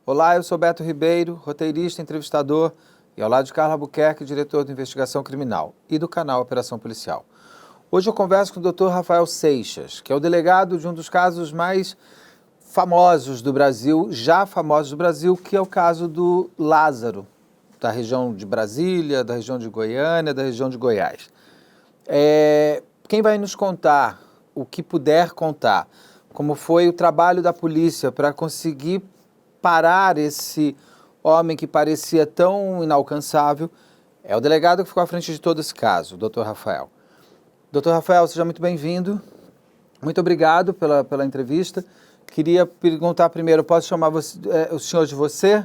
Olá, eu sou Beto Ribeiro, roteirista, entrevistador e ao lado de Carla Albuquerque, diretor de investigação criminal e do canal Operação Policial. Hoje eu converso com o Dr. Rafael Seixas, que é o delegado de um dos casos mais famosos do Brasil, já famosos do Brasil, que é o caso do Lázaro, da região de Brasília, da região de Goiânia, da região de Goiás. Quem vai nos contar, o que puder contar, como foi o trabalho da polícia para conseguir parar esse homem que parecia tão inalcançável, é o delegado que ficou à frente de todo esse caso, o Dr. Rafael. Dr. Rafael, seja muito bem-vindo. Muito obrigado pela entrevista. Queria perguntar primeiro, posso chamar você, o senhor de você?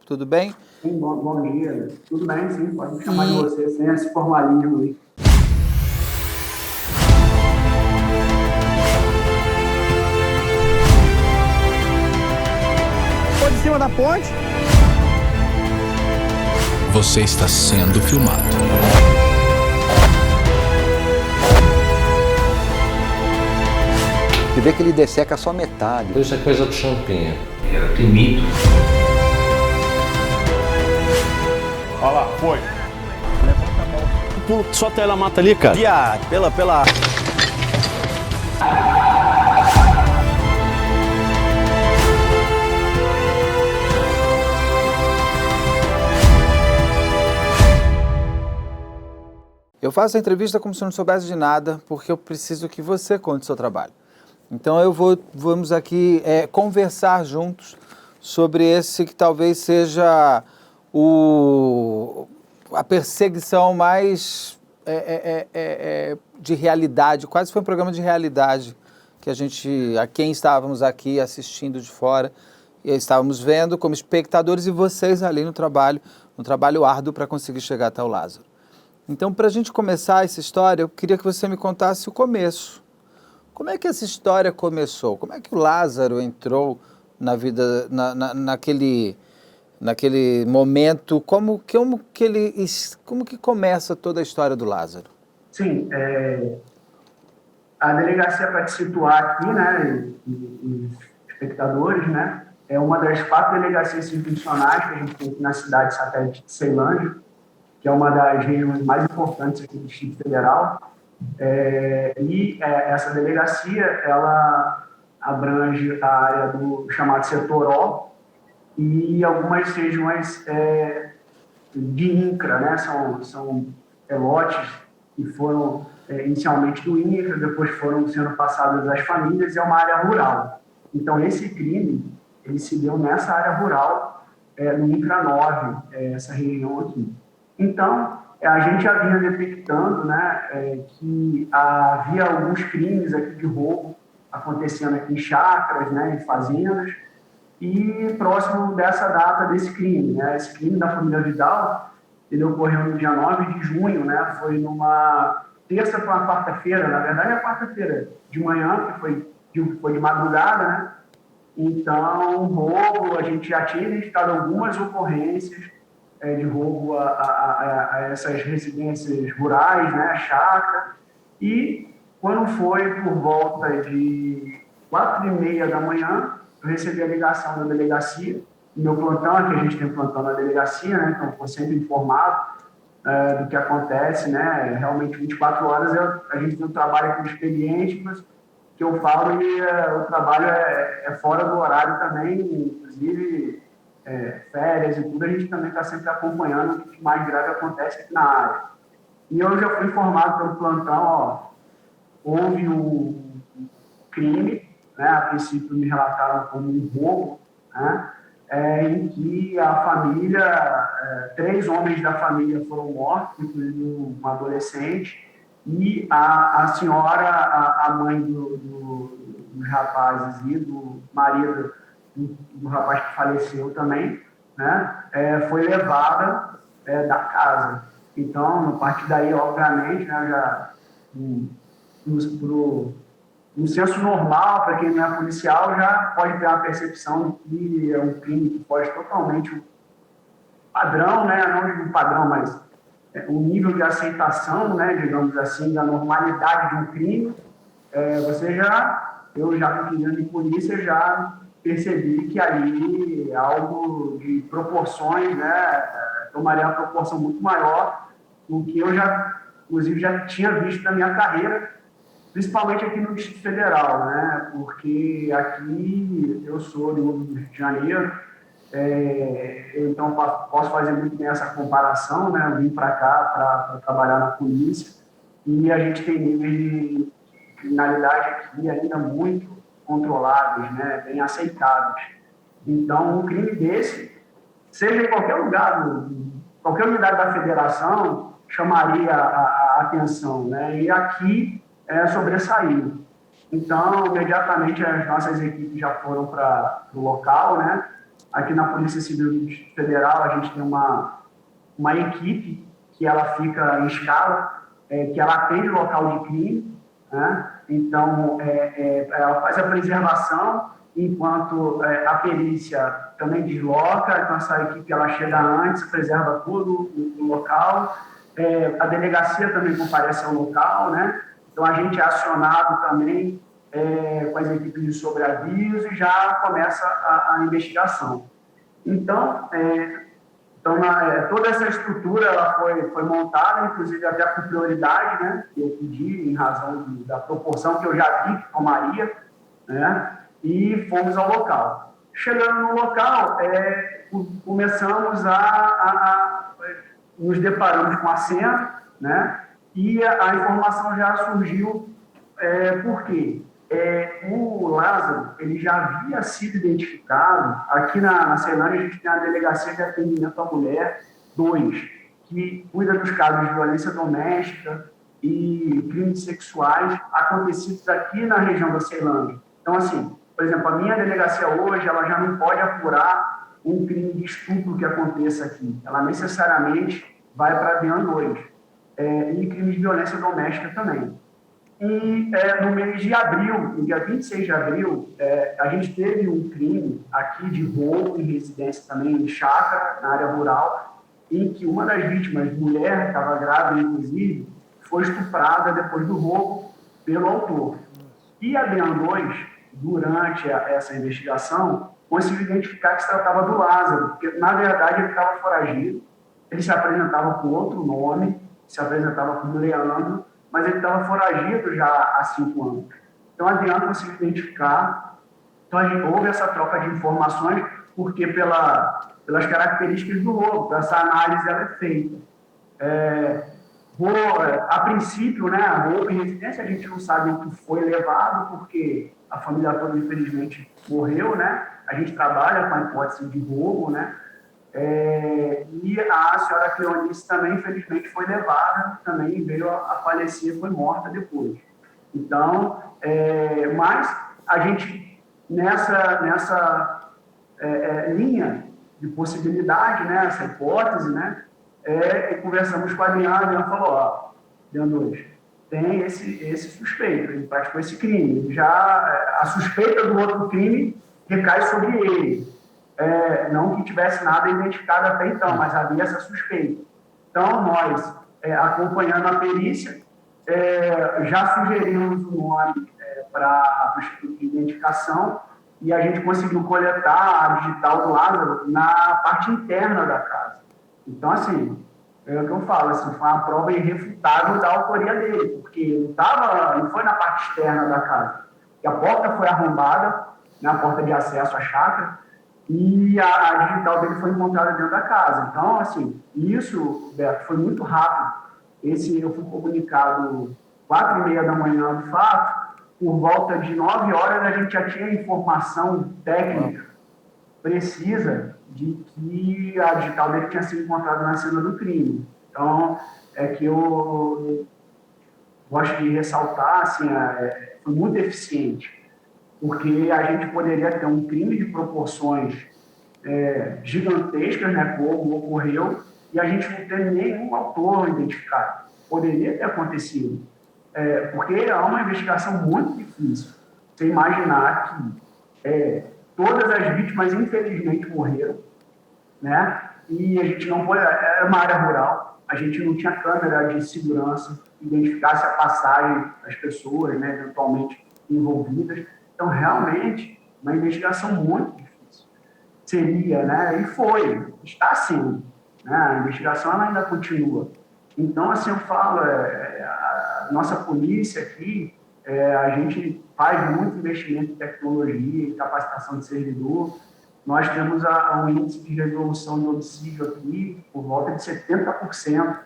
Tudo bem? Sim, bom dia. Tudo bem, sim. Pode me chamar de você, sem esse formalismo aí. De cima da ponte. Você está sendo filmado. Você vê que ele desseca só metade. Isso é coisa do champinha. Tem mito. Olha lá, foi. Levanta a mão. Só tela mata ali, cara. Viado, pela... Eu faço a entrevista como se não soubesse de nada, porque eu preciso que você conte o seu trabalho. Então vamos aqui conversar juntos sobre esse que talvez seja a perseguição mais de realidade, quase foi um programa de realidade que a quem estávamos aqui assistindo de fora, e estávamos vendo como espectadores e vocês ali no trabalho árduo para conseguir chegar até o Lázaro. Então, para a gente começar essa história, eu queria que você me contasse o começo. Como é que essa história começou? Como é que o Lázaro entrou na vida, naquele momento? Como que começa toda a história do Lázaro? Sim, a delegacia, para te situar aqui, né, os espectadores, né, é uma das 4 delegacias institucionais que a gente tem aqui na cidade satélite de Ceilândia, que é uma das regiões mais importantes aqui do Distrito Federal. Essa delegacia, ela abrange a área do chamado setor O e algumas regiões de INCRA, né? São lotes que foram inicialmente do INCRA, depois foram sendo passados às famílias, e é uma área rural. Então, esse crime, ele se deu nessa área rural, no INCRA 9, essa região aqui. Então, a gente já vinha detectando, né, que havia alguns crimes aqui de roubo acontecendo aqui em chácaras, né, em fazendas, e próximo dessa data desse crime, né, esse crime da família Vidal, ele ocorreu no dia 9 de junho, né, foi numa terça para uma quarta-feira, na verdade é quarta-feira de manhã, que foi de madrugada, né, então, roubo, a gente já tinha identificado algumas ocorrências de roubo a essas residências rurais, né, a chácara, e quando foi por volta de 4h30 da manhã, eu recebi a ligação da delegacia, meu plantão, que a gente tem plantão na delegacia, né, então estou sempre informado do que acontece, né, realmente 24 horas a gente tem um trabalho com expediente, mas que eu falo e o trabalho é fora do horário também, inclusive férias e tudo, a gente também está sempre acompanhando o que mais grave acontece aqui na área. E eu já fui informado pelo plantão, houve um crime, né, a princípio me relataram como um roubo, né, em que a família, 3 homens da família foram mortos, incluindo um adolescente, e a senhora, a mãe dos rapazes e do marido do rapaz que faleceu também, né, foi levada da casa. Então, a partir daí, obviamente, né, já no senso normal, para quem não é policial, já pode ter uma percepção de que é um crime que foge totalmente o padrão, né? Não digo padrão, mas o nível de aceitação, né, digamos assim, da normalidade de um crime. Eu já trabalhando em polícia, já percebi que ali algo de proporções, né, tomaria uma proporção muito maior do que eu inclusive, já tinha visto na minha carreira, principalmente aqui no Distrito Federal, né, porque aqui eu sou do Rio de Janeiro, eu então posso fazer muito bem essa comparação, né, eu vim para cá para trabalhar na polícia e a gente tem níveis de criminalidade aqui ainda muito controlados, né, bem aceitáveis. Então, um crime desse, seja em qualquer lugar, qualquer unidade da federação, chamaria a atenção, né, e aqui sobressaiu. Então, imediatamente, as nossas equipes já foram para o local, né. Aqui na Polícia Civil do Distrito Federal, a gente tem uma equipe que ela fica em escala, que ela atende o local de crime, né? Então, ela faz a preservação, enquanto a perícia também desloca, então essa equipe ela chega antes, preserva tudo no local, a delegacia também comparece ao local, né? Então a gente é acionado também com as equipes de sobreaviso e já começa a investigação. Então, toda essa estrutura ela foi montada, inclusive até por prioridade, né? Eu pedi em razão da proporção que eu já vi que tomaria, né? E fomos ao local. Chegando no local, começamos nos deparamos com a cena, né? E a informação já surgiu, por quê? O Lázaro, ele já havia sido identificado, aqui na Ceilândia a gente tem a Delegacia de Atendimento à Mulher 2, que cuida dos casos de violência doméstica e crimes sexuais acontecidos aqui na região da Ceilândia. Então, assim, por exemplo, a minha delegacia hoje, ela já não pode apurar um crime de estupro que aconteça aqui. Ela necessariamente vai para a DEAN 2. E crimes de violência doméstica também. E no mês de abril, no dia 26 de abril, a gente teve um crime aqui de roubo em residência também, em chácara, na área rural, em que uma das vítimas, mulher, estava grávida inclusive, foi estuprada depois do roubo pelo autor. E a DEAN 2, durante essa investigação, conseguiu identificar que se tratava do Lázaro, porque na verdade ele estava foragido, ele se apresentava com outro nome, se apresentava como Leandro, mas ele estava foragido já há 5 anos. Então, a DEAN conseguiu identificar. Então, houve essa troca de informações, porque pelas características do roubo, essa análise ela é feita. A princípio, né, roubo em residência, a gente não sabe o que foi levado, porque a família toda, infelizmente, morreu, né? A gente trabalha com a hipótese de roubo, né? E a senhora Cleonice também, infelizmente, foi levada, também veio a falecer, foi morta depois. Então, mas a gente, nessa linha de possibilidade, né, essa hipótese, né, conversamos com a DEAN falou, DEAN 2, tem esse suspeito, ele praticou esse crime, a suspeita do outro crime recai sobre ele. Não que tivesse nada identificado até então, mas havia essa suspeita. Então, nós, acompanhando a perícia, já sugerimos o nome para o Instituto de Identificação e a gente conseguiu coletar a digital do Lázaro na parte interna da casa. Então, assim, é o que eu falo, assim, foi uma prova irrefutável da autoria dele, porque ele foi na parte externa da casa. E a porta foi arrombada, né, a porta de acesso à chácara, e a digital dele foi encontrada dentro da casa. Então, assim, isso, Beto, foi muito rápido. Eu fui comunicado 4h30 da manhã do fato, por volta de 9 horas a gente já tinha informação técnica precisa de que a digital dele tinha sido encontrada na cena do crime. Então, que eu gosto de ressaltar, assim, foi muito eficiente, porque a gente poderia ter um crime de proporções gigantescas, né, como ocorreu, e a gente não ter nenhum autor identificado. Poderia ter acontecido. porque é uma investigação muito difícil. Você imaginar que todas as vítimas, infelizmente, morreram, né? E a gente não pode... Era uma área rural, a gente não tinha câmera de segurança que identificasse a passagem das pessoas, né, eventualmente envolvidas. Então, realmente, uma investigação muito difícil. Seria, né? E foi, está sendo. Né? A investigação ela ainda continua. Então, assim, eu falo, a nossa polícia aqui, a gente faz muito investimento em tecnologia, em capacitação de servidor. Nós temos um índice de resolução de homicídio aqui por volta de 70%.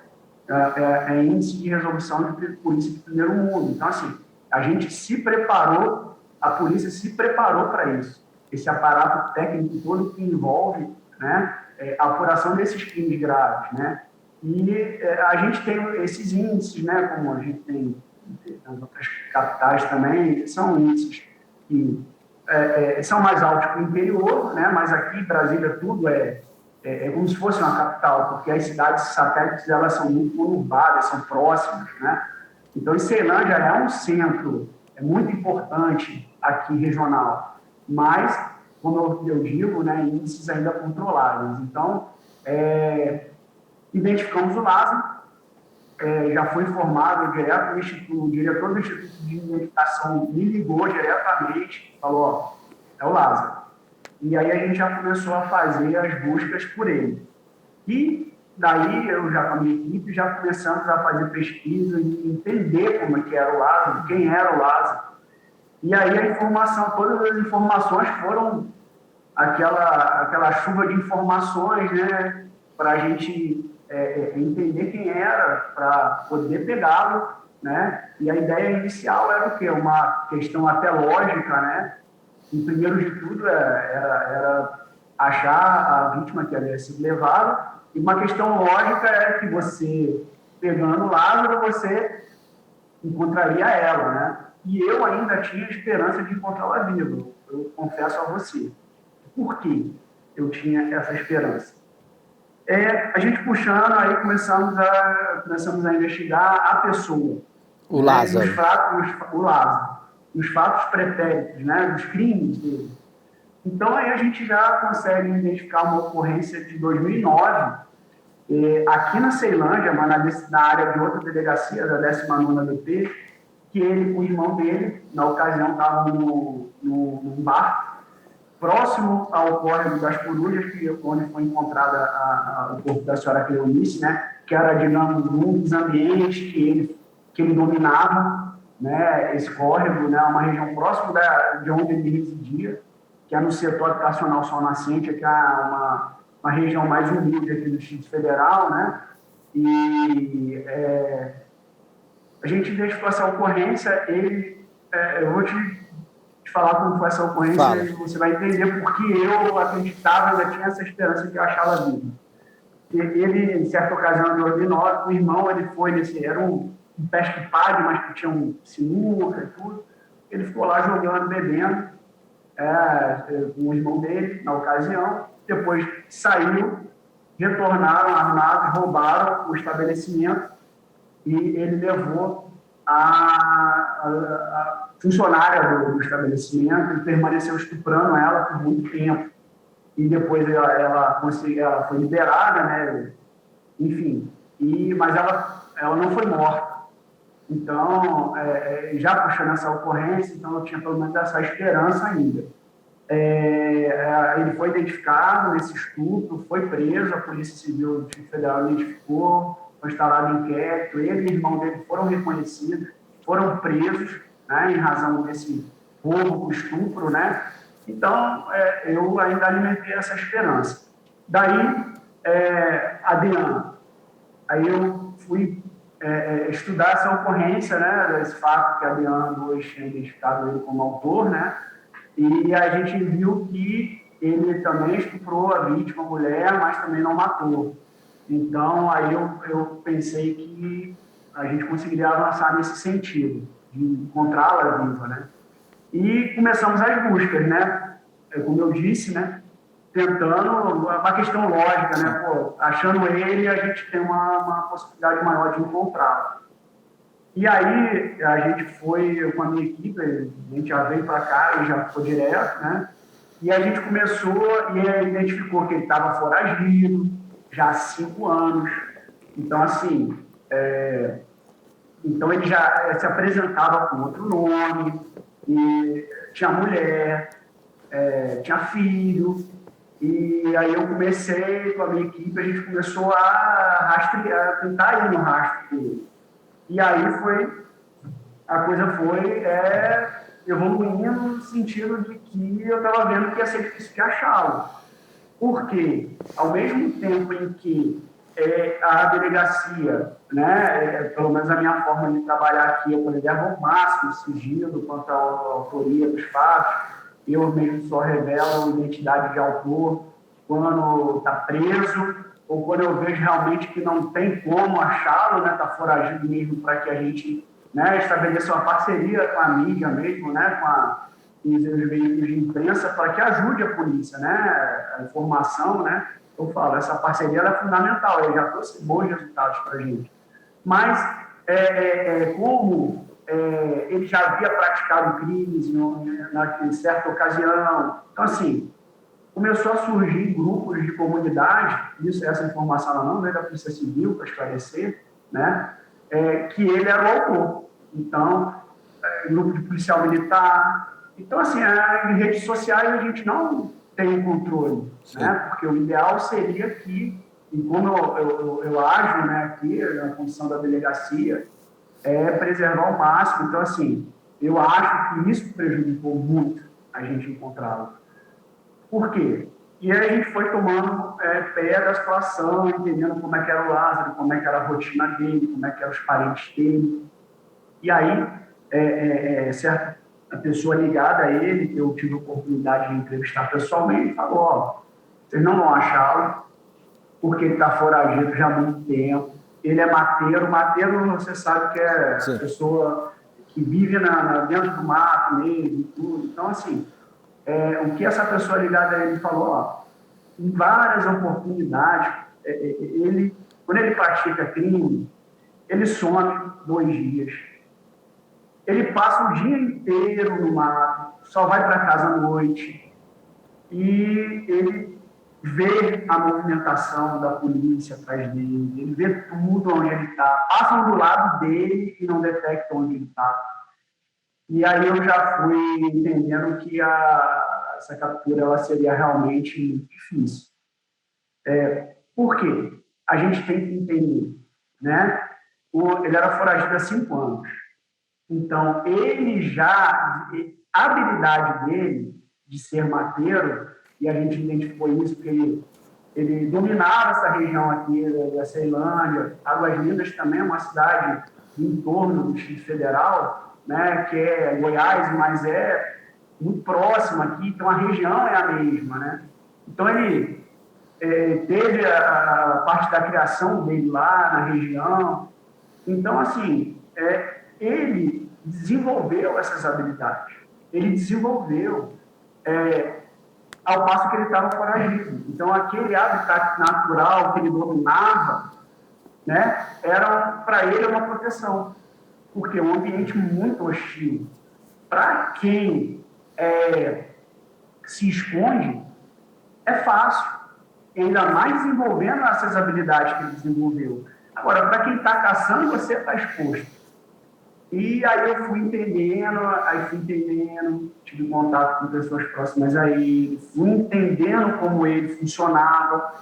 É índice de resolução de polícia de primeiro mundo. Então, assim, a gente se preparou, a polícia se preparou para isso. Esse aparato técnico todo que envolve, né, a apuração desses crimes graves, né? E a gente tem esses índices, né, como a gente tem nas outras capitais também, são índices que são mais altos que o interior, né, mas aqui em Brasília tudo é como se fosse uma capital, porque as cidades satélites elas são muito conurbadas, são próximas, né? Então, Ceilândia é um centro muito importante aqui regional, mas, como eu digo, né, índices ainda controláveis. Então, identificamos o Lázaro, já foi informado direto, o diretor do Instituto de Identificação me ligou diretamente, falou, é o Lázaro. E aí a gente já começou a fazer as buscas por ele. E daí eu já com a minha equipe já começamos a fazer pesquisa e entender como é que era o Lázaro, quem era o Lázaro. E aí a informação, todas as informações foram aquela chuva de informações, né, para a gente entender quem era, para poder pegá-lo, né? E a ideia inicial era o quê? Uma questão até lógica, né? E primeiro de tudo era achar a vítima que havia sido levada, e uma questão lógica é que você, pegando Lázaro, você encontraria ela, né? E eu ainda tinha esperança de encontrá-la viva, eu confesso a você. Por que eu tinha essa esperança? A gente puxando, aí começamos a investigar a pessoa. O Lázaro. O Lázaro. Os fatos pretéritos, né, dos crimes dele. Então, aí a gente já consegue identificar uma ocorrência de 2009, aqui na Ceilândia, mas na área de outra delegacia, da 19ª DP, que ele, o irmão dele, na ocasião, estava num bar, próximo ao córrego das Corujas, onde foi encontrada o corpo da senhora Cleonice, né, que era, digamos, um dos ambientes que ele dominava, né, esse córrego, né, uma região próxima de onde ele residia, que é no setor habitacional Sol Nascente, que é uma região mais humilde aqui do Distrito Federal, né, e a gente identificou essa ocorrência, eu vou te falar como foi essa ocorrência e você vai entender porque eu acreditava, ainda tinha essa esperança de achá-la viva. Ele, em certa ocasião, de 2009, o irmão, ele foi era um pesque-pague, mas que tinha um sinuca e tudo. Ele ficou lá jogando, bebendo, com o irmão dele, na ocasião. Depois saiu, retornaram armados, roubaram o estabelecimento e ele levou a funcionária do estabelecimento, ele permaneceu estuprando ela por muito tempo. E depois ela foi liberada, né? Enfim, mas ela não foi morta. Então, já puxando essa ocorrência, então eu tinha pelo menos essa esperança ainda. Ele foi identificado nesse estupro, foi preso, a Polícia Civil do Distrito Federal identificou, foi instalado inquérito, ele e o irmão dele foram reconhecidos, foram presos, né, em razão desse roubo, estupro, né? Então, eu ainda alimentei essa esperança. Daí, Adriano, aí eu fui estudar essa ocorrência, né, desse fato que Adriano hoje tinha identificado ele como autor, né? E a gente viu que ele também estuprou a vítima, a mulher, mas também não matou. Então, aí eu pensei que a gente conseguiria avançar nesse sentido, de encontrá-la viva, né? E começamos as buscas, né? Como eu disse, né? Tentando uma questão lógica, né? Pô, achando ele, a gente tem uma possibilidade maior de encontrá-lo. E aí a gente foi com a minha equipe, a gente já veio para cá e já ficou direto, né? E a gente começou e identificou que ele estava foragido já há 5 anos. Então, assim, então ele já se apresentava com outro nome, e tinha mulher, tinha filho. E aí eu comecei com a minha equipe, a gente começou a rastrear, tentar ir no rastro dele. E aí a coisa foi evoluindo no sentido de que eu estava vendo que ia ser difícil de achá-lo. Porque, ao mesmo tempo em que a delegacia, né, pelo menos a minha forma de trabalhar aqui, eu preservo ao máximo o sigilo quanto à autoria dos fatos, eu mesmo só revelo a identidade de autor quando está preso, ou quando eu vejo realmente que não tem como achá-lo, né, está foragido mesmo, para que a gente, né, estabeleça uma parceria com a mídia mesmo, né, com os veículos de imprensa, para que ajude a polícia, né, a informação, né. Eu falo, essa parceria ela é fundamental, ele já trouxe bons resultados para a gente. Mas, como ele já havia praticado crimes em certa ocasião, então, assim, começou a surgir grupos de comunidade, essa informação ela não veio da Polícia Civil para esclarecer, né, que ele era o autor. Então, grupo de policial militar. Então, assim, em redes sociais a gente não tem controle, né, porque o ideal seria que, e como eu ajo, né, aqui na condição da delegacia, preservar ao máximo. Então, assim, eu acho que isso prejudicou muito a gente encontrá-lo. Por quê? E aí a gente foi tomando pé da situação, entendendo como é que era o Lázaro, como é que era a rotina dele, como é que eram os parentes dele. E aí, certa pessoa ligada a ele, que eu tive a oportunidade de entrevistar pessoalmente, falou, ó, vocês não vão achá-lo, porque ele está foragido já há muito tempo. Ele é mateiro. Mateiro, você sabe que é a pessoa que vive dentro do mato mesmo e tudo. Então, assim, o que essa pessoa ligada a ele falou, ó, em várias oportunidades, quando ele pratica crime, ele some 2 dias. Ele passa o dia inteiro no mato, só vai para casa à noite. E ele vê a movimentação da polícia atrás dele, ele vê tudo onde ele está. Passam do lado dele e não detectam onde ele está. E aí eu já fui entendendo que essa captura ela seria realmente muito difícil. Por quê? A gente tem que entender, né? Ele era foragido há 5 anos. Então, a habilidade dele de ser mateiro, e a gente identificou isso porque ele dominava essa região aqui da Ceilândia. Águas Lindas também é uma cidade em torno do Distrito Federal, né, que é Goiás, mas é muito próxima aqui, então a região é a mesma, né? Então ele teve a parte da criação dele lá na região. Então, assim, ele desenvolveu essas habilidades. Ele desenvolveu ao passo que ele estava foragido. Então, aquele habitat natural que ele dominava, né, era para ele uma proteção, porque é um ambiente muito hostil. Para quem se esconde, é fácil, ainda mais desenvolvendo essas habilidades que ele desenvolveu. Agora, para quem está caçando, você está exposto. E aí eu fui entendendo, tive contato com pessoas próximas a ele, fui entendendo como ele funcionava.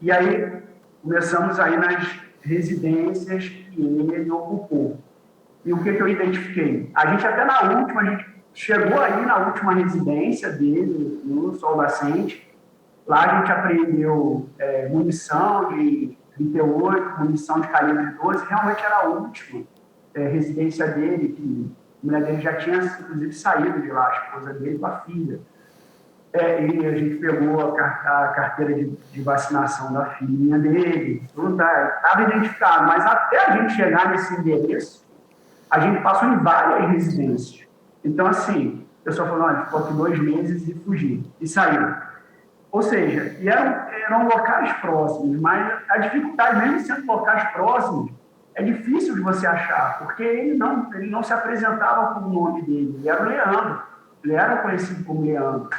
E aí começamos aí nas residências que ele ocupou. E o que eu identifiquei? A gente até a gente chegou aí na última residência dele, no Sol Nascente. Lá a gente apreendeu munição de 38, munição de calibre 12, realmente era a última residência dele, que a mulher dele já tinha, inclusive, saído de lá, a esposa dele com a filha. E a gente pegou a carteira de vacinação da filhinha dele, tudo estava identificado, mas até a gente chegar nesse endereço, a gente passou em várias residências. Então, assim, a pessoa falou, olha, ficou aqui 2 meses e fugiu, e saiu. Ou seja, eram locais próximos, mas a dificuldade, mesmo sendo locais próximos, é difícil de você achar, porque ele não se apresentava com o nome dele, ele era o Leandro, ele era conhecido como Leandro.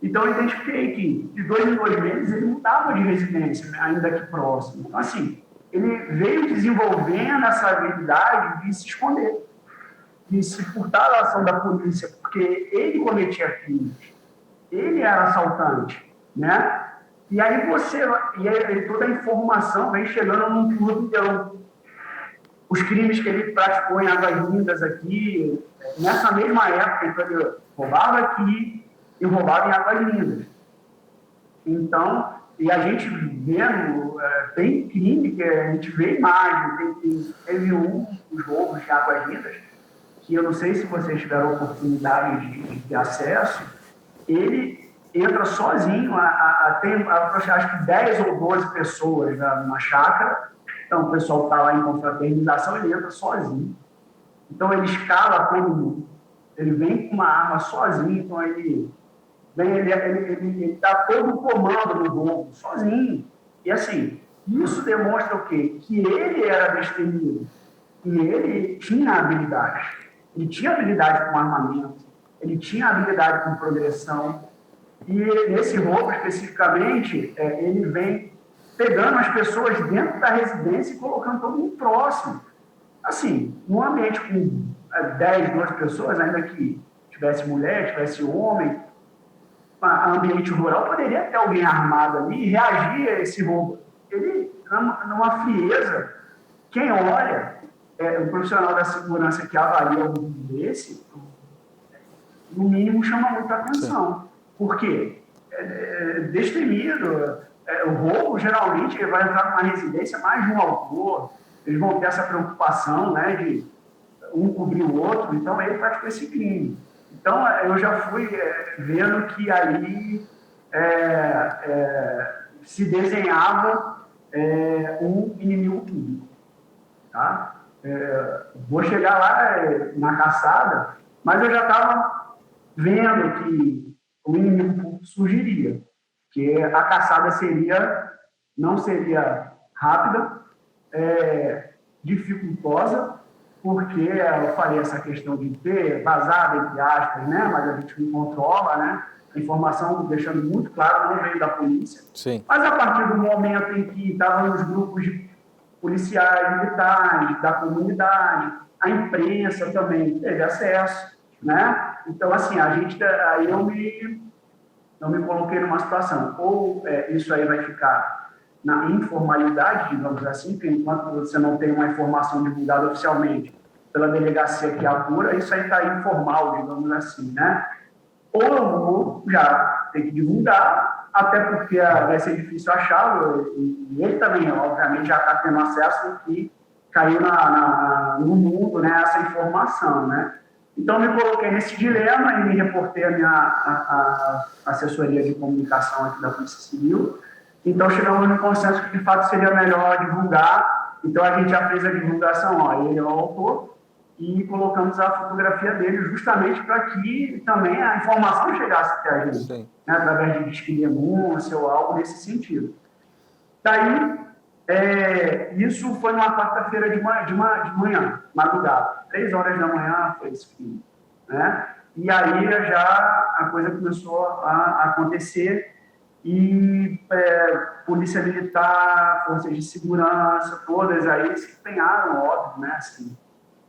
Então, eu identifiquei que de 2 em 2 meses ele mudava de residência, ainda aqui próximo. Então, assim, ele veio desenvolvendo essa habilidade de se esconder, de se furtar da ação da polícia, porque ele cometia crimes, ele era assaltante, né? E aí toda a informação vem chegando num turbilhão. Os crimes que ele praticou em Águas Lindas aqui, nessa mesma época, então ele roubava aqui e roubava em Águas Lindas. Então, e a gente vendo, tem crime que a gente vê imagem, teve dos roubos de Águas Lindas, que eu não sei se vocês tiveram oportunidade de acesso, ele entra sozinho, tem acho que 10 ou 12 pessoas na chácara, então o pessoal está lá em confraternização, ele entra sozinho. Então ele escala todo mundo, ele vem com uma arma sozinho, então ele dá todo o comando no roubo, sozinho. E assim, isso demonstra o quê? Que ele era destemido, e ele tinha habilidade. Ele tinha habilidade com armamento, ele tinha habilidade com progressão, e nesse roubo especificamente, ele vem pegando as pessoas dentro da residência e colocando todo mundo próximo. Assim, num ambiente com 10, 12 pessoas, ainda que tivesse mulher, tivesse homem, ambiente rural, poderia ter alguém armado ali e reagir a esse roubo. Ele, numa frieza, quem olha, o profissional da segurança que avalia um vídeo desse, no mínimo chama muita atenção. Sim. Por quê? Destemido, o roubo, geralmente, ele vai entrar numa residência mais de um autor, eles vão ter essa preocupação, né, de um cobrir o outro, então ele praticou esse crime. Então, eu já fui vendo que ali se desenhava um inimigo público. Tá? Vou chegar lá na caçada, mas eu já estava vendo que o inimigo público surgiria, que a caçada não seria rápida, dificultosa, porque eu falei essa questão de ter vazado, entre aspas, né? Mas a gente não controla, né? A informação, deixando muito claro, não veio da polícia. Sim. Mas a partir do momento em que estavam os grupos de policiais, militares, da comunidade, a imprensa também teve acesso, né? Então, assim, aí eu me coloquei numa situação, ou isso aí vai ficar na informalidade, digamos assim, porque enquanto você não tem uma informação divulgada oficialmente pela delegacia que apura, isso aí está informal, digamos assim, né? Ou eu vou já ter que divulgar, até porque vai ser difícil achá-lo, e ele também, obviamente, já está tendo acesso ao que caiu no mundo, né, essa informação, né? Então, me coloquei nesse dilema e me reportei à minha assessoria de comunicação aqui da Polícia Civil. Então, chegamos no consenso que, de fato, seria melhor divulgar. Então, a gente já fez a divulgação, ele é o autor, e colocamos a fotografia dele justamente para que também a informação chegasse até a gente, né, através de disque de denúncia ou algo nesse sentido. Daí, isso foi numa quarta-feira de manhã, madrugada, 3 horas da manhã foi esse crime, né? E aí já a coisa começou a acontecer e polícia militar, forças de segurança, todas aí se empenharam, óbvio, né? Assim,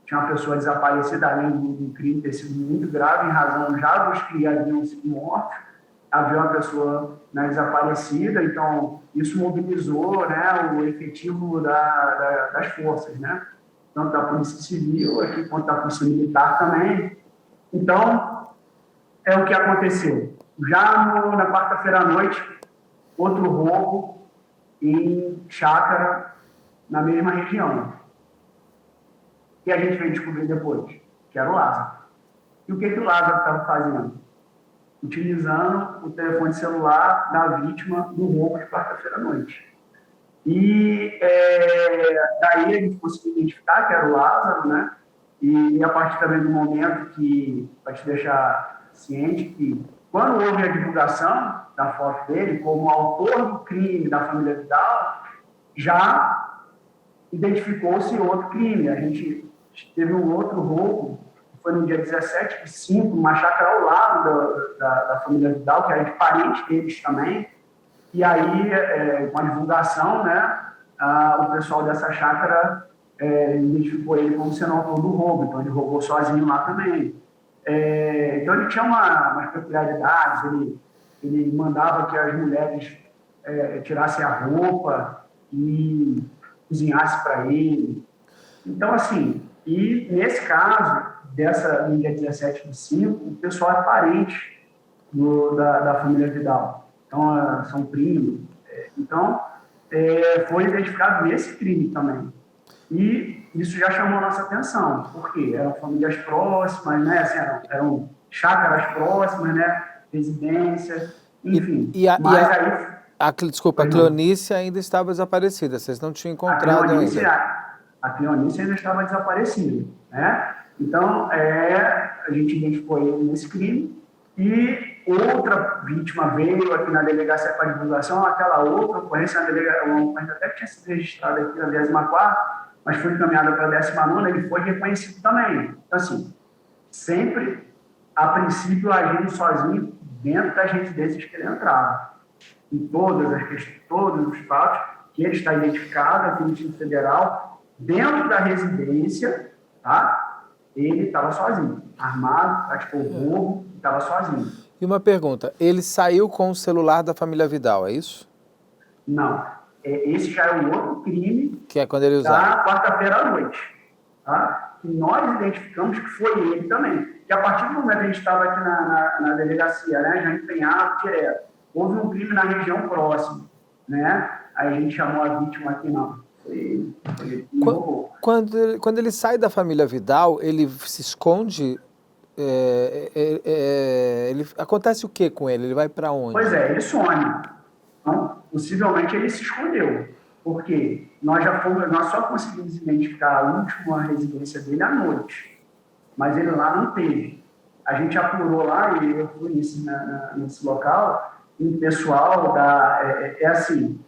tinha uma pessoa desaparecida, além do crime ter sido muito grave, em razão já dos que haviam sido mortos, havia uma pessoa, né, desaparecida, então isso mobilizou, né, o efetivo das forças, né? Tanto da Polícia Civil aqui quanto da Polícia Militar também. Então, é o que aconteceu. Já na quarta-feira à noite, outro roubo em chácara, na mesma região. E a gente veio descobrir depois, que era o Lázaro. E o que o Lázaro estava fazendo? Utilizando o telefone celular da vítima no roubo de quarta-feira à noite. E daí a gente conseguiu identificar que era o Lázaro, né? E a partir também do momento que, para te deixar ciente, que quando houve a divulgação da foto dele como autor do crime da família Vidal, já identificou-se outro crime. A gente teve um outro roubo, que foi no dia 17/5, numa chácara ao lado da família Vidal, que era de parente deles também. E aí, com a divulgação, né, o pessoal dessa chácara identificou ele como sendo autor do roubo. Então, ele roubou sozinho lá também. Então, ele tinha umas peculiaridades. Ele mandava que as mulheres tirassem a roupa e cozinhassem para ele. Então, assim, e nesse caso, no dia 17/5, o pessoal é parente da família Vidal. Então, são primos. Então, foi identificado esse crime também. E isso já chamou a nossa atenção, porque eram famílias próximas, né? Assim, eram chácaras próximas, né? Residência, enfim. A Cleonice ainda estava desaparecida, vocês não tinham encontrado ainda. A Cleonice ainda estava desaparecida, né? Então, a gente identificou ele nesse crime e outra vítima veio aqui na delegacia para divulgação, aquela outra ocorrência, uma ocorrência até que tinha sido registrada aqui na 14ª, mas foi encaminhada para a 19ª, ele foi reconhecido também. Então, assim, sempre, a princípio, agindo sozinho dentro das residências que ele entrava. Em todos os fatos, que ele está identificado aqui no Distrito Federal, dentro da residência, tá? Ele estava sozinho, armado, praticou roubo, estava sozinho. E uma pergunta, ele saiu com o celular da família Vidal, é isso? Não, esse já é um outro crime, que é quando ele usava. Da quarta-feira à noite, tá? Que nós identificamos que foi ele também. Que a partir do momento que a gente estava aqui na delegacia, né, já empenhado direto, houve um crime na região próxima, né? Aí a gente chamou a vítima aqui, não. Foi ele que roubou. Quando ele sai da família Vidal, ele se esconde. Acontece o que com ele? Ele vai para onde? Pois ele some. Então, possivelmente ele se escondeu. Porque nós só conseguimos identificar a última residência dele à noite. Mas ele lá não teve. A gente apurou lá, e eu fui nesse local, e o pessoal assim,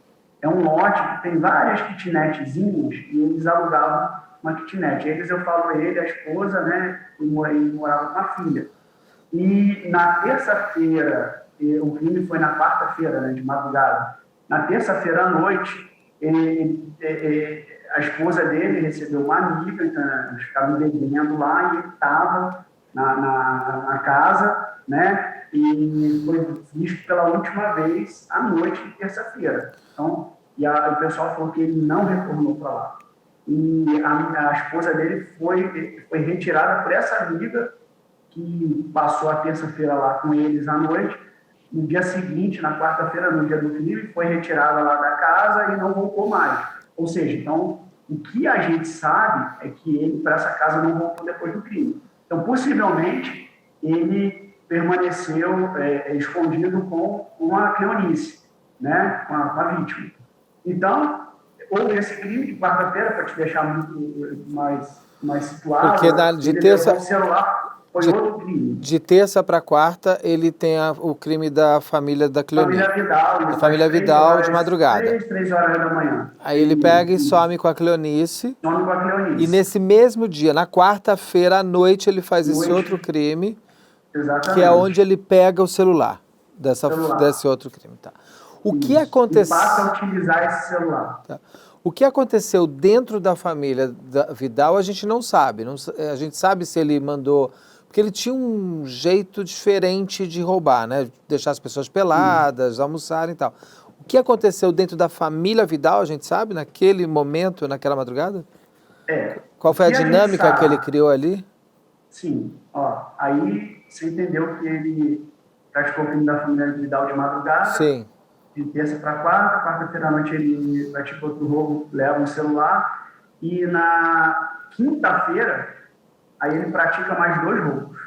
é um lote que tem várias kitnetzinhas, e eles alugavam uma kitnet. Eu falo ele, a esposa, né, e morava com a filha. E na terça-feira, o crime foi na quarta-feira, né, de madrugada. Na terça-feira à noite, a esposa dele recebeu uma amiga, então eles ficavam bebendo lá, e ele estava na casa, né, e foi visto pela última vez à noite de terça-feira. Então, o pessoal falou que ele não retornou para lá. E a esposa dele foi retirada por essa amiga que passou a terça-feira lá com eles à noite. No dia seguinte, na quarta-feira, no dia do crime, foi retirada lá da casa e não voltou mais. Ou seja, então, o que a gente sabe é que ele para essa casa não voltou depois do crime. Então, possivelmente, ele permaneceu escondido com a Cleonice, né, com a vítima. Então, houve esse crime de quarta-feira, para te deixar muito mais situado. Porque de terça... O celular foi outro crime. De terça para quarta, ele tem o crime da família da Cleonice. Da família Vidal, de madrugada. 3 horas da manhã. Aí ele pega e some com a Cleonice. Some com a Cleonice. E nesse mesmo dia, na quarta-feira à noite, ele faz esse outro crime. Exatamente. Que é onde ele pega o celular desse outro crime. Tá. O que aconteceu? E passa a utilizar esse celular. Tá. O que aconteceu dentro da família da Vidal, a gente não sabe. A gente sabe se ele mandou... Porque ele tinha um jeito diferente de roubar, né? Deixar as pessoas peladas, almoçarem e tal. O que aconteceu dentro da família Vidal, a gente sabe, naquele momento, naquela madrugada? Qual foi a dinâmica que ele criou ali? Sim. Aí você entendeu que ele praticou o crime da família Vidal de madrugada. Sim. De terça para quarta-feira à noite ele praticou outro roubo, leva um celular, e na quinta-feira, aí ele pratica mais 2 roubos,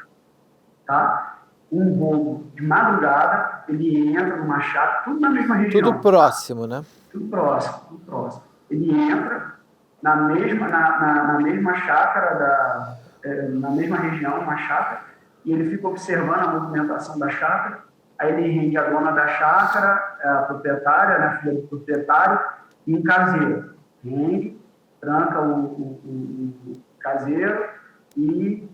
tá? Um roubo de madrugada, ele entra numa chácara, tudo na mesma região. Tudo próximo, né? Tudo próximo. Ele entra na mesma chácara, na mesma região, uma chácara, e ele fica observando a movimentação da chácara. Aí ele rende a dona da chácara, a proprietária, né, a filha do proprietário, e um caseiro. Rende, tranca o caseiro e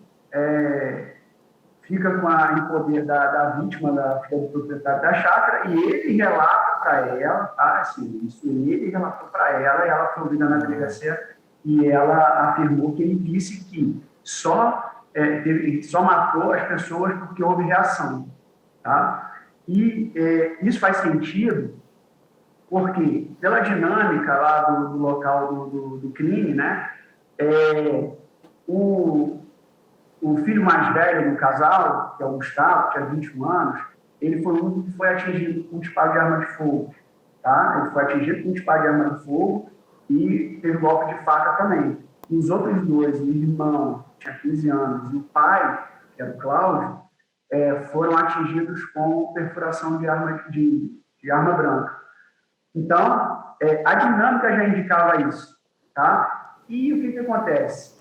fica em poder da vítima, da filha do proprietário da chácara, e ele relata para ela, tá? Assim, isso ele relatou para ela, e ela foi ouvida na delegacia, e ela afirmou que ele disse que só matou as pessoas porque houve reação, tá? E isso faz sentido porque, pela dinâmica lá do local do crime, né, o filho mais velho do casal, que é o Gustavo, que tinha 21 anos, ele foi o único que foi atingido com um disparo de arma de fogo, tá? Ele foi atingido com um disparo de arma de fogo e teve golpe de faca também. E os outros dois, o irmão, que tinha 15 anos, e o pai, que era o Cláudio, foram atingidos com perfuração de arma branca. Então, a dinâmica já indicava isso, tá? E o que acontece?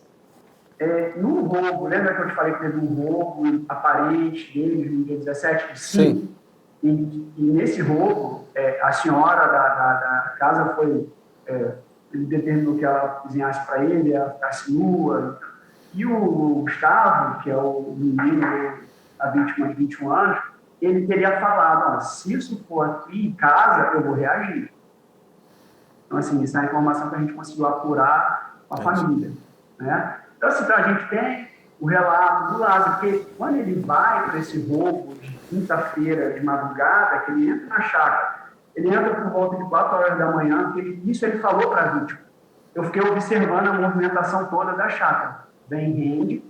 No roubo, lembra que eu te falei que teve um roubo aparente deles no dia 17? Sim. E nesse roubo, a senhora da casa foi... ele determinou que ela cozinhasse para ele, ela ficasse nua. E o Gustavo, que é o menino, a vítima de 21 anos, ele teria falado, se isso for aqui em casa, eu vou reagir. Então, assim, isso é uma informação que a gente conseguiu apurar com a família, né? Então, assim, a gente tem o relato do Lázaro, porque quando ele vai para esse roubo de quinta-feira de madrugada, que ele entra na chácara, ele entra por volta de 4 horas da manhã, isso ele falou para a vítima. Eu fiquei observando a movimentação toda da chácara. Vem,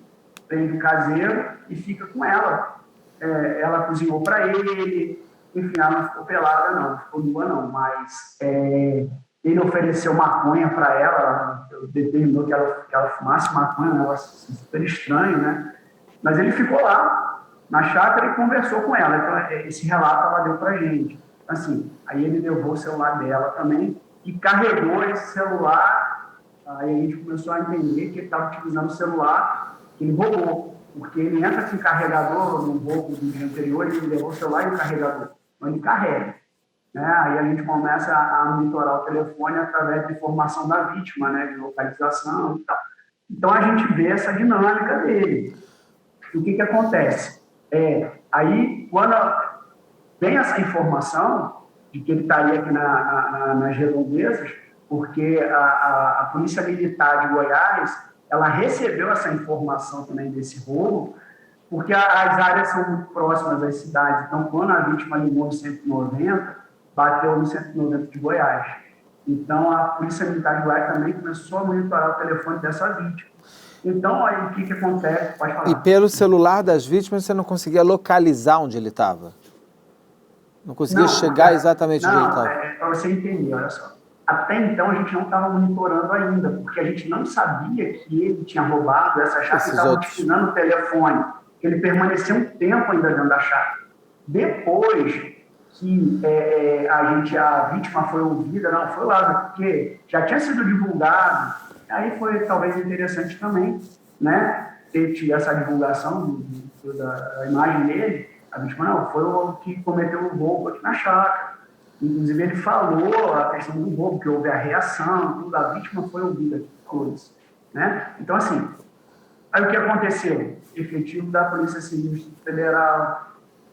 prende o caseiro e fica com ela. Ela cozinhou para ele, enfim, ela não ficou pelada, não ficou nua, não, mas ele ofereceu maconha para ela, determinou que ela fumasse maconha, um negócio super estranho, né? Mas ele ficou lá, na chácara, e conversou com ela. Então, esse relato ela deu para gente. Assim, aí ele levou o celular dela também e carregou esse celular. Aí a gente começou a entender que ele estava utilizando o celular que ele roubou, porque ele entra com o carregador no roubo do dia anterior, ele levou o celular e o carregador. Então, ele carrega. Né? Aí a gente começa a monitorar o telefone através de informação da vítima, né? De localização e tal. Então, a gente vê essa dinâmica dele. E o que acontece? Aí, quando vem essa informação de que ele estaria aqui nas redondezas, porque a Polícia Militar de Goiás, ela recebeu essa informação também desse roubo, porque as áreas são muito próximas às cidades. Então, quando a vítima ligou no 190, bateu no 190 de Goiás. Então, a Polícia Militar de Goiás também começou a monitorar o telefone dessa vítima. Então, aí o que acontece? Pode falar. E pelo celular das vítimas, você não conseguia localizar onde ele estava? Não conseguia chegar exatamente onde ele estava? Para você entender, olha só. Até então, a gente não estava monitorando ainda, porque a gente não sabia que ele tinha roubado essa chácara e estava utilizando o telefone. Ele permaneceu um tempo ainda dentro da chácara. Depois que a vítima foi ouvida, não foi lá, porque já tinha sido divulgado, aí foi talvez interessante também, né, ter essa divulgação da imagem dele. A vítima não, foi o que cometeu o roubo aqui na chácara. Inclusive, ele falou a questão do roubo, que houve a reação, tudo, a vítima foi ouvida, todos, né? Então, assim, aí o que aconteceu? Efetivo da Polícia Civil Federal,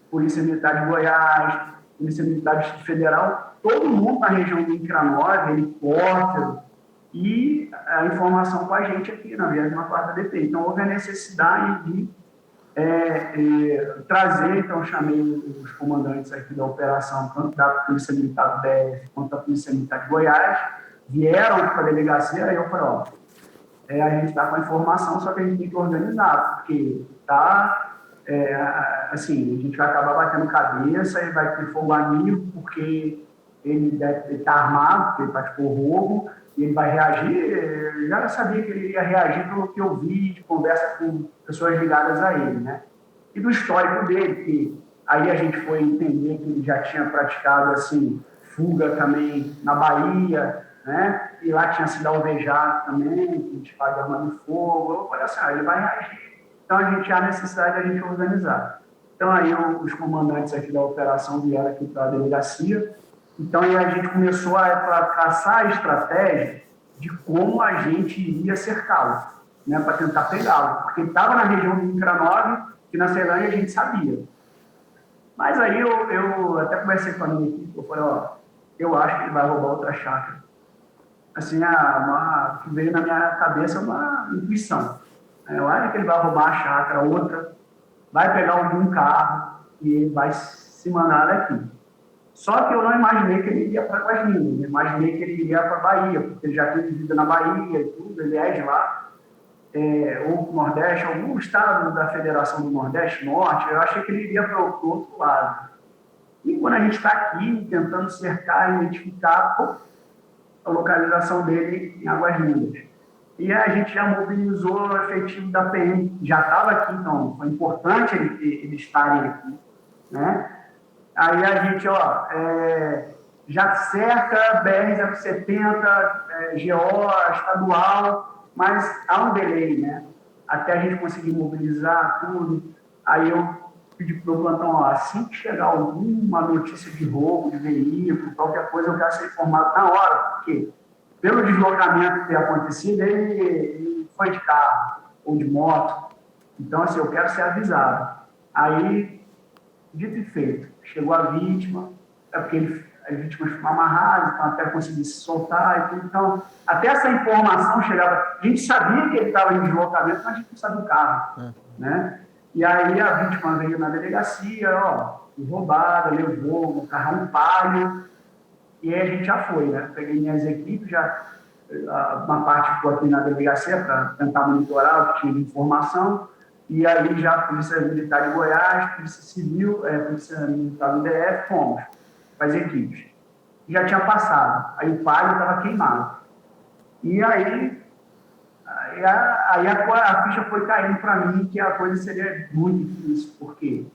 Polícia Militar de Goiás, Polícia Militar do Distrito Federal, todo mundo na região do Incra9, helicóptero, e a informação com a gente aqui na 24ª DP. Então, houve a necessidade de trazer, então eu chamei os comandantes aqui da operação, tanto da Polícia Militar do DF quanto da Polícia Militar de Goiás, vieram para a delegacia, aí eu falei, a gente está com a informação, só que a gente tem que organizar, porque assim, a gente vai acabar batendo cabeça e vai ter fogo amigo, porque ele deve estar armado, porque ele praticou roubo, e ele vai reagir. Eu já sabia que ele ia reagir pelo que eu vi de conversa com pessoas ligadas a ele, né? E do histórico dele, que aí a gente foi entender que ele já tinha praticado, assim, fuga também na Bahia, né? E lá tinha sido alvejado também, com disparo de arma de fogo. Eu falei assim, ele vai reagir. Então, a gente há necessidade de a gente organizar. Então, aí os comandantes aqui da operação vieram aqui para a delegacia. Então, aí a gente começou a traçar a estratégia de como a gente iria cercá-lo, né, para tentar pegá-lo, porque ele estava na região do INCRA 9, que na Ceilândia a gente sabia. Mas aí eu até conversei com a minha equipe, eu falei, ó, eu acho que ele vai roubar outra chácara. Assim, que veio na minha cabeça uma intuição. Eu acho que ele vai roubar a chácara, outra, vai pegar algum carro e ele vai se mandar daqui. Só que eu não imaginei que ele iria para Águas Lindas, eu imaginei que ele iria para a Bahia, porque ele já teve vida na Bahia e tudo, ele é de lá, ou Nordeste, algum estado da Federação do Nordeste, Norte, eu achei que ele iria para o outro lado. E quando a gente está aqui tentando cercar, identificar a localização dele em Águas Lindas. E a gente já mobilizou o efetivo da PM, já estava aqui, então foi importante eles estarem aqui, né? Aí a gente, já cerca BR-070, GO, estadual, mas há um delay, né? Até a gente conseguir mobilizar tudo. Aí eu pedi para o plantão, assim que chegar alguma notícia de roubo de veículo, qualquer coisa, eu quero ser informado na hora, porque pelo deslocamento ter acontecido, ele foi de carro ou de moto. Então, assim, eu quero ser avisado. Aí, dito e feito, chegou a vítima, porque as vítimas foram amarradas, então até conseguir se soltar e tudo. Então, até essa informação chegava. A gente sabia que ele estava em deslocamento, mas a gente não sabia o carro, né? E aí a vítima veio na delegacia, roubada, levou no carro um Palio, e aí a gente já foi, né? Peguei minhas equipes, uma parte ficou aqui na delegacia para tentar monitorar o que tinha de informação, e aí já a Polícia Militar de Goiás, Polícia Civil, Polícia Militar do DF, fomos para as equipes. Já tinha passado, aí o Palio estava queimado. E aí a ficha foi caindo para mim que a coisa seria muito difícil, porque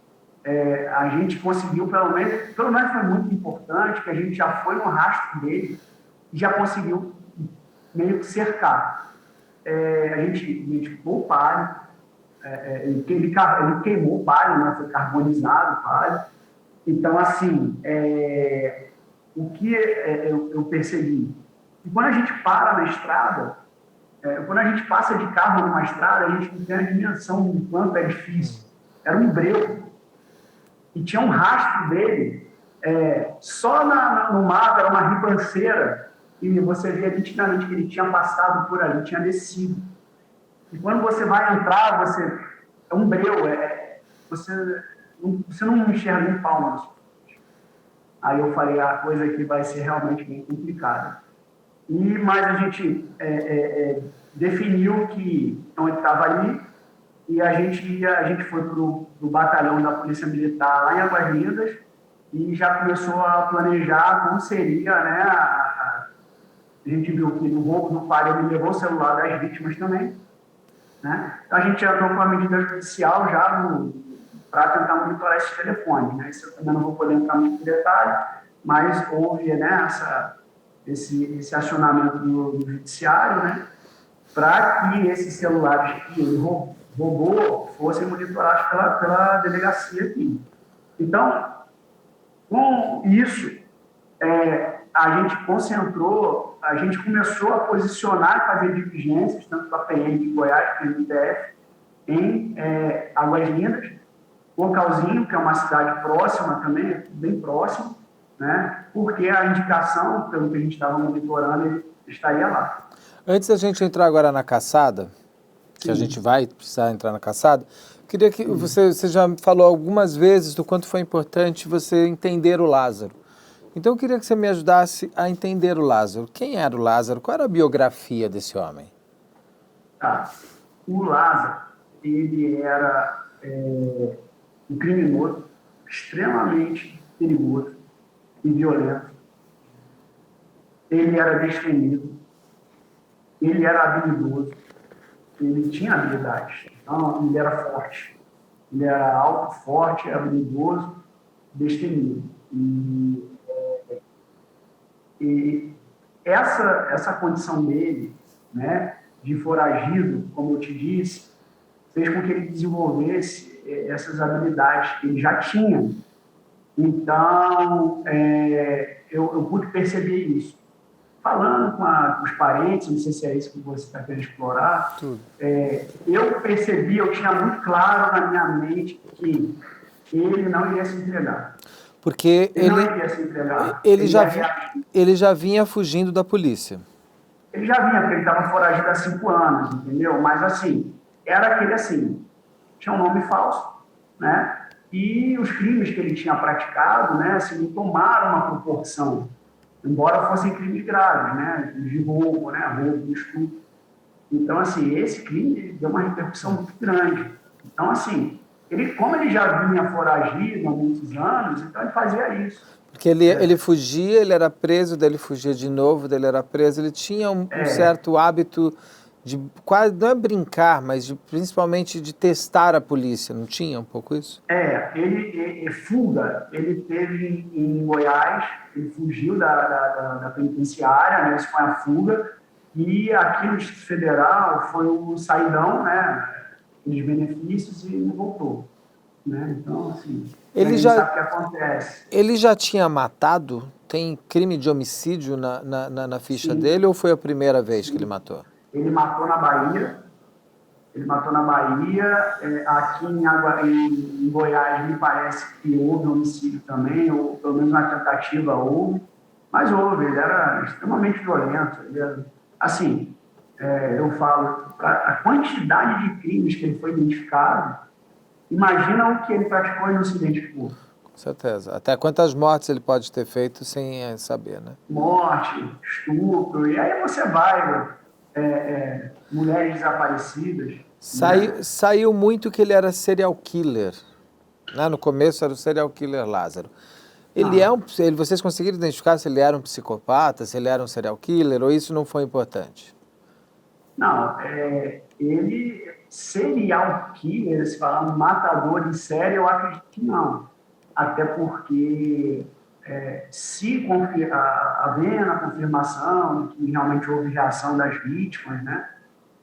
a gente conseguiu, pelo menos foi muito importante, que a gente já foi no rastro dele e já conseguiu meio que cercar. A gente identificou o Palio, ele queimou o Palio, né, foi carbonizado o Palio. Então, assim, o que eu percebi? Que quando a gente para na estrada, quando a gente passa de carro numa estrada, a gente não tem a dimensão do quanto é difícil. Era um breu. E tinha um rastro dele, só no mato, era uma ribanceira, e você via nitidamente que ele tinha passado por ali, tinha descido. E quando você vai entrar, é um breu, você não enxerga um palmo. Aí eu falei, a coisa aqui vai ser realmente bem complicada. Mas a gente definiu que então ele estava ali, e a gente foi para o batalhão da Polícia Militar lá em Águas Lindas e já começou a planejar como seria, né? A gente viu que no roubo do Palio ele levou o celular das vítimas também, né? Então a gente entrou com a medida judicial já para tentar monitorar esses telefones, né? Isso eu também não vou poder entrar muito em detalhe, mas houve, né, esse acionamento do judiciário, né, para que esses celulares que ele roubou fossem monitorados pela delegacia aqui. Então, com isso, a gente concentrou, a gente começou a posicionar e fazer diligências, tanto para a PM de Goiás, como do DF, em Águas Lindas, Localzinho, que é uma cidade próxima também, bem próximo, né? Porque a indicação, pelo que a gente estava monitorando, ele estaria lá. Antes da gente entrar agora na caçada, que a gente vai precisar entrar na caçada, queria que você já falou algumas vezes do quanto foi importante você entender o Lázaro. Então eu queria que você me ajudasse a entender o Lázaro. Quem era o Lázaro? Qual era a biografia desse homem? Tá. O Lázaro, ele era um criminoso extremamente perigoso e violento. Ele era destemido, ele era habilidoso, ele tinha habilidades, então ele era forte. Ele era alto, forte, habilidoso, destemido. E essa condição dele, né, de foragido, como eu te disse, fez com que ele desenvolvesse essas habilidades que ele já tinha. Então, eu pude perceber isso. falando com os parentes, não sei se é isso que você está querendo explorar, eu percebi, eu tinha muito claro na minha mente que ele não iria se entregar. Porque Não iria se entregar. ele já vinha fugindo da polícia. Ele já vinha, porque ele estava foragido há 5 anos, entendeu? Mas, assim, era aquele, assim, tinha um nome falso, né? E os crimes que ele tinha praticado, né, assim, não tomaram uma proporção, embora fossem crimes graves, né? De roubo, né? Roubo, estupro. Então, assim, esse crime deu uma repercussão muito grande. Então, assim, como ele já vinha foragido há muitos anos, então ele fazia isso. Porque ele fugia, ele era preso, daí ele fugia de novo, daí ele era preso. Ele tinha um certo hábito de quase, não é brincar, mas principalmente de testar a polícia, não tinha um pouco isso? Fuga, ele teve em Goiás, ele fugiu da penitenciária, né, isso foi a fuga, e aqui no Distrito Federal foi o saidão, né, os benefícios, e não voltou. Né? Então, assim, sabe o que acontece. Ele já tinha matado? Tem crime de homicídio na ficha dele, ou foi a primeira vez que ele matou? Ele matou na Bahia. Aqui em Goiás, me parece que houve homicídio também, ou pelo menos uma tentativa houve. Mas houve, ele era extremamente violento. Assim, eu falo, a quantidade de crimes que ele foi identificado, imagina o que ele praticou e não se identificou. Com certeza. Até quantas mortes ele pode ter feito sem saber, né? Morte, estupro, e aí você vai, mulheres desaparecidas. Saiu muito que ele era serial killer. Né? No começo era o serial killer Lázaro. Vocês conseguiram identificar se ele era um psicopata, se ele era um serial killer, ou isso não foi importante? Não, ele serial killer, se falar um matador em série, eu acredito que não. Até porque, se havendo a confirmação que realmente houve reação das vítimas, né,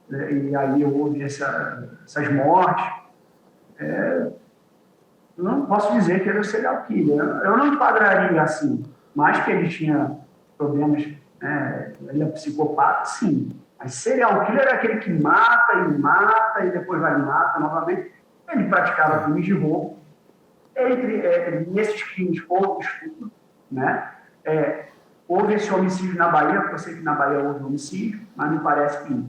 e aí houve essas mortes, não posso dizer que ele é um serial killer. Eu não enquadraria assim, mas que ele tinha problemas, ele é psicopata, sim. Mas serial killer é aquele que mata e depois vai e mata novamente. Ele praticava crimes de roubo. Nesses crimes houve estupro, né? Houve esse homicídio na Bahia, porque eu sei que na Bahia houve homicídio, mas me parece que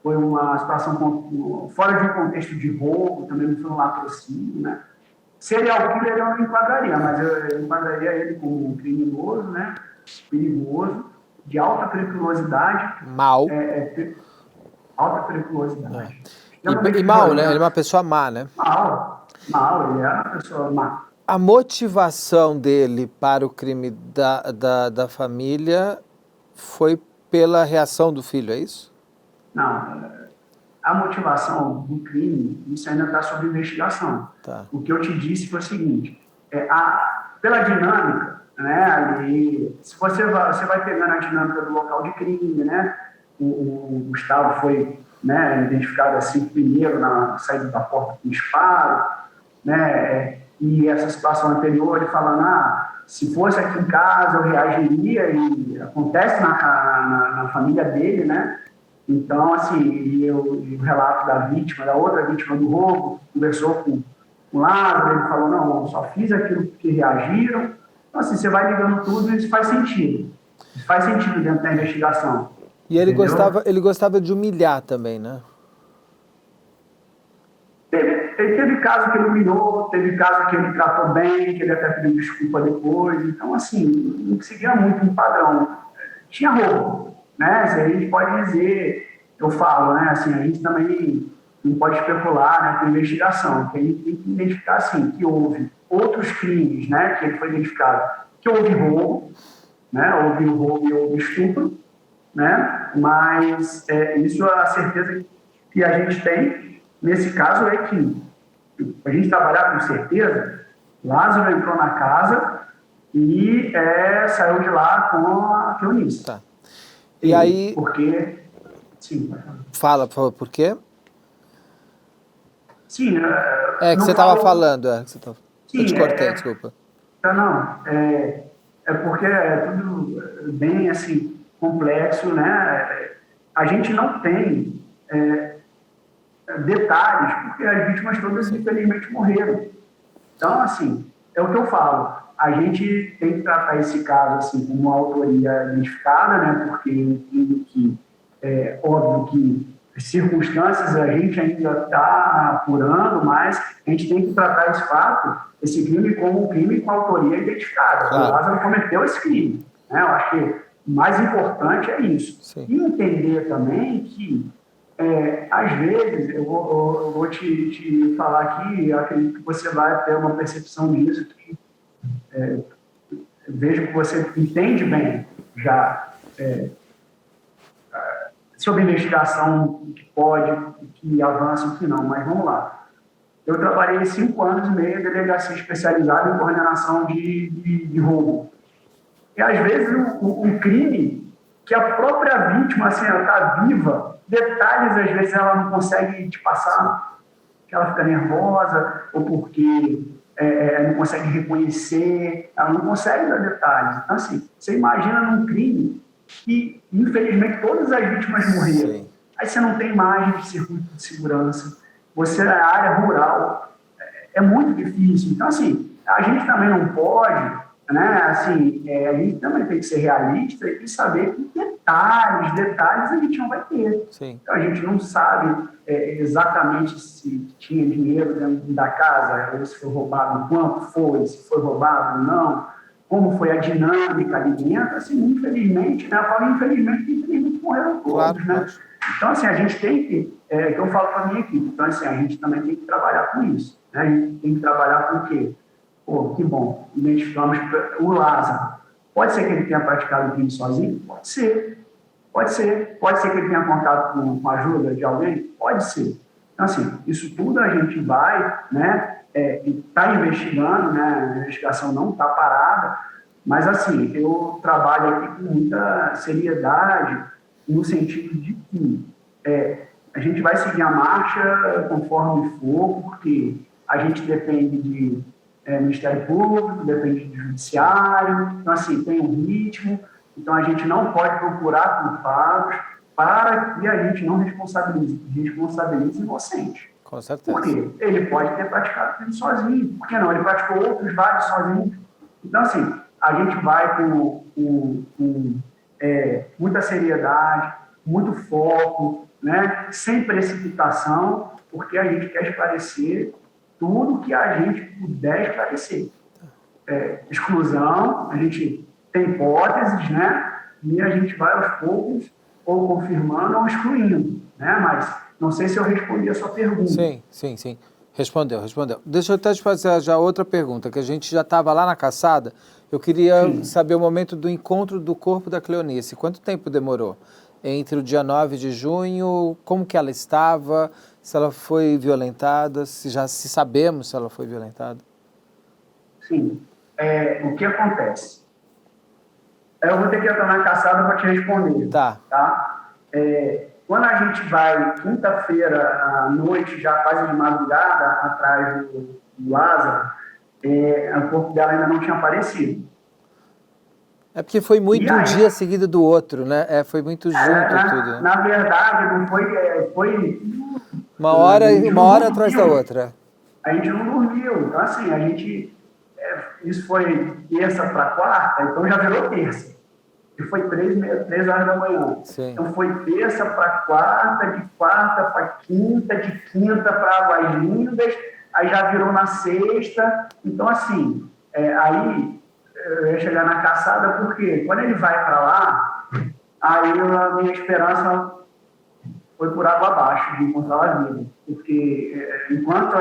foi uma situação fora de um contexto de roubo, também não foi um latrocínio, né? Serial killer eu não enquadraria, mas eu enquadraria ele como um criminoso, né? Perigoso, de alta periculosidade. Mal. Alta periculosidade. E mal, né? Ele é uma pessoa má, né? Mal, ele era uma pessoa má. A motivação dele para o crime da família foi pela reação do filho, é isso? Não, a motivação do crime, isso ainda está sob investigação. Tá. O que eu te disse foi o seguinte, pela dinâmica, né, ali, se você vai pegando a dinâmica do local de crime, né, o Gustavo foi, né, identificado assim primeiro na saída da porta com disparo, né, e essa situação anterior, ele falando, se fosse aqui em casa eu reagiria, e acontece na família dele, né. Então, assim, o relato da vítima, da outra vítima do roubo, conversou com o Lázaro, ele falou, não, eu só fiz aquilo porque reagiram. Então, assim, você vai ligando tudo e isso faz sentido. Isso faz sentido dentro da investigação. E ele gostava de humilhar também, né? Teve caso que ele humilhou, teve caso que ele tratou bem, que ele até pediu desculpa depois. Então, assim, não seguia muito um padrão. Tinha roubo. Né? A gente pode dizer, eu falo, né? Assim, a gente também não pode especular, né, com investigação, porque a gente tem que identificar assim, que houve outros crimes, né, que ele foi identificado, que houve roubo, né, houve roubo e houve estupro, né, mas isso é a certeza que a gente tem nesse caso é que a gente trabalhar com certeza, Lázaro entrou na casa e saiu de lá com a Cleonice. Tá. E aí... Porque... Sim. Fala, por favor, por quê? Sim. Que você estava falando. Sim, eu te cortei, desculpa. Não. É porque é tudo bem, assim, complexo, né? A gente não tem detalhes, porque as vítimas todas, infelizmente, morreram. Então, assim, é o que eu falo. A gente tem que tratar esse caso assim, como uma autoria identificada, né? Porque eu entendo que é óbvio que circunstâncias a gente ainda está apurando, mas a gente tem que tratar esse crime como um crime com autoria identificada. Claro. O Lázaro cometeu esse crime. Né? Eu acho que o mais importante é isso. Sim. E entender também que, às vezes, eu vou te falar aqui, eu acredito que você vai ter uma percepção disso, que vejo que você entende bem já sobre investigação, que pode, que avança, o que não, mas vamos lá. Eu trabalhei 5 anos e meio em delegacia especializada em coordenação de roubo. E, às vezes, um crime que a própria vítima, assim, ela está viva, detalhes, às vezes, ela não consegue te passar, que ela fica nervosa, ou porque não consegue reconhecer, ela não consegue dar detalhes. Então, assim, você imagina num crime que, infelizmente, todas as vítimas morreram. Sim. Aí você não tem imagem de circuito de segurança, você na área rural, é muito difícil. Então, assim, a gente também não pode, né, assim, a gente também tem que ser realista e saber que detalhes a gente não vai ter. Sim. Então, a gente não sabe exatamente se tinha dinheiro dentro da casa, ou se foi roubado, quanto foi, se foi roubado ou não, como foi a dinâmica ali dentro. Assim, infelizmente, né, eu falo infelizmente, infelizmente morreram todos, Claro, né? claro. Então, assim, a gente tem que, que eu falo para a minha equipe, então, assim, a gente também tem que trabalhar com isso, né? A gente tem que trabalhar com o quê? Pô, que bom, identificamos o Lázaro. Pode ser que ele tenha praticado o crime sozinho? Pode ser. Pode ser. Pode ser que ele tenha contado com a ajuda de alguém? Pode ser. Então, assim, isso tudo a gente vai, né, está investigando, né, a investigação não está parada, mas, assim, eu trabalho aqui com muita seriedade, no sentido de que a gente vai seguir a marcha conforme for, porque a gente depende de Ministério Público, depende do Judiciário, então, assim, tem um ritmo, então a gente não pode procurar culpados para que a gente não responsabilize inocente. Com certeza. Por quê? Ele pode ter praticado crime sozinho, por que não? Ele praticou outros vários sozinho. Então, assim, a gente vai com muita seriedade, muito foco, né? Sem precipitação, porque a gente quer esclarecer tudo que a gente puder esclarecer. Exclusão, a gente tem hipóteses, né? E a gente vai aos poucos ou confirmando ou excluindo, né? Mas não sei se eu respondi a sua pergunta. Sim. Respondeu. Deixa eu até te fazer já outra pergunta, que a gente já estava lá na caçada. Eu queria saber o momento do encontro do corpo da Cleonice. Quanto tempo demorou? Entre o dia 9 de junho, como que ela estava, se ela foi violentada, se sabemos se ela foi violentada? Sim. O que acontece? Eu vou ter que entrar na caçada para te responder. Tá? Quando a gente vai, quinta-feira à noite, já quase de madrugada, atrás do Lázaro, o corpo dela ainda não tinha aparecido. É porque foi muito um dia seguido do outro, né? Foi muito junto tudo. Né? Na verdade, não foi uma hora atrás da outra. A gente não dormiu. Então, assim, a gente... isso foi terça para quarta, então já virou terça. E foi 3 horas da manhã. Sim. Então foi terça para quarta, de quarta para quinta, de quinta para Águas Lindas, aí já virou na sexta. Então, assim, aí eu ia chegar na caçada, porque quando ele vai para lá, aí a minha esperança foi por água abaixo de encontrar a vida. Porque enquanto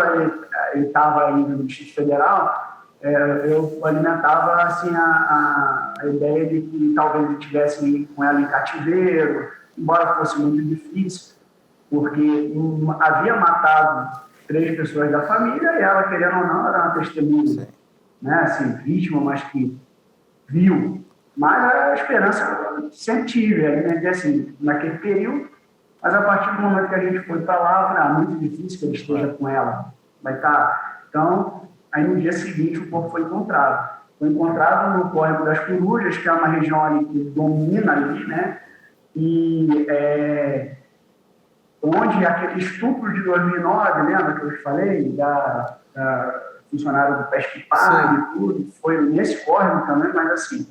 ele estava indo no Distrito Federal, eu alimentava assim, a ideia de que talvez ele estivesse com ela em cativeiro, embora fosse muito difícil, porque havia matado 3 pessoas da família e ela, querendo ou não, era uma testemunha, né? Assim, vítima, mas que viu. Mas a esperança eu sempre tive, alimentei assim, naquele período, mas a partir do momento que a gente foi para lá, eu falei, muito difícil que ele esteja com ela, vai estar. Então, aí no dia seguinte o corpo foi encontrado. Foi encontrado no Córrego das Corujas, que é uma região ali que domina ali, né? E onde aquele estupro de 2009, lembra que eu te falei, da funcionária do Pesquipar e tudo, foi nesse córrego também, mas assim,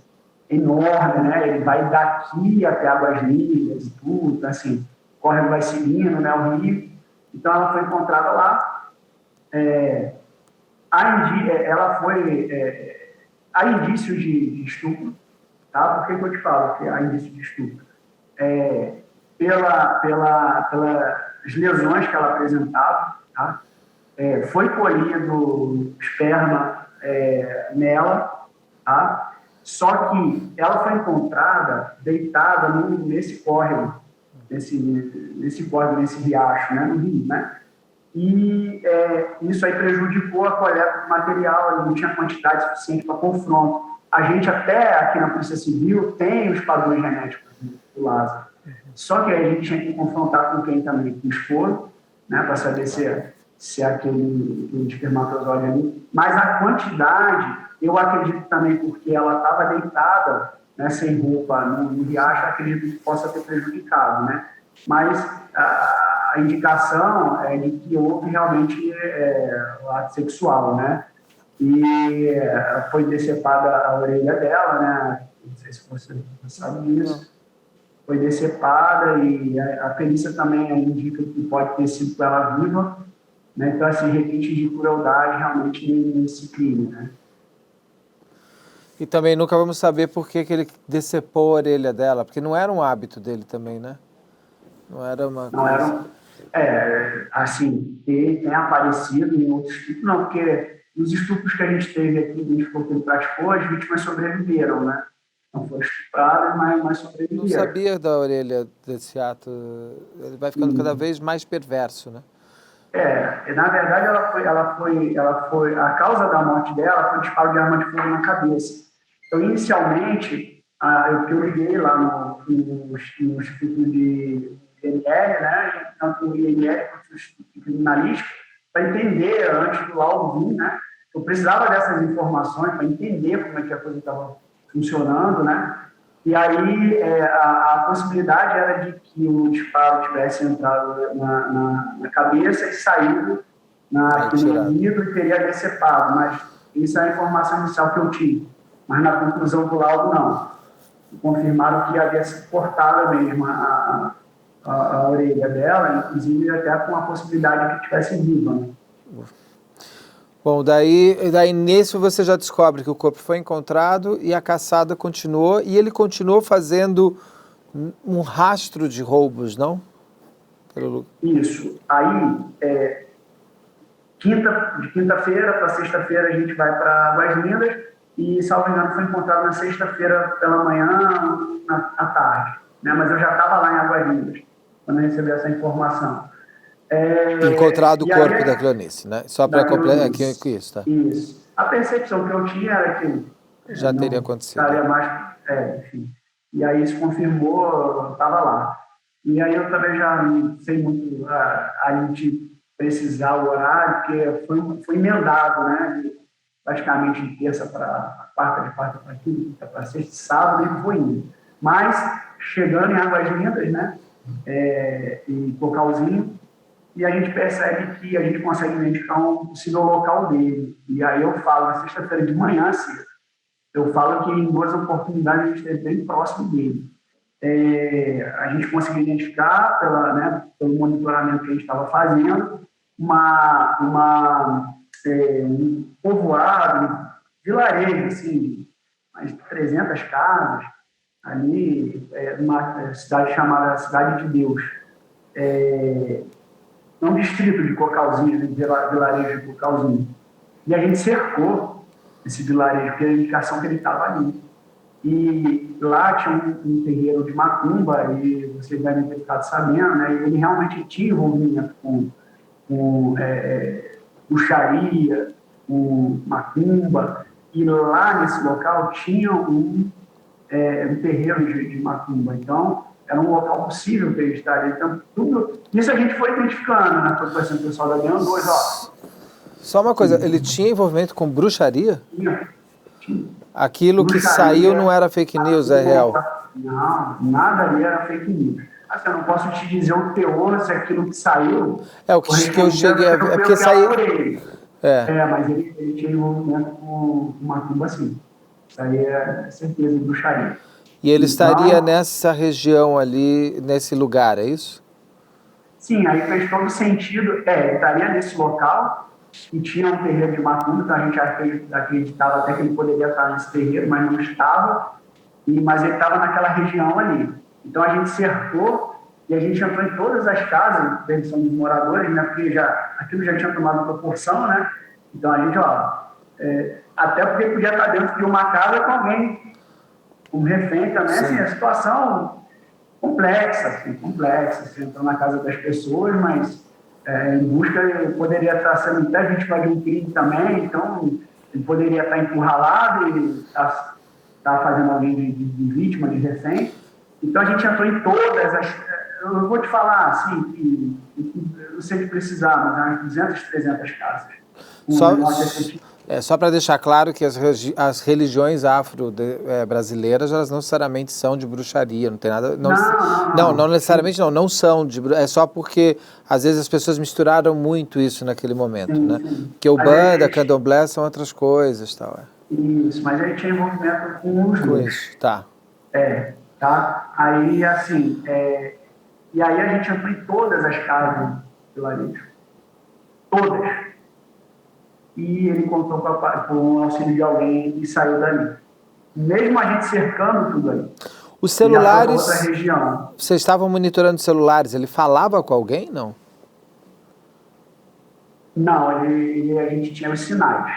enorme, né? Ele vai daqui até Águas Lindas e tudo, assim, o córrego vai seguindo, né? O rio. Então, ela foi encontrada lá. Há indícios de estupro, tá? Por que eu te falo que há indícios de estupro? Pelas lesões que ela apresentava, tá? Foi colhido esperma nela, tá? Só que ela foi encontrada deitada nesse córrego, nesse riacho, né? No rio, né? E isso aí prejudicou a coleta do material, ele não tinha quantidade suficiente para confronto. A gente até aqui na Polícia Civil tem os padrões genéticos do Lázaro. Só que aí a gente tinha que confrontar com quem também? Com o esposo, né, para saber se é aquele espermatozoide ali. Mas a quantidade, eu acredito também, porque ela estava deitada, né, sem roupa no riacho, acredito que possa ter prejudicado, né? Mas a indicação é de que houve realmente ato sexual, né? E foi decepada a orelha dela, né? Não sei se você sabe disso. Foi decepada e a perícia também indica que pode ter sido com ela viva, né? Então, assim, requinte de crueldade realmente nesse crime, né? E também nunca vamos saber por que ele decepou a orelha dela, porque não era um hábito dele também, né? Não era uma coisa... assim, tem aparecido em outros estupros, não, porque nos estupros que a gente teve aqui, que ele praticou, as vítimas sobreviveram, né? Não foram estupradas, mas sobreviveram. Não sabia da orelha desse ato. Ele vai ficando cada vez mais perverso, né? Na verdade, ela foi, a causa da morte dela foi disparo de arma de fogo na cabeça. Então, inicialmente, eu liguei lá no Instituto de INL, né? Tanto o INL quanto o Instituto Criminalístico, para entender, antes do laudo vir, né? Eu precisava dessas informações para entender como é que a coisa estava funcionando, né? E aí a possibilidade era de que o disparo tivesse entrado na cabeça e saído no ouvido e teria decepado, mas isso é a informação inicial que eu tive. Mas na conclusão do laudo, não. Confirmaram que havia sido cortada mesmo a orelha dela, inclusive até com a possibilidade de que tivesse viva, né? Bom, daí nisso você já descobre que o corpo foi encontrado e a caçada continuou, e ele continuou fazendo um rastro de roubos, não? Isso. Aí, de quinta-feira para sexta-feira a gente vai para Águas Lindas e, salvo engano, foi encontrado na sexta-feira pela manhã, à tarde, né? Mas eu já estava lá em Águas Lindas quando eu recebi essa informação. Encontrado o corpo da Cleonice, né? Só para completar aqui isso, tá? Isso. A percepção que eu tinha era que já teria acontecido. Estaria mais, enfim. E aí isso confirmou, eu estava lá. E aí eu também já não sei muito a gente precisar o horário, porque foi emendado, né? Praticamente de terça para quarta, de quarta para quinta, para sexta, sábado, e foi indo. Mas chegando em Águas Lindas, né? Em Cocalzinho, e a gente percebe que a gente consegue identificar um possível local dele. E aí eu falo, na sexta-feira de manhã, cedo, eu falo que em duas oportunidades a gente esteve bem próximo dele. A gente conseguiu identificar, pelo monitoramento que a gente estava fazendo, um povoado, vilarejo, assim, mais de 300 casas, ali, numa cidade chamada Cidade de Deus. Um distrito de Cocalzinho, vilarejo de Cocalzinho. E a gente cercou esse vilarejo, porque a indicação que ele estava ali. E lá tinha um terreiro de macumba, e vocês devem ter ficado sabendo, né? Ele realmente tinha envolvimento com bruxaria, com macumba, e lá nesse local tinha um terreiro de macumba. Então, era um local possível para ele estar. Então, tudo isso a gente foi identificando, né? Foi conversando com o pessoal da DEAN 2, ó. Só uma coisa, ele tinha envolvimento com bruxaria? Tinha. Aquilo que saiu não era fake news, é real? Não, nada ali era fake news. Assim, eu não posso te dizer o teor, se aquilo que saiu... O que eu cheguei a ver, é porque saiu... Mas ele tinha envolvimento com macumba, sim. Isso aí é certeza de bruxaria. E ele estaria nessa região ali, nesse lugar, é isso? Sim, aí fez todo sentido. Ele estaria nesse local e tinha um terreiro de macumba, então a gente acreditava até que ele poderia estar nesse terreiro, mas não estava. Mas ele estava naquela região ali. Então a gente cercou e a gente entrou em todas as casas, permissão dos moradores, né, porque aquilo já tinha tomado proporção, né? Então a gente, até porque podia estar dentro de uma casa com alguém, um refém também, assim, a situação complexa, você entrou na casa das pessoas, mas em busca, ele poderia estar sendo até vítima de um crime também, então ele poderia estar encurralado e estar fazendo alguém de vítima, de refém. Então a gente entrou em todas as... Eu vou te falar, assim, que eu não sei de precisar, mas há umas 200, 300 casas. Só para deixar claro que as religiões afro-brasileiras, elas não necessariamente são de bruxaria, não tem nada... Não necessariamente não são de bruxaria, é só porque às vezes as pessoas misturaram muito isso naquele momento, né? Que Umbanda, Candomblé são outras coisas, tal. Isso, mas aí tinha envolvimento com os dois. Isso, tá. Tá? Aí, assim, e aí a gente entrou em todas as casas do Vilarejo. Todas. E ele contou com o auxílio de alguém e saiu dali. Mesmo a gente cercando tudo ali. Os celulares... Outra região. Vocês estavam monitorando os celulares, ele falava com alguém, não? Não, a gente tinha os sinais.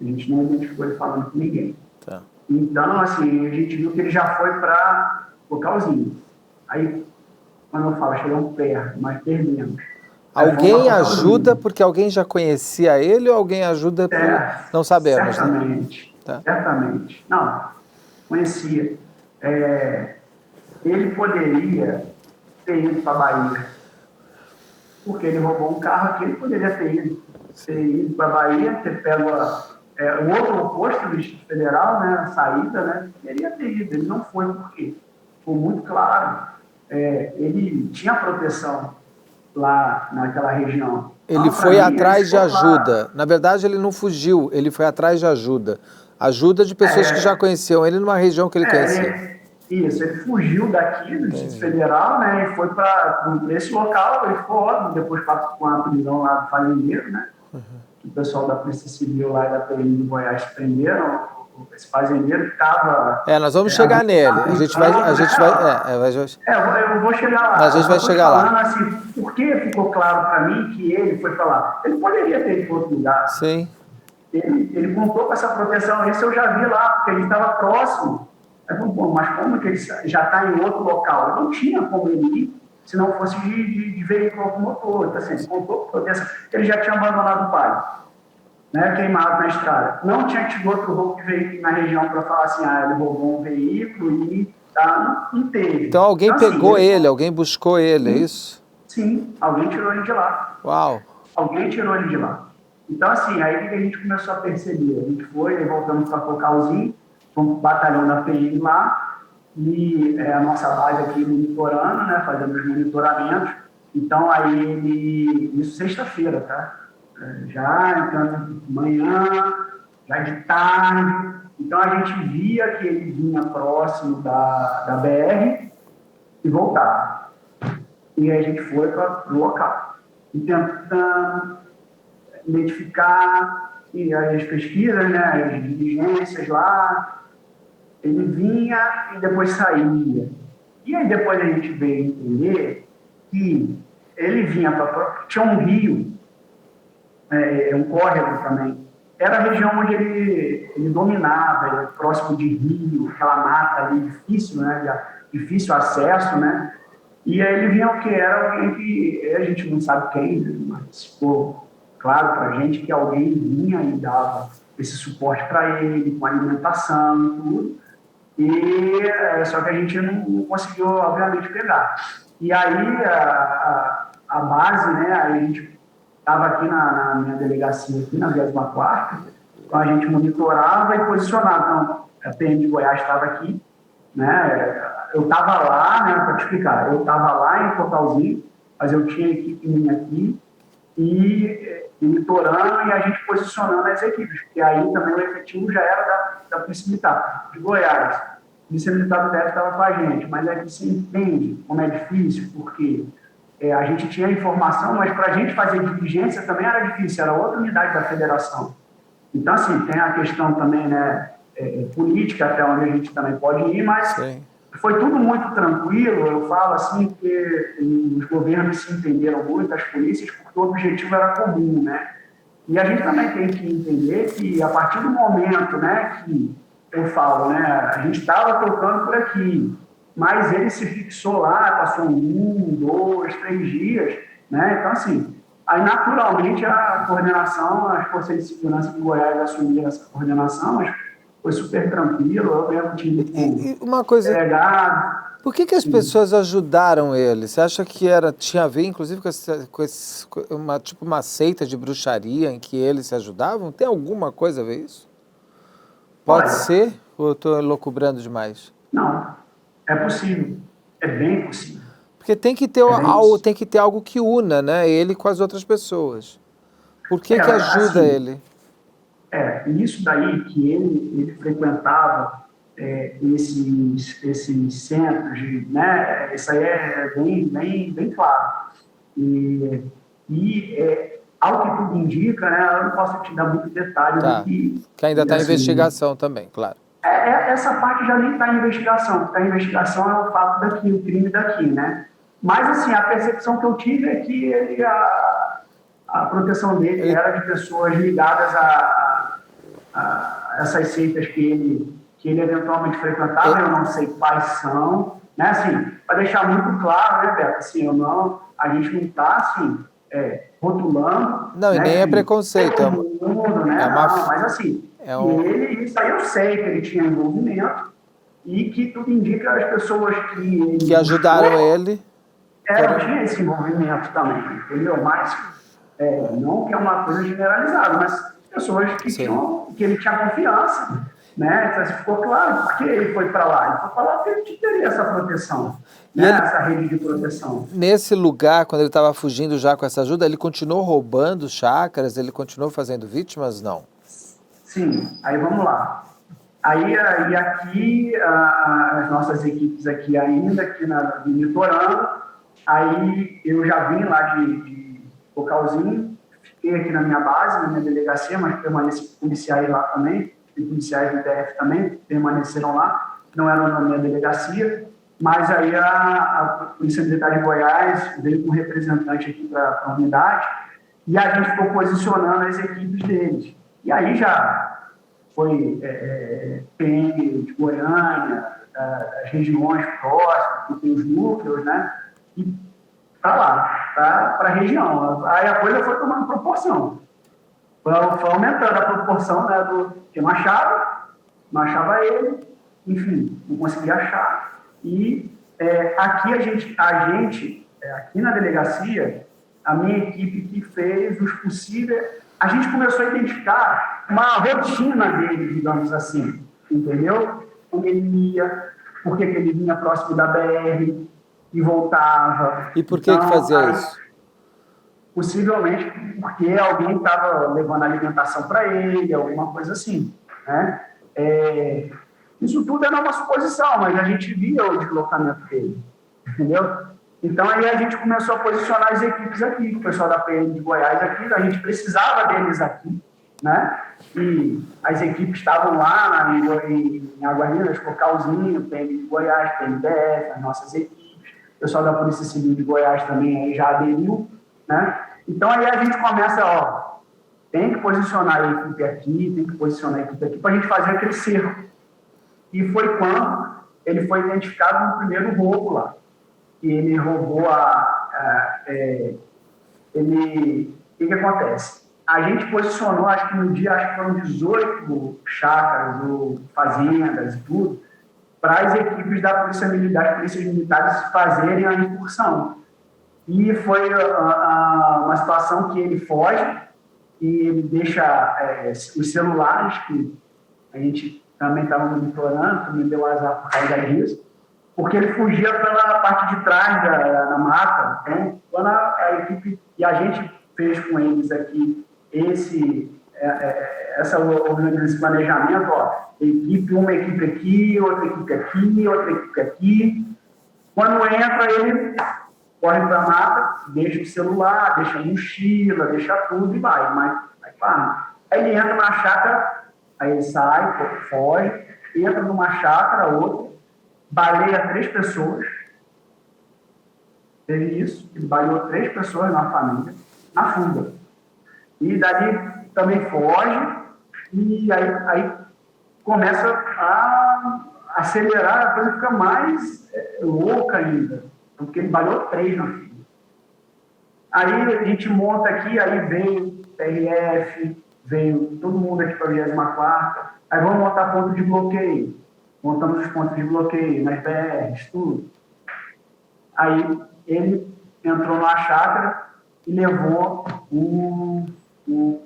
A gente não identificou ele falando com ninguém. Tá. Então, assim, a gente viu que ele já foi para localzinho. Aí, quando eu falo, chegamos perto, mas perdemos. Alguém ajuda porque alguém já conhecia ele ou alguém ajuda por... Não sabemos, certamente, né? Certamente. Não, conhecia. Ele poderia ter ido para a Bahia. Porque ele roubou um carro aqui, ele poderia ter ido para a Bahia, ter pego o outro posto do Distrito Federal, né, a saída, né, teria ter ido. Ele não foi porque ficou muito claro. Ele tinha proteção lá naquela região. Ele foi atrás de ajuda. Na verdade, ele não fugiu, ele foi atrás de ajuda. Ajuda de pessoas que já conheciam ele numa região que ele conhecia. Isso, ele fugiu daqui do Distrito Federal, né, e foi para esse local, ele ficou ótimo, depois com a prisão lá do fazendeiro, né, o pessoal da Polícia Civil lá e da PM de Goiás prenderam esse fazendeiro que estava... nós vamos chegar nele, a gente vai... eu vou chegar lá. A gente vai chegar lá. Assim, por que ficou claro para mim que ele foi falar? Ele poderia ter ido para outro lugar. Sim. Ele contou com essa proteção, isso eu já vi lá, porque ele estava próximo. Mas como que ele já está em outro local? Não tinha como ele ir, se não fosse de veículo automotor. Então, assim, ele contou com proteção. Ele já tinha abandonado o pai, né, queimado na estrada. Não tinha tido outro roubo de veículo na região para falar assim, ele roubou um veículo e não teve. Então alguém pegou ele, alguém buscou ele, é isso? Sim, alguém tirou ele de lá. Uau! Alguém tirou ele de lá. Então, assim, aí que a gente começou a perceber. A gente foi, voltamos para Cocalzinho, fomos para o batalhão da PM lá, e a nossa base aqui monitorando, né, fazendo os monitoramentos. Então, aí, isso sexta-feira, tá? Já entrando de manhã, já de tarde. Então, a gente via que ele vinha próximo da BR e voltava. E aí a gente foi para o local. E tentando identificar e as pesquisas, né, as diligências lá, ele vinha e depois saía. E aí depois a gente veio entender que ele vinha para... Tinha um rio, um córrego também. Era a região onde ele dominava, ele era próximo de rio, aquela mata ali difícil, né, difícil acesso, né? E aí ele vinha o que? Era alguém que a gente não sabe quem, mas ficou claro para a gente que alguém vinha e dava esse suporte para ele, com alimentação e tudo. E só que a gente não conseguiu, obviamente, pegar. E aí a base, né, a gente estava aqui na minha delegacia, aqui na 24ª, Então, a gente monitorava e posicionava. Então, a PM de Goiás estava aqui, né? Eu estava lá, né, para te explicar, eu estava lá em Cocalzinho, mas eu tinha equipe minha aqui, e monitorando e a gente posicionando as equipes, porque aí também o efetivo já era da Polícia Militar de Goiás. A Polícia Militar do DF estava com a gente, mas é que você entende como é difícil, porque a gente tinha informação, mas para a gente fazer diligência também era difícil, era outra unidade da federação. Então, assim, tem a questão também, né, política, até onde a gente também pode ir, mas sim, foi tudo muito tranquilo, eu falo assim, que os governos se entenderam muito, as polícias, porque o objetivo era comum, né? E a gente também tem que entender que, a partir do momento, né, que eu falo, né, a gente estava tocando por aqui, mas ele se fixou lá, passou 1, 2, 3 dias, né? Então, assim, aí naturalmente a coordenação, as forças de segurança de Goiás assumiram essa coordenação, mas foi super tranquilo, eu mesmo tive uma coisa, delegado. Por que as pessoas ajudaram ele? Você acha que tinha a ver, inclusive, com uma seita de bruxaria em que eles se ajudavam? Tem alguma coisa a ver isso? Pode ser? Ou eu estou elucubrando demais? Não, é possível. É bem possível. Porque tem que ter algo que una, né, ele com as outras pessoas. Por que ajuda assim, ele? Isso daí que ele frequentava esses centros, né? Isso aí é bem claro. E ao que tudo indica, né? Eu não posso te dar muito detalhe. Tá. Que ainda está em investigação também, claro. Essa parte já nem está em investigação. O que está em investigação é o fato daqui, o crime daqui, né? Mas, assim, a percepção que eu tive é que a proteção dele era de pessoas ligadas a essas seitas que ele eventualmente frequentava, eu não sei quais são, né, assim, para deixar muito claro, né, Beto, assim, a gente não está, assim, rotulando. Não, né, e nem é preconceito. Mundo, né, não, mas assim, isso aí eu sei que ele tinha envolvimento e que tudo indica as pessoas que ajudaram ele. Tinha esse envolvimento também, entendeu? Mas, não que é uma coisa generalizada, mas pessoas que ele tinha confiança, né? Então, ficou claro porque ele foi para lá. Ele foi para lá porque ele teria essa proteção, né? Essa rede de proteção. Nesse lugar, quando ele estava fugindo já com essa ajuda, ele continuou roubando chácaras? Ele continuou fazendo vítimas? Não? Sim. Aí vamos lá. Aí aqui, as nossas equipes aqui ainda, aqui monitorando, aí eu já vim lá de Cocalzinho, fiquei aqui na minha base, na minha delegacia, mas permaneci com policiais lá também, e policiais do DF também permaneceram lá, não eram na minha delegacia, mas aí a Polícia Militar de Goiás veio com um representante aqui para a unidade, e a gente ficou posicionando as equipes deles. E aí já foi PM de Goiânia, as regiões próximas, que tem os núcleos, né? E para lá, para a região. Aí a coisa foi tomando proporção. Foi aumentando a proporção, né, que não achava ele, enfim, não conseguia achar. E aqui a gente, aqui na delegacia, a minha equipe que fez os possíveis, a gente começou a identificar uma rotina dele, digamos assim, entendeu? Como ele ia, por que ele vinha próximo da BR e voltava. E por que fazia isso? Possivelmente porque alguém estava levando alimentação para ele, alguma coisa assim, né? Isso tudo era uma suposição, mas a gente via o deslocamento dele, entendeu? Então, aí a gente começou a posicionar as equipes aqui, o pessoal da PM de Goiás aqui, a gente precisava deles aqui, né? E as equipes estavam lá em Aguarinas, Cocalzinho, PM de Goiás, PMDF, as nossas equipes, o pessoal da Polícia Civil de Goiás também aí já aderiu, né? Então, aí a gente começa, tem que posicionar a equipe aqui, tem que posicionar a equipe aqui, para a gente fazer aquele cerco. E foi quando ele foi identificado no primeiro roubo lá. E ele roubou o que acontece? A gente posicionou, acho que no dia, foram 18 chácaras, ou fazendas e tudo, para as equipes da Polícia Militar, as polícias militares fazerem a incursão. E foi uma situação que ele foge e ele deixa os celulares, que a gente também estava monitorando, também deu azar por causa disso, porque ele fugia pela parte de trás da mata. Então, quando a equipe, e a gente fez com eles aqui esse planejamento, uma equipe aqui, outra equipe aqui, outra equipe aqui. Quando entra, ele corre para a mata, deixa o celular, deixa a mochila, deixa tudo e vai para. Aí ele entra na chácara, aí ele sai, foge, entra numa chácara, outra, baleia 3 pessoas. Teve isso, ele baleou 3 pessoas na família, na fuga. E dali também foge, e aí começa a acelerar, a coisa fica mais louca ainda, porque ele baleou 3 na fila. Aí a gente monta aqui, aí veio PRF, veio todo mundo aqui para a 24ª, aí vamos montar ponto de bloqueio. Montamos os pontos de bloqueio, nas BRs, tudo. Aí ele entrou na chácara e levou um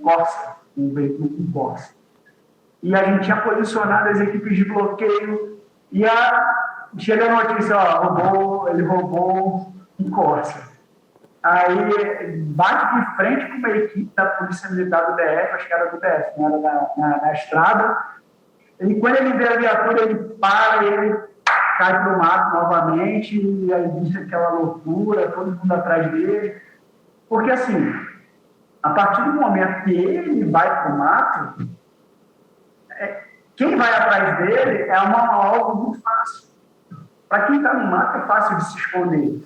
Corsa, um veículo com Corsa. E a gente tinha posicionado as equipes de bloqueio e chega a notícia, ele roubou um Corsa. Aí bate de frente com uma equipe da Polícia Militar do DF, acho que era do DF, não era na estrada. E quando ele vê a viatura, ele para, ele cai para o mato novamente, e aí diz aquela loucura, todo mundo atrás dele. Porque, assim, a partir do momento que ele vai para o mato, quem vai atrás dele é algo muito fácil. Para quem está no mato, é fácil de se esconder.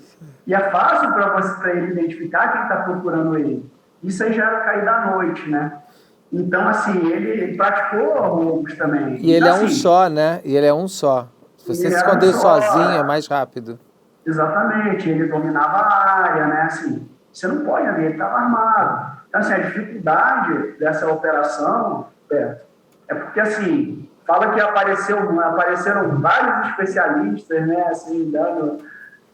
E é fácil para ele identificar quem está procurando ele. Isso aí já era cair da noite, né? Então, assim, ele praticou roubos também. E ele então, é um só, né? E ele é um só. Se você se esconder sozinho, é mais rápido. Exatamente. Ele dominava a área, né? Assim, você não pode ver, ele estava armado. Então, assim, a dificuldade dessa operação, Beto, é porque, assim, fala que apareceram vários especialistas, né? Assim,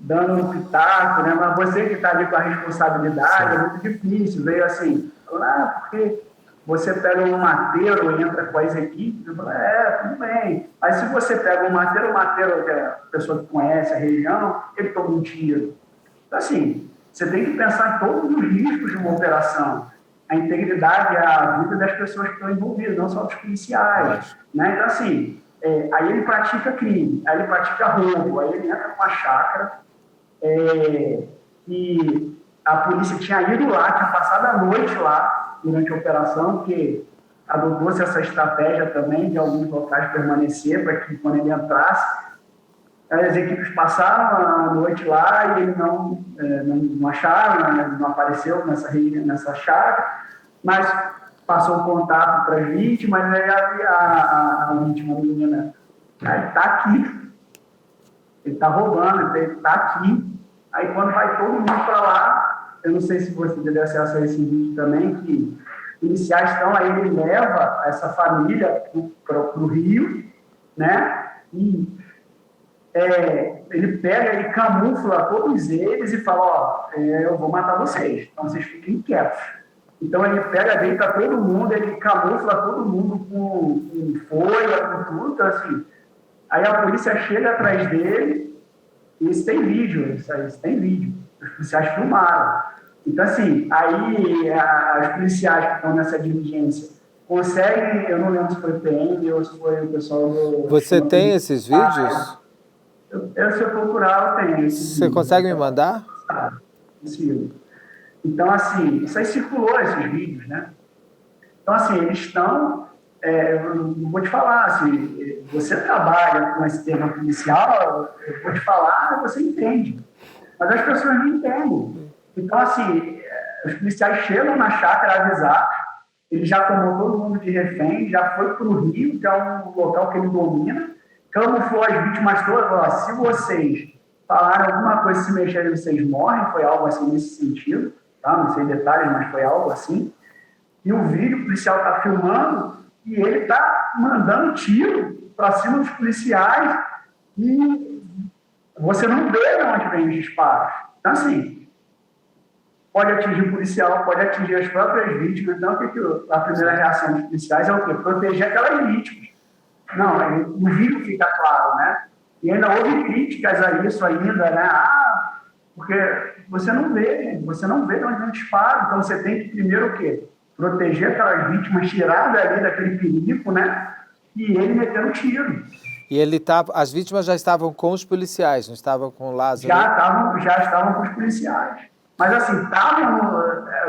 dando um pitaco, né? Mas você que está ali com a responsabilidade, é muito difícil. Veio assim, porque você pega um mateiro e entra com as equipes, eu falo, tudo bem. Mas se você pega um mateiro que é a pessoa que conhece a região, ele toma um tiro. Então, assim, você tem que pensar em todos os riscos de uma operação. A integridade e a vida das pessoas que estão envolvidas, não só dos policiais. Né? Então, assim, aí ele pratica crime, aí ele pratica roubo, aí ele entra numa chácara e a polícia tinha ido lá, tinha passado a noite lá, durante a operação, que adotou-se essa estratégia também de alguns locais permanecer para que quando ele entrasse, as equipes passaram a noite lá e ele não acharam, não apareceu nessa chácara, mas passou o contato para as vítimas, aí a vítima, a menina, ele está aqui, ele está roubando, ele está aqui. Aí quando vai todo mundo para lá, eu não sei se você teve acesso a esse vídeo também, que policiais estão aí, ele leva essa família para o Rio, né? E ele pega, ele camufla todos eles e fala, eu vou matar vocês, então vocês fiquem quietos. Então ele pega, deita todo mundo, ele camufla todo mundo com folha, com tudo, então, assim. Aí a polícia chega atrás dele, e isso tem vídeo, isso tem vídeo. Os policiais filmaram. Então, assim, aí os policiais que estão nessa diligência conseguem, eu não lembro se foi o PM ou se foi o pessoal do... Você tem esses vídeos? Se eu procurar, eu tenho. Você consegue me mandar? Consigo. Então, assim, isso aí circulou, esses vídeos, né? Então, assim, eles estão... eu vou te falar, assim, você trabalha com esse tema policial, eu vou te falar, você entende. Mas as pessoas não entendem. Então, assim, os policiais chegam na chácara a avisar, ele já tomou todo mundo de refém, já foi para o Rio, que é um local que ele domina, camuflou as vítimas todas, se vocês falarem alguma coisa, se mexerem, vocês morrem, foi algo assim nesse sentido, tá? Não sei detalhes, mas foi algo assim. E o vídeo, o policial está filmando e ele está mandando tiro para cima dos policiais e você não vê de onde vem os disparos. Então, assim, pode atingir o policial, pode atingir as próprias vítimas. Então, a primeira reação dos policiais é o quê? Proteger aquelas vítimas. Não, o vídeo fica claro, né? E ainda houve críticas a isso ainda, né? Porque você não vê de onde vem o disparo. Então, você tem que primeiro o quê? Proteger aquelas vítimas, tirar dali daquele perigo, né? E ele meter um tiro. E as vítimas já estavam com os policiais, não estavam com o Lázaro? Já estavam com os policiais. Mas assim,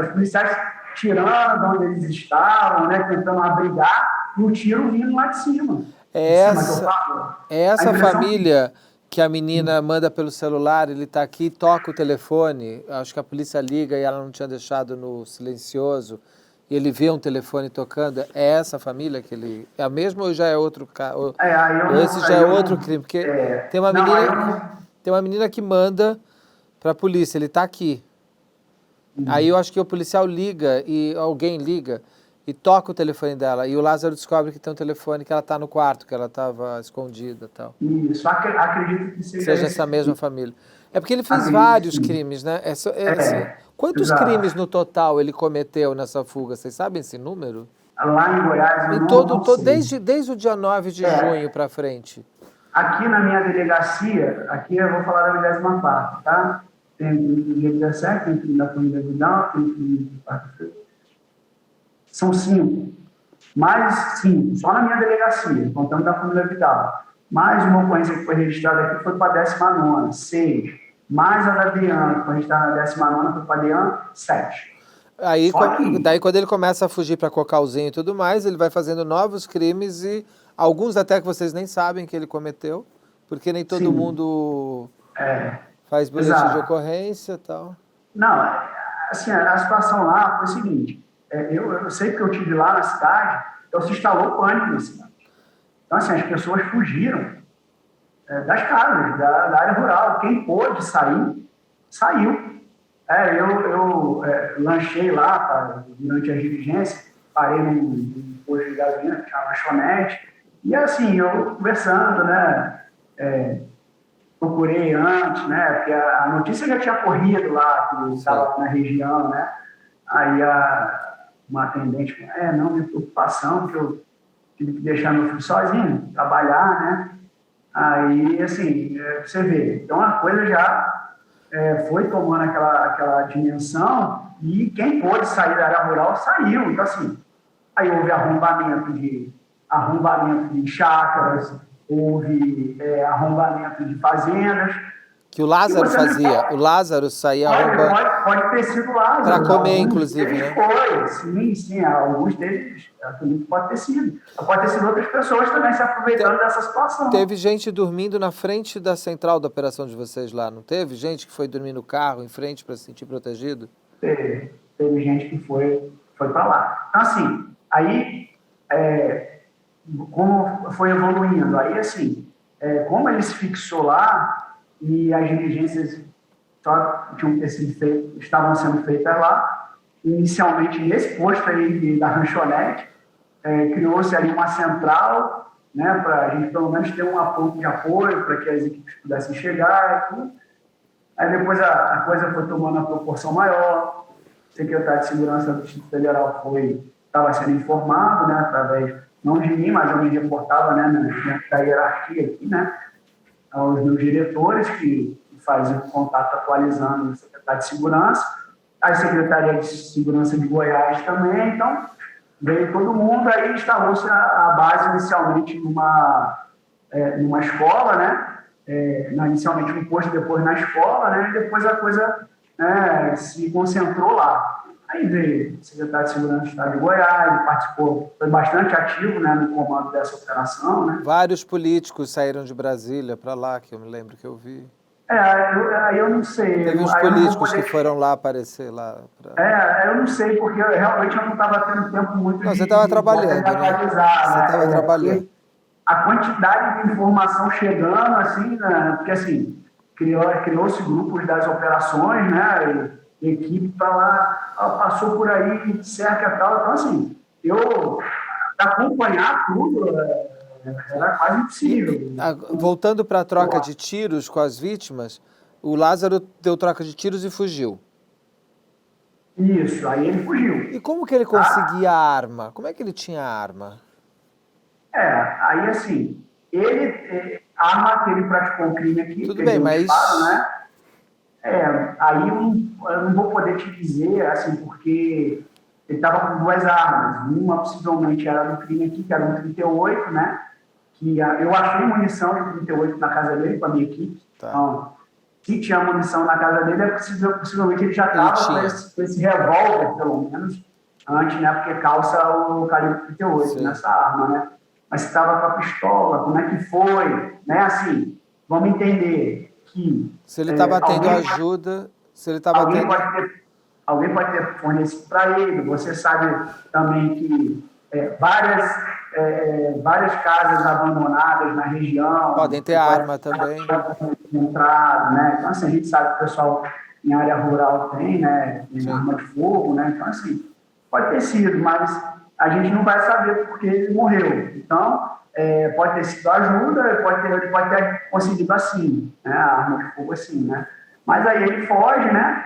os policiais tirando onde eles estavam, né, tentando abrigar, e o tiro vindo lá de cima. Essa família que a menina manda pelo celular, ele está aqui, toca o telefone, acho que a polícia liga e ela não tinha deixado no silencioso, e ele vê um telefone tocando, é essa família que ele... É a mesma ou já é outro caso? Esse já é outro crime? Porque tem uma menina que manda para a polícia, ele está aqui. Aí eu acho que o policial liga, e alguém liga, e toca o telefone dela, e o Lázaro descobre que tem um telefone, que ela está no quarto, que ela estava escondida e tal. Isso, acredito que seja essa mesma família. É porque ele fez vários crimes, né? Assim, quantos crimes no total ele cometeu nessa fuga? Vocês sabem esse número? Lá em Goiás, eu não sei. Desde o dia 9 de junho para frente. Aqui na minha delegacia, aqui eu vou falar da 24ª, tá? Tem o dia 17, tem o crime da família Vidal, tem o crime de quarta-feira. São 5. Mais 5, só na minha delegacia, contando da família Vidal. Mais uma ocorrência que foi registrada aqui foi para a 19ª, 6. Mais a da Bianca, que foi registrada na 19ª, foi para a Bianca, 7. Daí quando ele começa a fugir para Cocalzinho e tudo mais, ele vai fazendo novos crimes e alguns até que vocês nem sabem que ele cometeu, porque nem todo mundo faz boletim de ocorrência e tal. Não, assim, a situação lá foi o seguinte, eu sei que eu estive lá na cidade, então se instalou pânico na cidade. Então, assim, as pessoas fugiram das casas, da área rural. Quem pôde sair, saiu. Eu lanchei lá durante as diligências, parei num posto de gasolina, que tinha uma lanchonete, e assim, eu conversando, né, procurei antes, né, porque a notícia já tinha corrido lá, que estava na região, né, aí uma atendente falou, não, minha preocupação, que eu tive que deixar meu filho sozinho, trabalhar, né, aí, assim, você vê, então a coisa já foi tomando aquela dimensão e quem pôde sair da área rural saiu. Então, assim, aí houve arrombamento de chácaras, houve arrombamento de fazendas. Que o Lázaro fazia. O Lázaro saía arrombando. Pode ter sido Lázaro. Para comer, inclusive, né? Foi, sim. Alguns deles, acredito que pode ter sido. Pode ter sido outras pessoas também se aproveitando dessa situação. Teve gente dormindo na frente da central da operação de vocês lá, não teve? Gente que foi dormir no carro, em frente, para se sentir protegido? Teve gente que foi para lá. Então, assim, aí, como foi evoluindo? Aí, assim, como ele se fixou lá, e as diligências estavam sendo feitas lá, inicialmente nesse posto aí da lanchonete, criou-se ali uma central, né, para a gente pelo menos ter um ponto de apoio para que as equipes pudessem chegar e tudo. Aí depois a coisa foi tomando uma proporção maior, o secretário de Segurança do Distrito Federal estava sendo informado, né, através, não de mim, mas eu me reportava, né, da hierarquia aqui, né, aos meus diretores, que faziam contato atualizando o secretário de Segurança, a Secretaria de Segurança de Goiás também, então veio todo mundo, aí instalou-se a base inicialmente numa escola, né, inicialmente no posto, depois na escola, né, e depois a coisa se concentrou lá. Aí veio o secretário de Segurança do Estado de Goiás, ele participou, foi bastante ativo, né, no comando dessa operação, né. Vários políticos saíram de Brasília para lá, que eu me lembro que eu vi. Aí eu não sei. Teve uns políticos que foram lá aparecer lá. Eu não sei, porque realmente eu não estava tendo tempo muito Você estava trabalhando, né? Você estava trabalhando. A quantidade de informação chegando, assim, né, porque assim, criou-se grupos das operações, né, equipe para lá, passou por aí, cerca e tal. Então, assim, acompanhar tudo era quase impossível. Voltando para a troca de tiros com as vítimas, o Lázaro deu troca de tiros e fugiu. Isso, aí ele fugiu. E como que ele conseguia a arma? Como é que ele tinha a arma? Aí assim, a arma que ele praticou um crime aqui, Tudo que bem, ele deu um mas... disparo, né? Aí eu não vou poder te dizer, assim, porque ele estava com duas armas. Uma possivelmente era do crime aqui, que era um 38, né? Eu achei munição de 38 na casa dele com a minha equipe. Tá. Então, se tinha munição na casa dele, possivelmente ele já estava com esse revólver, pelo menos, antes, né? Porque calça o calibre 38 Sim. nessa arma, né? Mas se estava com a pistola, como é que foi, né? Assim, vamos entender que... Se ele estava tendo ajuda, se ele estava tendo... Alguém pode ter fornecido para ele. Você sabe também que várias casas abandonadas na região... Podem ter arma também. Entrado, né? Então, assim, a gente sabe que o pessoal em área rural tem, né? Tem arma de fogo, né? Então, assim, pode ter sido, mas a gente não vai saber porque ele morreu. Então, pode ter sido ajuda, ele pode ter conseguido assim, né? A arma de fogo assim, né? Mas aí ele foge, né?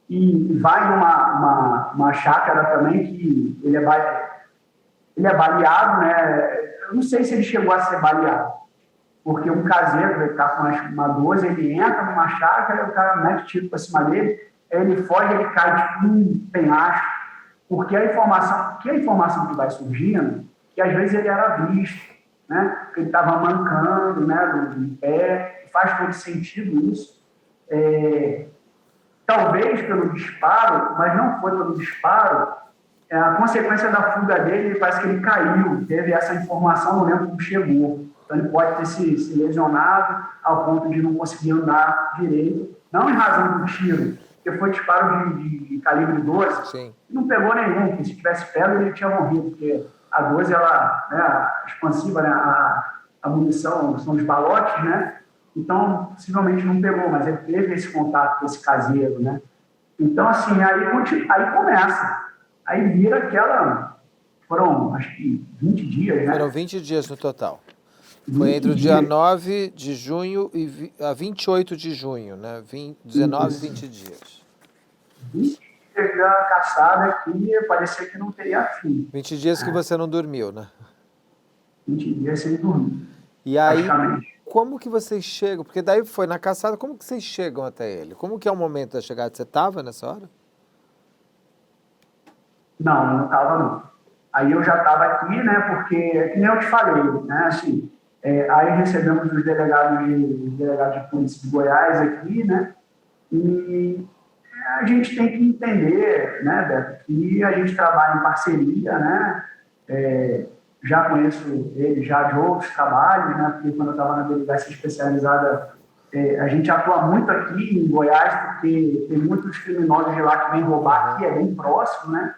E vai numa chácara também que ele é baleado, né? Eu não sei se ele chegou a ser baleado, porque um caseiro, ele está com uma 12, ele entra numa chácara, o cara mete tiro para cima dele, ele foge, ele cai tipo um penhasco, porque a informação que vai surgindo, que às vezes ele era visto, né? Porque ele estava mancando, né? Do pé, faz todo sentido isso. Talvez pelo disparo, mas não foi pelo disparo, a consequência da fuga dele, parece que ele caiu, teve essa informação, não lembro como chegou. Então ele pode ter se lesionado ao ponto de não conseguir andar direito, não em razão do tiro, porque foi disparo de calibre 12, Sim. Não pegou nenhum, porque se tivesse pego ele tinha morrido, porque a 12, ela, né, a expansiva, né, a munição são os balotes, né? Então, possivelmente não pegou, mas ele teve esse contato com esse caseiro, né? Então, assim, aí começa. Aí vira aquela... Foram, acho que, 20 dias, né? Foram 20 dias no total. Foi entre o dia 9 de junho e 28 de junho, né? 19 e 20 dias. 20 dias da caçada que parecia que não teria fim. 20 dias que você não dormiu, né? 20 dias sem dormir. E aí, praticamente. como que vocês chegam? Porque daí foi na caçada, como que vocês chegam até ele? Como que é o momento da chegada? Você estava nessa hora? Não estava não. Aí eu já estava aqui, né, porque, que nem eu te falei, né, assim, aí recebemos os delegados de polícia de Goiás aqui, né, e a gente tem que entender, né, Beto, que a gente trabalha em parceria, né, já conheço ele já de outros trabalhos, né, porque quando eu estava na delegacia especializada, a gente atua muito aqui em Goiás, porque tem muitos criminosos de lá que vêm roubar aqui, é bem próximo, né.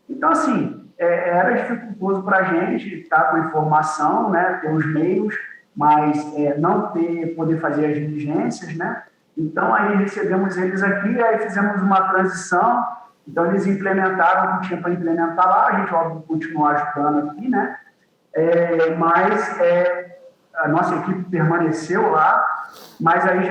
Então, assim, era dificultoso para a gente estar com informação, né, ter os meios, mas não poder fazer as diligências, né. Então, aí recebemos eles aqui, aí fizemos uma transição, então eles implementaram o que tinha para implementar lá, a gente, óbvio, continua ajudando aqui, né, mas a nossa equipe permaneceu lá, mas aí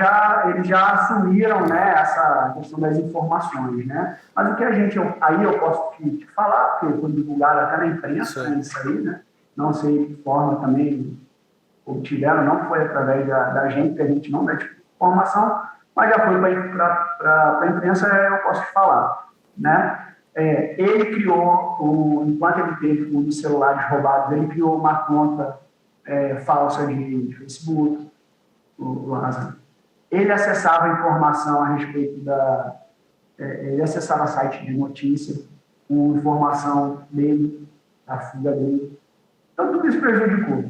eles já assumiram, né, essa questão das informações, né, mas o que aí eu posso te falar, porque foi divulgado até na imprensa, né, isso aí, né, não sei de que forma também obtiveram, não foi através da gente, que a gente não dá informação, mas já foi para a imprensa, eu posso te falar, né. Ele criou, enquanto ele teve os celulares roubados, ele criou uma conta falsa de Facebook, o Lázaro. Ele acessava informação a respeito ele acessava site de notícia com informação dele, da fuga dele. Então, tudo isso prejudicou,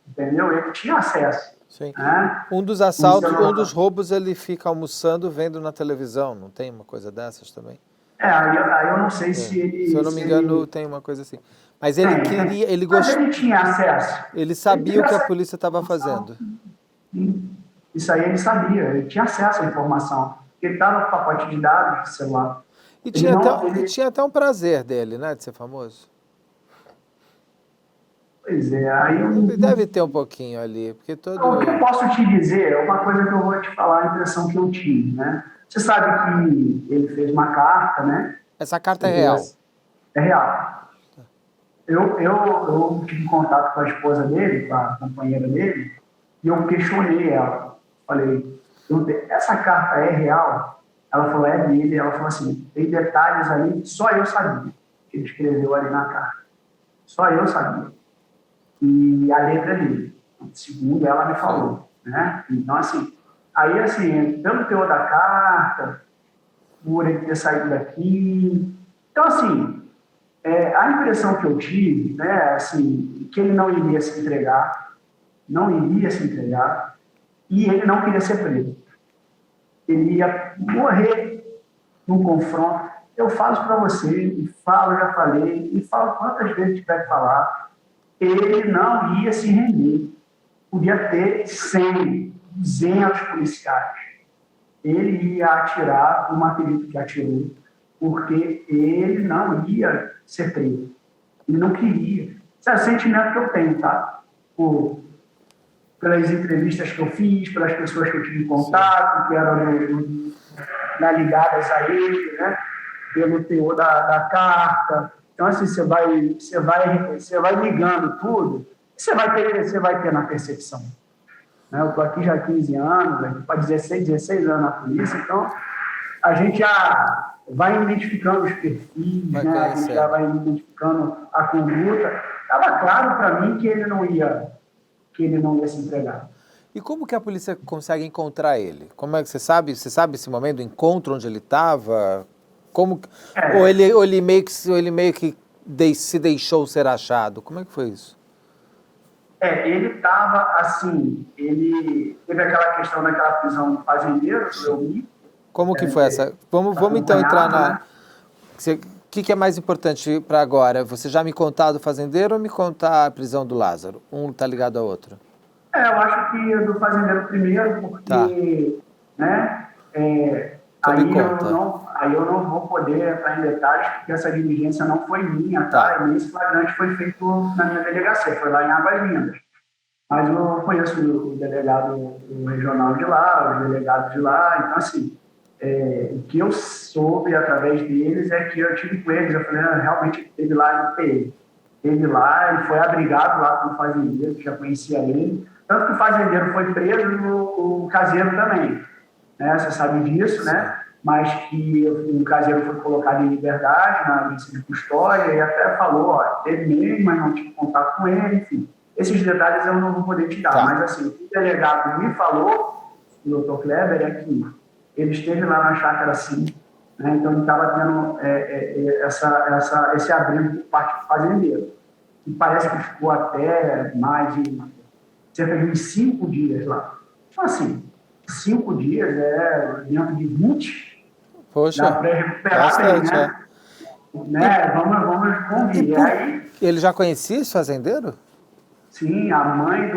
entendeu? Ele tinha acesso. Sim. Né? Um dos assaltos, um dos roubos, ele fica almoçando, vendo na televisão, não tem uma coisa dessas também? Aí eu não sei se ele... Se eu não me engano, tem uma coisa assim. Mas ele queria, ele gostou... Mas ele tinha acesso. Ele sabia o que a polícia estava fazendo. Isso aí ele sabia, ele tinha acesso à informação. Ele estava com pacote de dados de celular. E tinha até um prazer dele, né, de ser famoso? Pois é, aí eu... Deve ter um pouquinho ali, porque todo... O que eu posso te dizer é uma coisa que eu vou te falar, a impressão que eu tive, né? Você sabe que ele fez uma carta, né? Essa carta é real? É real. Eu tive contato com a esposa dele, com a companheira dele, e eu questionei ela. Falei, essa carta é real? Ela falou, é dele. Ela falou assim, tem detalhes ali que só eu sabia que ele escreveu ali na carta. Só eu sabia. E a letra dele, segundo ela me falou, né? Então, assim, aí, assim, pelo teor da carta, por ele ter saído daqui. Então, assim, a impressão que eu tive, né, assim, que ele não iria se entregar, e ele não queria ser preso. Ele ia morrer num confronto. Eu falo para você, e falo, já falei, e falo quantas vezes tiver que falar, ele não ia se render. Podia ter 100, 200 policiais. Ele ia atirar o acredito que atirou, porque ele não ia ser preso. Ele não queria. Esse é o sentimento que eu tenho, tá? Pelas entrevistas que eu fiz, pelas pessoas que eu tive contato, que eram ligadas a ele, né? Pelo teor da carta. Então, assim, você vai ligando tudo, você vai ter na percepção. Eu estou aqui já há 15 anos, para 16 anos na polícia, então a gente já vai identificando os perfis, né? A gente já vai identificando a conduta. Estava claro para mim que ele não ia se entregar. E como que a polícia consegue encontrar ele? Como é que você sabe? Você sabe esse momento do encontro onde ele estava? Ou ele meio que se deixou ser achado? Como é que foi isso? Ele estava assim, ele teve aquela questão daquela prisão do fazendeiro, do Elmi. Como que foi essa? Vamos então entrar na... Né? O que é mais importante para agora? Você já me contar do fazendeiro ou me contar a prisão do Lázaro? Um está ligado ao outro? Eu acho que do fazendeiro primeiro, porque, né, aí eu não vou poder entrar em detalhes, porque essa diligência não foi minha, tá? E esse flagrante foi feito na minha delegacia, foi lá em Águas Lindas. Mas eu conheço o delegado regional de lá, os delegados de lá, então, assim, o que eu soube através deles é que eu tive com eles, eu falei, realmente ele esteve lá no PE. Ele lá, ele foi abrigado lá pelo fazendeiro, que já conhecia ele, tanto que o fazendeiro foi preso e o caseiro também, né? Você sabe disso, né? Mas que o caseiro foi colocado em liberdade, na lista de custódia, e até falou, teve mesmo, mas não tive contato com ele, enfim. Esses detalhes eu não vou poder te dar, mas assim, o que o delegado me falou, o doutor Kleber, é que ele esteve lá na chácara sim, né? Então ele estava tendo esse abrigo por parte do fazendeiro. E parece que ficou até mais de cerca de 5 dias lá. Então, assim, 5 dias dentro de 20, poxa, dá para recuperar bem, né? Vamos convir. Aí, ele já conhecia esse fazendeiro? Sim, a mãe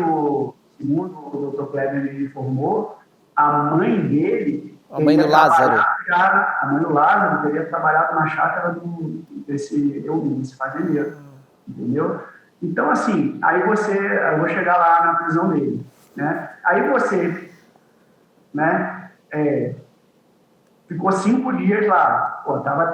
segundo o doutor Kleber me informou, a mãe dele... A mãe do Lázaro. A mãe do Lázaro teria trabalhado na chácara desse fazendeiro, entendeu? Então, assim, eu vou chegar lá na prisão dele, né? Aí você, né, ficou 5 dias lá, tava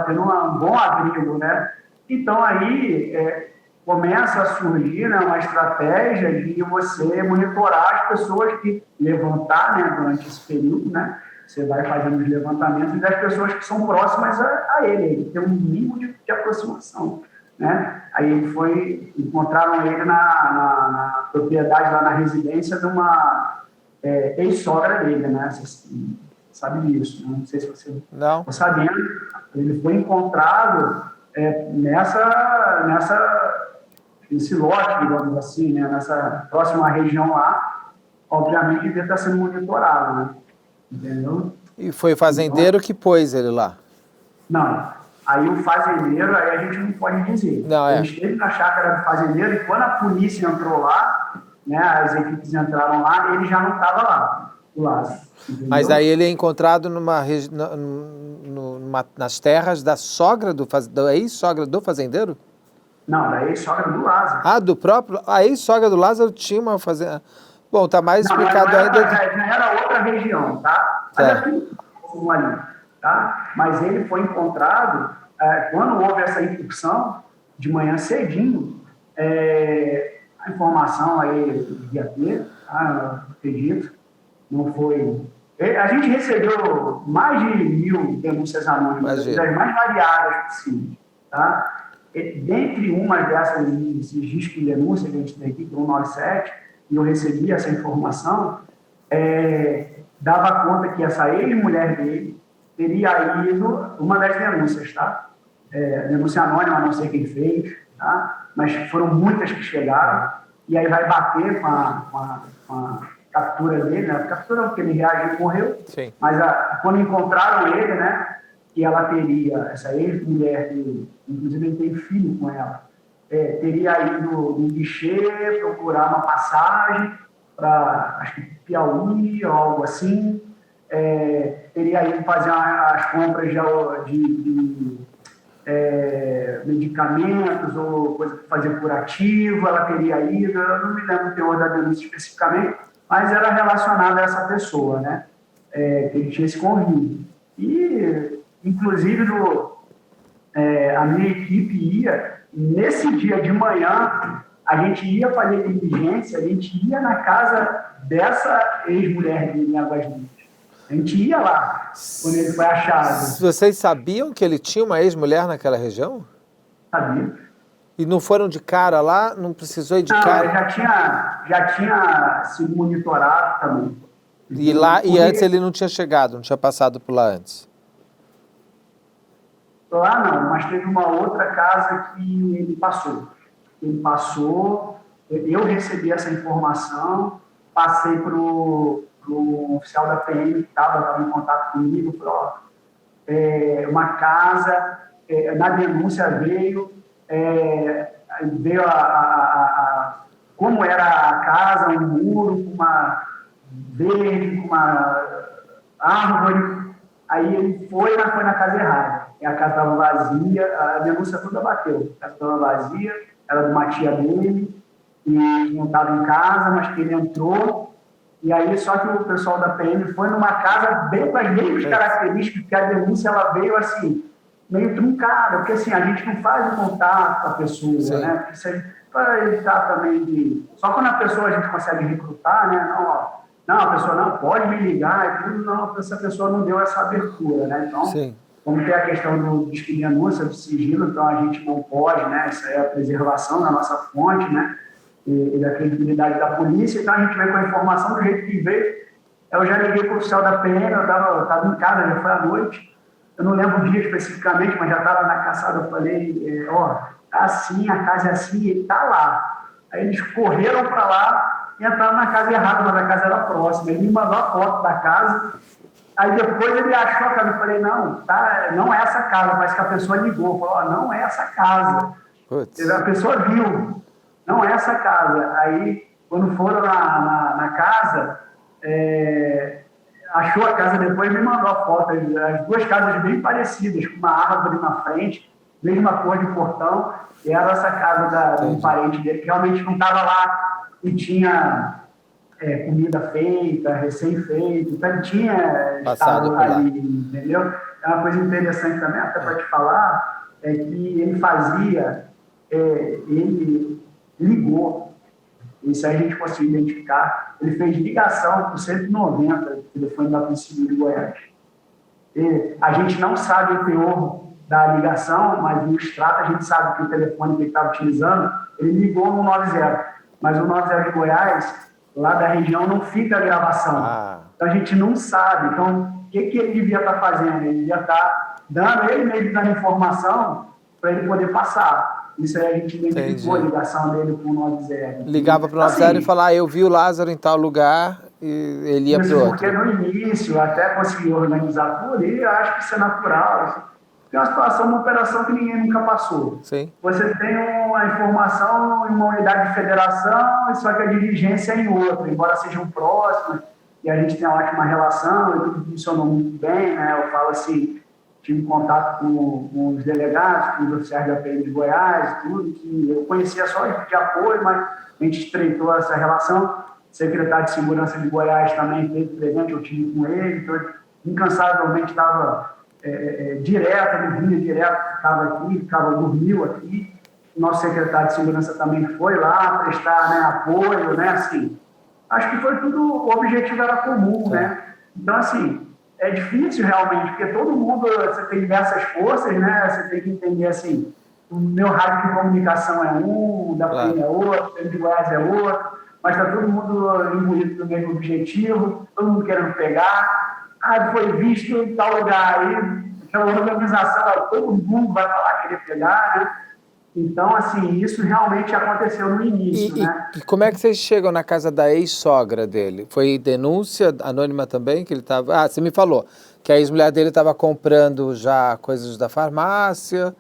tendo um bom abrigo, né? Então, aí começa a surgir, né, uma estratégia de você monitorar as pessoas que levantar, né, durante esse período, né? Você vai fazendo os levantamentos das pessoas que são próximas a ele tem um mínimo de aproximação, né? Aí encontraram ele na propriedade, lá na residência de uma ex-sogra dele, né? Você sabe disso, né? Não sei se você está sabendo. Ele foi encontrado nesse lote, digamos assim, né? Nessa próxima região lá, obviamente ele está sendo monitorado, né? Entendeu? E foi o fazendeiro que pôs ele lá? Não. Aí o fazendeiro, aí a gente não pode dizer. Ele esteve na chácara do fazendeiro e quando a polícia entrou lá, né, as equipes entraram lá, ele já não estava lá, o Lázaro. Entendeu? Mas aí ele é encontrado nas terras da sogra da ex-sogra do fazendeiro? Não, da ex-sogra do Lázaro. A ex-sogra do Lázaro tinha uma fazenda... Bom, tá mais explicado ainda... Já era outra região, tá? Mas é tudo ali. tá? Mas ele foi encontrado, quando houve essa incursão, de manhã cedinho, a informação aí devia ter, tá? Eu acredito, não foi... A gente recebeu mais de 1.000 denúncias anônimas, das mais variadas possíveis, tá? Dentre uma dessas registros de denúncia que a gente tem aqui, que é o 197, e eu recebi essa informação, dava conta que essa ex-mulher dele teria ido, uma das denúncias, tá? Denúncia anônima, não sei quem fez, tá? Mas foram muitas que chegaram, e aí vai bater com a captura dele, né? A captura porque ele reagiu e morreu. Sim. Mas quando encontraram ele, né, que ela teria, essa ex-mulher dele, inclusive ele tem filho com ela, teria ido no guichê procurar uma passagem para, acho que Piauí ou algo assim, teria ido fazer as compras de medicamentos ou coisa para fazer curativo, ela teria ido, eu não me lembro o teor da denúncia especificamente, mas era relacionado a essa pessoa, né? Que ele tinha esse convívio. E, inclusive, a minha equipe ia, nesse dia de manhã, a gente ia fazer diligência, a gente ia na casa dessa ex-mulher dele em Águas Lindas. A gente ia lá, quando ele foi achado. Vocês sabiam que ele tinha uma ex-mulher naquela região? Sabia. E não foram de cara lá? Não precisou ir de cara? Não, já tinha sido monitorado também. E antes ele não tinha chegado, não tinha passado por lá antes? Lá não, mas teve uma outra casa que ele passou. Ele passou, eu recebi essa informação, passei para o oficial da PM que estava em contato comigo, falou, uma casa, na denúncia veio como era a casa, um muro com uma verde, com uma árvore. Aí ele foi na casa errada. E a casa estava vazia, a denúncia toda bateu. A casa estava vazia, era de uma tia dele, e não estava em casa, mas que ele entrou. E aí, só que o pessoal da PM foi numa casa bem com as mesmas características, porque a denúncia ela veio assim, meio truncada, porque assim, a gente não faz o contato com a pessoa, sim, né? Para evitar também de... Só quando a pessoa a gente consegue recrutar, né? Não, a pessoa não pode me ligar, e tudo, não, essa pessoa não deu essa abertura, né? Então, sim, como tem a questão do denúncia, do sigilo, então a gente não pode, né? Isso é a preservação da nossa fonte, né? E da credibilidade da polícia, então a gente veio com a informação do jeito que veio. Eu já liguei para o oficial da PM, eu estava em casa, já foi à noite, eu não lembro o dia especificamente, mas já estava na caçada, eu falei, assim, a casa é assim, ele está lá. Aí eles correram para lá e entraram na casa errada, mas a casa era próxima. Ele me mandou a foto da casa, aí depois ele achou a casa, eu falei, não é essa casa, mas que a pessoa ligou, falou, não é essa casa. Putz. A pessoa viu, não é essa casa. Aí, quando foram na casa, achou a casa depois e me mandou a foto. As duas casas bem parecidas, com uma árvore na frente, mesma cor de portão, e era essa casa de um parente dele, que realmente não estava lá e tinha comida feita, recém-feita, então ele tinha estado ali, entendeu? É uma coisa interessante também, até para te falar, é que ele fazia, ele ligou, isso aí a gente conseguiu identificar, ele fez ligação por 190 do telefone da Polícia Civil de Goiás. A gente não sabe o teor da ligação, mas no extrato a gente sabe que o telefone que ele estava utilizando, ele ligou no 90, mas o 90 de Goiás, lá da região, não fica a gravação. Então a gente não sabe. Então, o que ele devia estar fazendo? Ele devia estar ele mesmo dando informação para ele poder passar. Isso aí a gente identificou a ligação dele com o 90. Ligava para o 90 e falava, eu vi o Lázaro em tal lugar, e ele ia para o outro. Porque no início, até conseguir organizar tudo, e eu acho que isso é natural. Tem uma situação, uma operação que ninguém nunca passou. Sim. Você tem uma informação em uma unidade de federação, só que a diligência é em outra, embora sejam próximas, e a gente tem uma ótima relação, e tudo funcionou muito bem, né? Eu falo assim, tive contato com os delegados, com os oficiais da PM de Goiás, tudo, que eu conhecia só de apoio, mas a gente estreitou essa relação. O secretário de Segurança de Goiás também esteve presente, eu tive com ele, então incansavelmente estava direto, ele vinha direto, ficava aqui, dormiu aqui. O nosso secretário de segurança também foi lá prestar, né, apoio, né, assim. Acho que foi tudo, o objetivo era comum, né? Então, assim, é difícil realmente, porque todo mundo, você tem diversas forças, né? Você tem que entender, assim, o meu rádio de comunicação é um, o da PEN é outro, o de Goiás é outro, mas está todo mundo imbuído do mesmo objetivo, todo mundo querendo pegar. Foi visto em tal lugar aí, aquela organização, todo mundo vai falar querer pegar, né? Então, assim, isso realmente aconteceu no início, né? E como é que vocês chegam na casa da ex-sogra dele? Foi denúncia anônima também que ele estava... você me falou que a ex-mulher dele estava comprando já coisas da farmácia,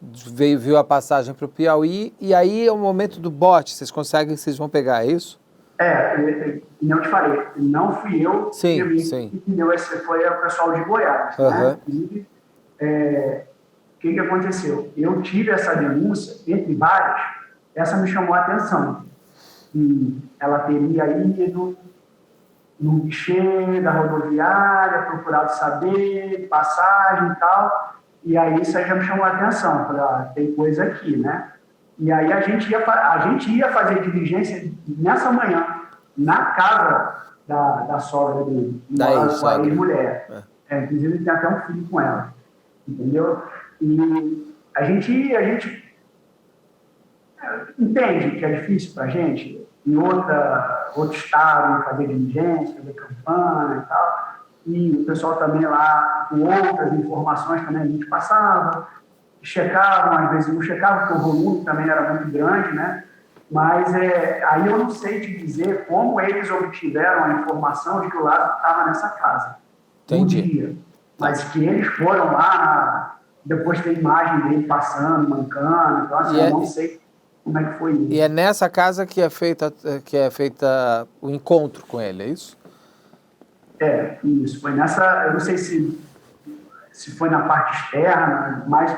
viu a passagem para o Piauí, e aí é o momento do bote, vocês vão pegar, é isso? Não te falei, não fui eu que deu esse, foi o pessoal de Goiás, né? E, o que aconteceu? Eu tive essa denúncia, entre várias, essa me chamou a atenção. E ela teria ido no guichê da rodoviária, procurado saber, passagem e tal, e aí isso aí já me chamou a atenção, falei, tem coisa aqui, né? E aí a gente ia fazer diligência nessa manhã, na casa da sogra dele, da ex-mulher. Inclusive ele tem até um filho com ela, entendeu? E a gente entende que é difícil para a gente, em outro estado, fazer diligência, fazer campanha e tal, e o pessoal também lá, com outras informações também a gente passava, checavam, às vezes não checavam, porque o volume também era muito grande, né? Mas aí eu não sei te dizer como eles obtiveram a informação de que o Lázaro estava nessa casa. Entendi. Um dia. Mas que eles foram lá, depois tem imagem dele passando, mancando, então assim, eu não sei como é que foi isso. E é nessa casa que é feita o encontro com ele, é isso? Isso. Foi nessa, eu não sei se foi na parte externa, mas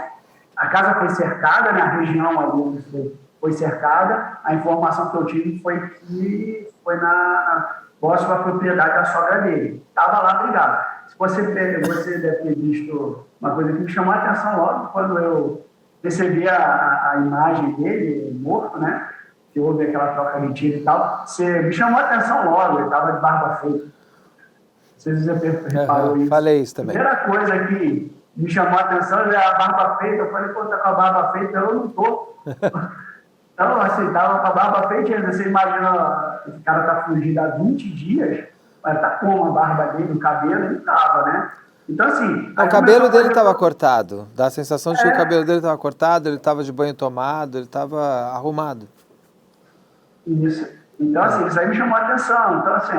a casa foi cercada, né, a região ali foi cercada, a informação que eu tive foi que foi na próxima propriedade da sogra dele. Estava lá brigado. Se você deve ter visto uma coisa que me chamou a atenção logo quando eu recebi a imagem dele morto, né, que houve aquela troca de tiro e tal, você me chamou a atenção logo, ele estava de barba feita. Não sei se você reparou isso. Falei isso também. A primeira coisa que me chamou a atenção é a barba feita. Eu falei, tá com a barba feita? Eu não tô. Então, assim, tava com a barba feita, você imagina, esse cara tá fugindo há 20 dias, mas tá com a barba dele, o cabelo, ele tava, né? Então, assim... O cabelo dele estava cortado. Dá a sensação de que o cabelo dele estava cortado, ele estava de banho tomado, ele estava arrumado. Isso. Então, assim, isso aí me chamou a atenção. Então, assim,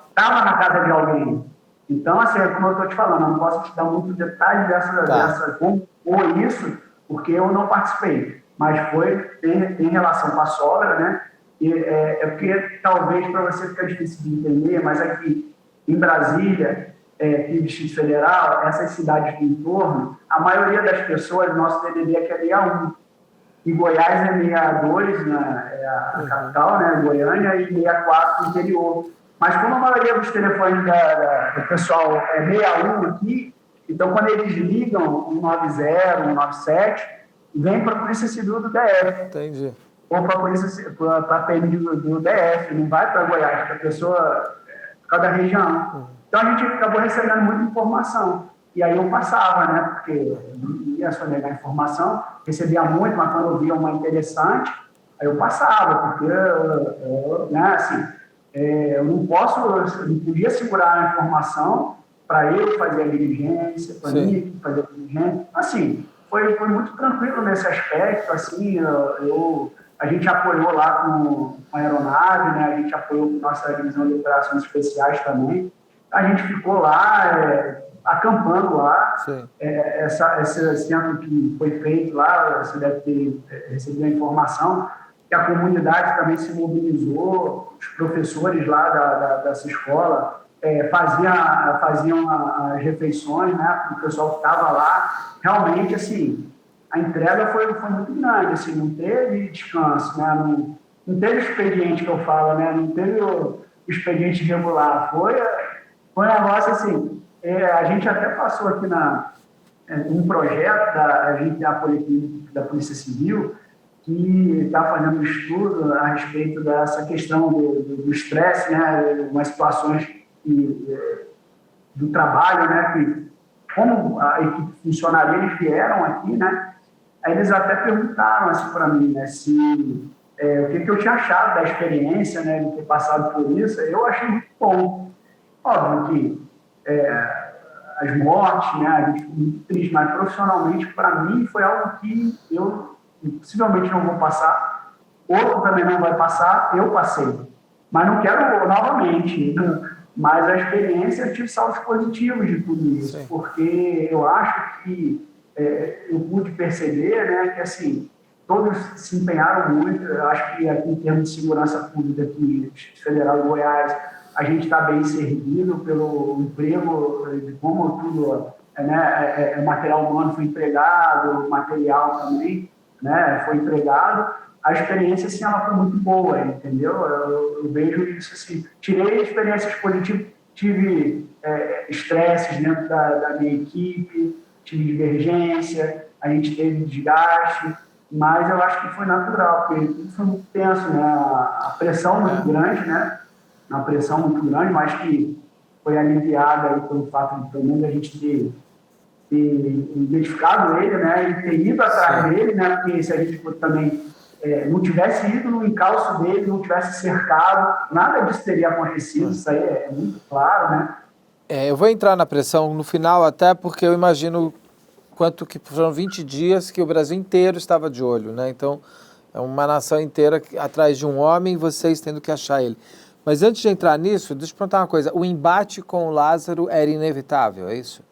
estava na casa de alguém. Então, assim, como eu estou te falando, eu não posso te dar muito detalhe dessa como foi isso, porque eu não participei. Mas foi em relação com a sogra, né? E, porque talvez para você fica difícil de entender, mas aqui em Brasília, aqui no Distrito Federal, essas cidades do entorno, a maioria das pessoas, nosso DDD aqui é 61. E Goiás é 62, né, é a capital, né, Goiânia, e 64 no interior. Mas como a maioria dos telefones do pessoal é 61 aqui, então quando eles ligam 190, 197, vem para a Polícia Civil do DF. Entendi. Ou para a PM do DF, não vai para Goiás, para a pessoa, por causa da região. Então a gente acabou recebendo muita informação. E aí eu passava, né, porque eu não ia sonegar a informação, recebia muito, mas quando eu via uma interessante, aí eu passava, porque, né, assim, eu não podia segurar a informação para eu fazer a diligência, para mim fazer a diligência. Assim, foi muito tranquilo nesse aspecto, assim, a gente apoiou lá com a aeronave, né, a gente apoiou com nossa divisão de operações especiais também. A gente ficou lá, acampando lá. Esse centro que foi feito lá, você deve ter recebido a informação, que a comunidade também se mobilizou, os professores lá dessa escola faziam as refeições, né, o pessoal que estava lá. Realmente, assim, a entrega foi muito grande, assim, não teve descanso, né, não teve expediente que eu falo, né, não teve o expediente regular, foi um negócio assim, a gente até passou aqui um projeto da Policlínica da Polícia Civil que está fazendo um estudo a respeito dessa questão do estresse, né, umas situações do trabalho, né, que como a equipe funcionaria, eles vieram aqui, né, aí eles até perguntaram assim para mim, né, o que eu tinha achado da experiência, né, de ter passado por isso. Eu achei muito bom. Óbvio que as mortes, né, a gente ficou muito triste, mas profissionalmente, para mim, foi algo que eu possivelmente não vou passar, outro também não vai passar, eu passei. Mas não quero novamente. Mas a experiência, eu tive saldos positivos de tudo isso. Sim. Porque eu acho que eu pude perceber, né, que assim, todos se empenharam muito. Eu acho que aqui em termos de segurança pública aqui, Federal de Goiás, a gente está bem servido pelo emprego, de como tudo, né, material humano foi empregado, material também, né, foi empregado. A experiência, assim, ela foi muito boa, entendeu? Eu vejo isso assim. Tirei experiências positivas, tive estresses dentro da minha equipe, tive divergência, a gente teve desgaste, mas eu acho que foi natural, porque tudo foi muito tenso, né? A pressão muito grande, né? Uma pressão muito grande, mas que foi aliviada aí pelo fato de, pelo menos, a gente ter identificado ele, né? E ter ido atrás dele, né? Porque se a gente também não tivesse ido no encalço dele, não tivesse cercado, nada disso teria acontecido. Isso aí é muito claro, né? Eu vou entrar na pressão no final, até porque eu imagino quanto que foram 20 dias que o Brasil inteiro estava de olho, né? Então, é uma nação inteira atrás de um homem e vocês tendo que achar ele. Mas antes de entrar nisso, deixa eu perguntar uma coisa. O embate com o Lázaro era inevitável, é isso?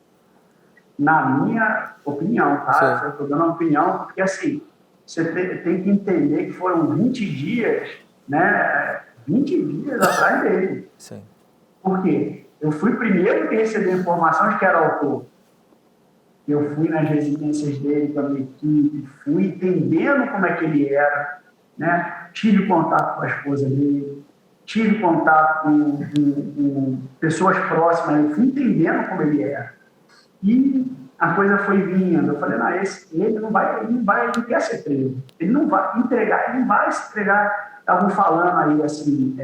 Na minha opinião, tá? Eu estou dando uma opinião porque, assim, você tem que entender que foram 20 dias, né? 20 dias atrás dele. Sim. Por quê? Eu fui primeiro que recebeu informação de que era autor. Eu fui nas residências dele com a minha equipe, fui entendendo como é que ele era, né? Tive contato com a esposa dele, tive contato com pessoas próximas, eu fui entendendo como ele era. E a coisa foi vindo. Eu falei, não, ele não quer ser preso. Ele não vai entregar, ele não vai se entregar. Estavam falando aí assim,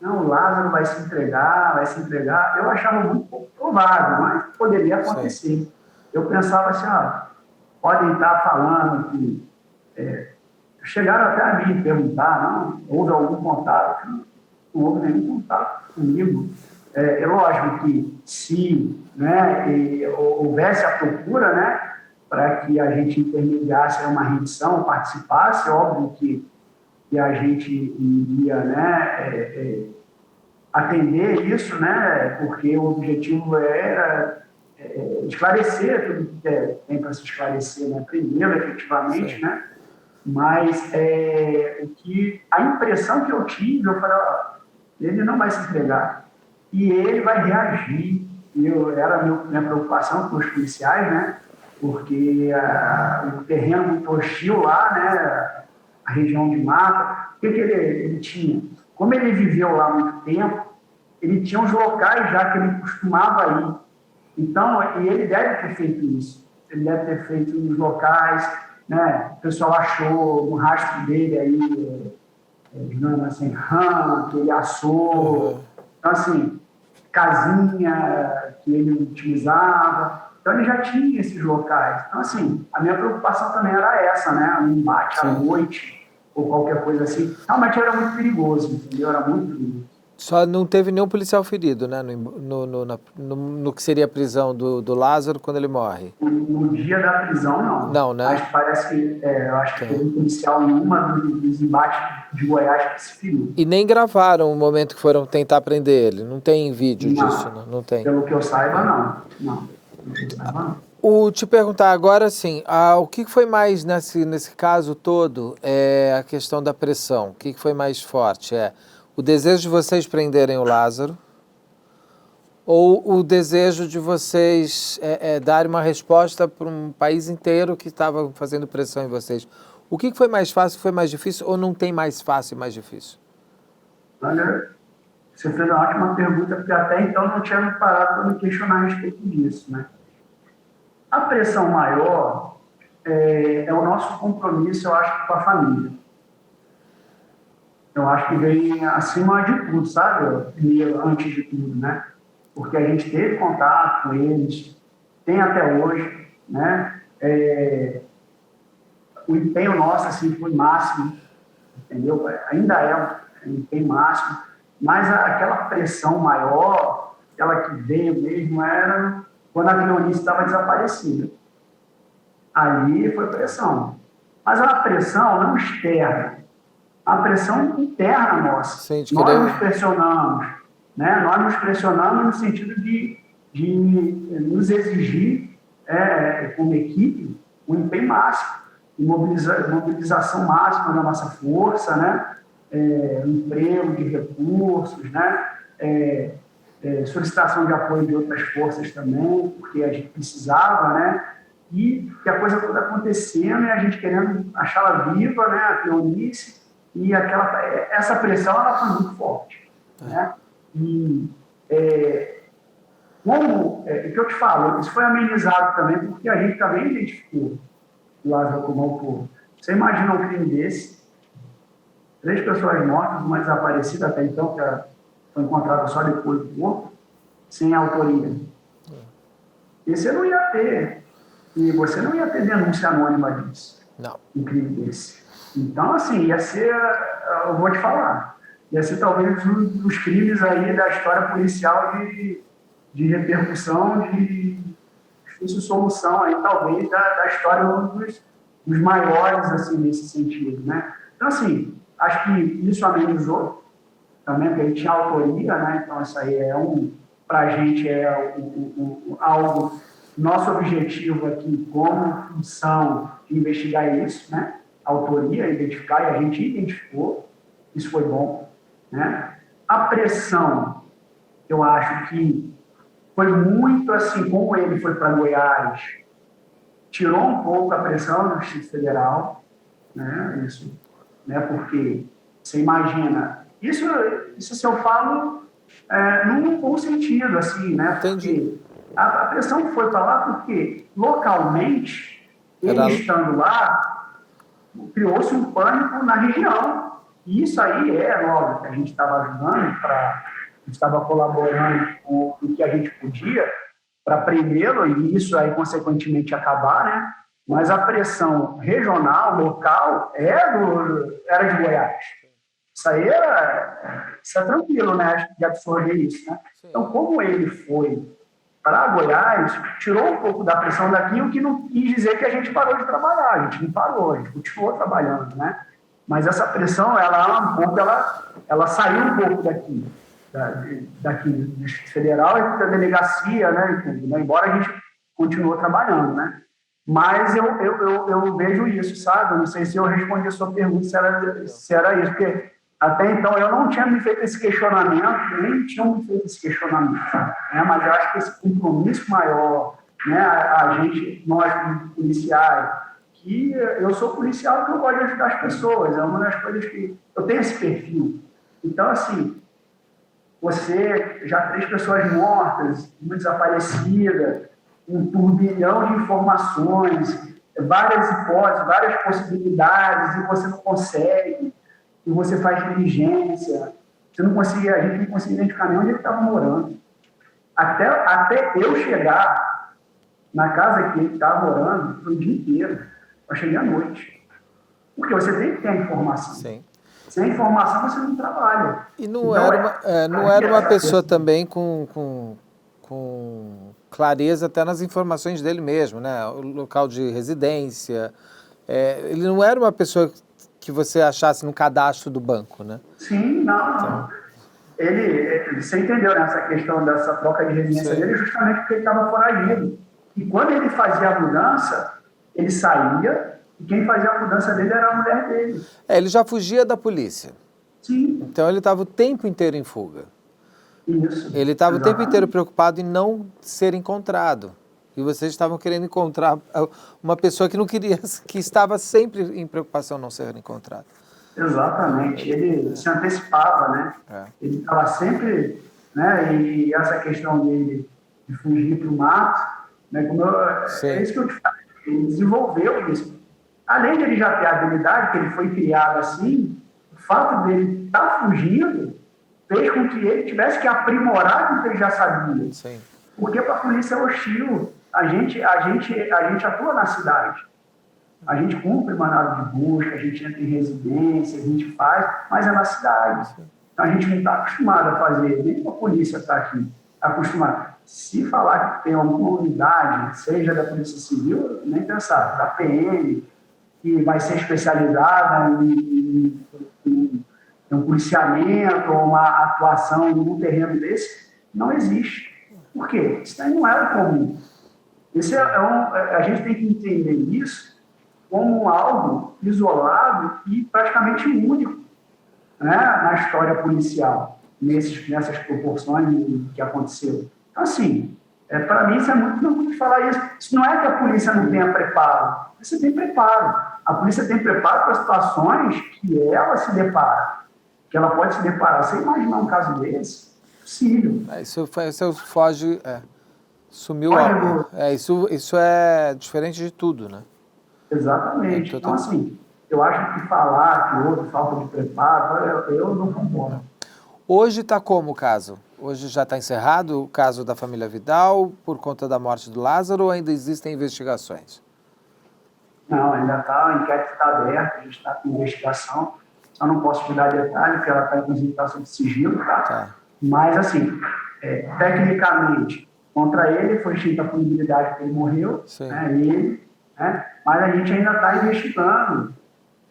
não, o Lázaro vai se entregar. Eu achava muito pouco provável, mas poderia acontecer. Sim. Eu pensava assim, podem estar falando que... chegaram até a mim perguntar, não, houve algum contato? Não houve nenhum contato comigo. É lógico que se, né, houvesse a procura, né, para que a gente intermediasse uma rendição, participasse, óbvio que a gente iria, né, atender isso, né, porque o objetivo era esclarecer tudo que tem para se esclarecer, né, primeiro, efetivamente. Sim. Né, mas a impressão que eu tive, eu falei, ele não vai se entregar. E ele vai reagir. Era minha preocupação com os policiais, né? Porque o terreno muito hostil lá, né? A região de mata. O que ele tinha? Como ele viveu lá há muito tempo, ele tinha uns locais já que ele costumava ir. Então, e ele deve ter feito isso. Ele deve ter feito nos locais, né? O pessoal achou um rastro dele aí, digamos assim, rã, que ele assou. Então, assim, casinha que ele utilizava. Então, ele já tinha esses locais. Então, assim, a minha preocupação também era essa, né? Um embate à noite ou qualquer coisa assim. Realmente era muito perigoso, entendeu? Era muito perigoso. Só não teve nenhum policial ferido, né? No que seria a prisão do Lázaro quando ele morre? No dia da prisão, não. Não, né? Mas parece que, eu acho que teve um policial em uma dos embates de Goiás que se feriu. E nem gravaram o momento que foram tentar prender ele? Não tem vídeo disso, não? Não tem? Pelo que eu saiba, não. Não. Te perguntar agora, assim, o que foi mais nesse caso todo a questão da pressão? O que foi mais forte? O desejo de vocês prenderem o Lázaro ou o desejo de vocês darem uma resposta para um país inteiro que estava fazendo pressão em vocês? O que foi mais fácil, foi mais difícil ou não tem mais fácil e mais difícil? Olha, você fez uma ótima pergunta, porque até então não tinha me parado para me questionar a respeito disso, né? A pressão maior é o nosso compromisso, eu acho, com a família. Eu acho que vem acima de tudo, sabe? Primeiro, antes de tudo, né? Porque a gente teve contato com eles, tem até hoje, né? O empenho nosso, assim, foi máximo, entendeu? Ainda é um empenho máximo, mas aquela pressão maior, aquela que veio mesmo, era quando a Cleonice estava desaparecida. Ali foi pressão. Mas a pressão não externa, a pressão interna nossa. Sim, nós nos pressionamos, né? Nós nos pressionamos no sentido de nos exigir, como equipe, um empenho máximo, mobilização máxima da nossa força, né? Emprego de recursos, né? Solicitação de apoio de outras forças também, porque a gente precisava, né? E que a coisa toda acontecendo e a gente querendo achá-la viva, né? A Cleonice, e essa pressão ela foi muito forte, né? E o que eu te falo, isso foi amenizado também porque a gente também identificou o Lázaro como autor. Você imagina um crime desse, 3 pessoas mortas, uma desaparecida até então, que foi encontrada só depois do corpo, sem autoria. E você não ia ter denúncia anônima disso, Não. um crime desse. Então, assim, ia ser, eu vou te falar, ia ser talvez um dos crimes aí da história policial de repercussão, de difícil solução aí, talvez, da história, um dos maiores, assim, nesse sentido, né? Então, assim, acho que isso amenizou também, porque a gente tinha autoria, né? Então, isso aí para a gente algo, nosso objetivo aqui, como função de investigar isso, né? Autoria, identificar, e a gente identificou, isso foi bom, né? A pressão, eu acho que foi muito assim, como ele foi para Goiás, tirou um pouco a pressão do Distrito Federal, né? Isso, né? Porque você imagina, isso se eu falo num bom sentido, assim, né? Entendi. Porque a pressão foi para lá porque, localmente, ele estando lá, criou-se um pânico na região. E isso aí óbvio, que a gente estava ajudando, estava colaborando com o que a gente podia para prendê-lo, e isso aí, consequentemente, acabar, né? Mas a pressão regional, local, era de Goiás. Isso aí isso é tranquilo, né? De absorver isso, né? Então, como ele foi para Goiás, tirou um pouco da pressão daqui, o que não quis dizer que a gente parou de trabalhar, a gente não parou, a gente continuou trabalhando, né? Mas essa pressão, ela saiu um pouco daqui do Distrito Federal e da delegacia, né? Embora a gente continuou trabalhando, né? Mas eu vejo isso, sabe? Eu não sei se eu respondi a sua pergunta, se era isso, porque até então eu não tinha me feito esse questionamento, nem tinha me feito esse questionamento, né? Mas eu acho que esse compromisso maior, né? Nós policiais, que eu sou policial porque eu gosto de ajudar as pessoas, é uma das coisas que eu tenho esse perfil. Então, assim, já 3 pessoas mortas, uma desaparecida, um turbilhão de informações, várias hipóteses, várias possibilidades, e você não consegue, e você faz diligência, a gente não conseguia identificar nem onde ele estava morando. Até eu chegar na casa que ele estava morando, foi o dia inteiro, eu cheguei à noite. Porque você tem que ter a informação. Sim. Sem informação você não trabalha. E não era uma pessoa também com clareza até nas informações dele mesmo, né? O local de residência. Ele não era uma pessoa que você achasse no cadastro do banco, né? Sim, não. Então... Você entendeu, né, essa questão dessa troca de residência dele, justamente porque ele estava foragido. E quando ele fazia a mudança, ele saía, e quem fazia a mudança dele era a mulher dele. Ele já fugia da polícia. Sim. Então ele estava o tempo inteiro em fuga. Isso. Ele estava o tempo inteiro preocupado em não ser encontrado. E vocês estavam querendo encontrar uma pessoa que não queria, que estava sempre em preocupação não ser encontrado. Exatamente. Ele se antecipava, né? Ele estava sempre, né? E essa questão dele de fugir para o mato, Né? É isso que eu te falo. Ele desenvolveu isso. Além de ele já ter a habilidade, que ele foi criado assim, o fato dele estar fugindo fez com que ele tivesse que aprimorar o que ele já sabia. Sim. Porque para a polícia é hostil. A gente atua na cidade. A gente cumpre mandado de busca, a gente entra em residência, a gente faz, mas é na cidade. Então a gente não está acostumado a fazer, nem a polícia está aqui acostumada. Se falar que tem alguma unidade, seja da Polícia Civil, nem pensar, da PM, que vai ser especializada em um policiamento ou uma atuação num terreno desse, não existe. Por quê? Isso aí não é o comum. A gente tem que entender isso como algo isolado e praticamente único, né, na história policial, nessas proporções que aconteceu. Então, assim, para mim isso é muito tranquilo de falar isso. Isso não é que a polícia não tenha preparo. Você tem preparo. A polícia tem preparo para situações que ela se depara, que ela pode se deparar. Você imaginar um caso desse? Possível. Isso foge... sumiu algo. Isso é diferente de tudo, né? Exatamente. Então, assim, eu acho que falar que houve falta de preparo, eu não concordo. Hoje está como o caso? Hoje já está encerrado o caso da família Vidal por conta da morte do Lázaro ou ainda existem investigações? Não, ainda está, o inquérito está aberto, a gente está com investigação. Só não posso te dar detalhe, porque ela está inclusive sob sigilo, tá? Mas, assim, tecnicamente, contra ele foi extinta a punibilidade porque ele morreu, né? Mas a gente ainda está investigando.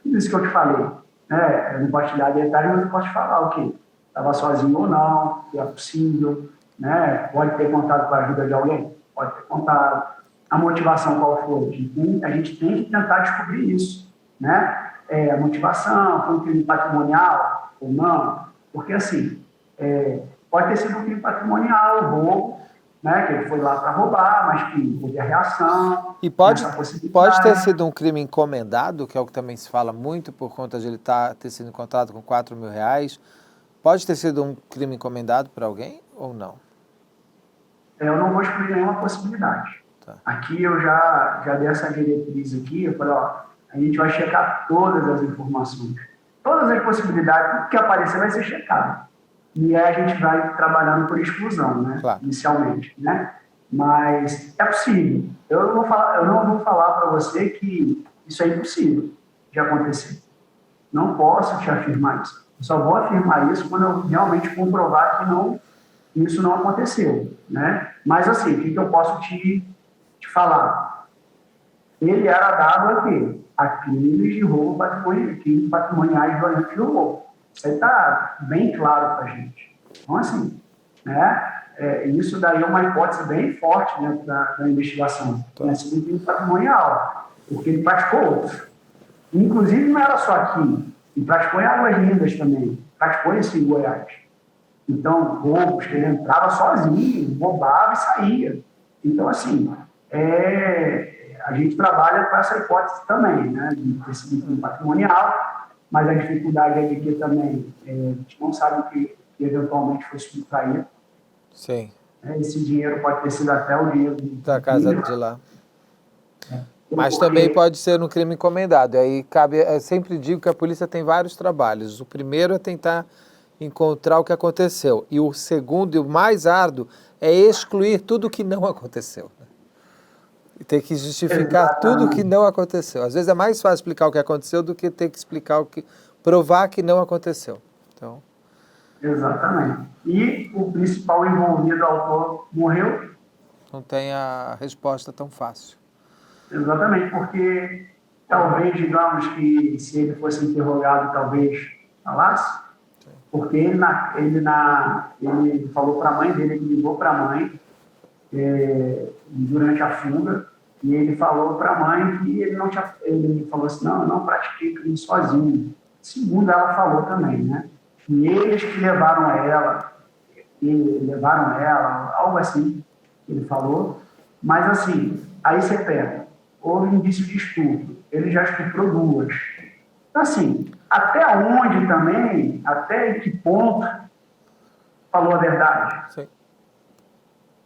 Tudo isso que eu te falei. Né? Eu não posso te dar detalhes, mas eu posso te falar o quê? Estava sozinho ou não, se é possível. Né? Pode ter contado com a ajuda de alguém? Pode ter contado. A motivação qual foi? A gente tem que tentar descobrir isso. Né? A motivação, foi um crime patrimonial ou não? Porque, assim, pode ter sido um crime patrimonial, roubo, né, que ele foi lá para roubar, mas que houve a reação. E pode ter sido um crime encomendado, que é o que também se fala muito, por conta de ele ter sido encontrado com R$4.000. Pode ter sido um crime encomendado por alguém ou não? Eu não vou excluir nenhuma possibilidade. Tá. Aqui eu já dei essa diretriz aqui, eu falei, a gente vai checar todas as informações. Todas as possibilidades, tudo que aparecer vai ser checado. E aí a gente vai trabalhando por exclusão, né? Claro. Inicialmente, né? Mas é possível. Eu não vou falar para você que isso é impossível de acontecer. Não posso te afirmar isso. Eu só vou afirmar isso quando eu realmente comprovar que isso não aconteceu, né? Mas assim, o que eu posso te falar? Ele era dado a quê? A crimes de roubo patrimonial, crimes patrimoniais violento de roubo. Isso aí está bem claro para a gente. Então, assim, né, isso daí é uma hipótese bem forte dentro da investigação. Tem sido um crime patrimonial, porque ele praticou outros. Inclusive, não era só aqui, ele praticou em Águas Lindas também, praticou isso em Goiás. Então, roubos, que ele entrava sozinho, roubava e saía. Então, assim, a gente trabalha com essa hipótese também, né, de ter sido um crime patrimonial. Mas a dificuldade é de que também a gente não sabe o que eventualmente foi subtraído. Sim. Esse dinheiro pode ter sido até o dinheiro da casa de lá. Mas também pode ser um crime encomendado. Aí cabe, eu sempre digo que a polícia tem vários trabalhos. O primeiro é tentar encontrar o que aconteceu. E o segundo e o mais árduo é excluir tudo o que não aconteceu. E ter que justificar tudo o que não aconteceu. Às vezes é mais fácil explicar o que aconteceu do que ter que provar que não aconteceu. Então... Exatamente. E o principal envolvido, o autor, morreu? Não tem a resposta tão fácil. Exatamente, porque talvez, digamos que se ele fosse interrogado, talvez falasse, porque ele falou para a mãe dele, ele ligou para a mãe, durante a fuga, e ele falou para a mãe que ele falou assim, não, eu não pratiquei crime sozinho. Segundo ela falou também, né? E eles que levaram ela, algo assim, ele falou. Mas assim, aí você pega, houve indício de estupro, ele já estuprou 2. Então assim, até onde também, até que ponto falou a verdade? Sim.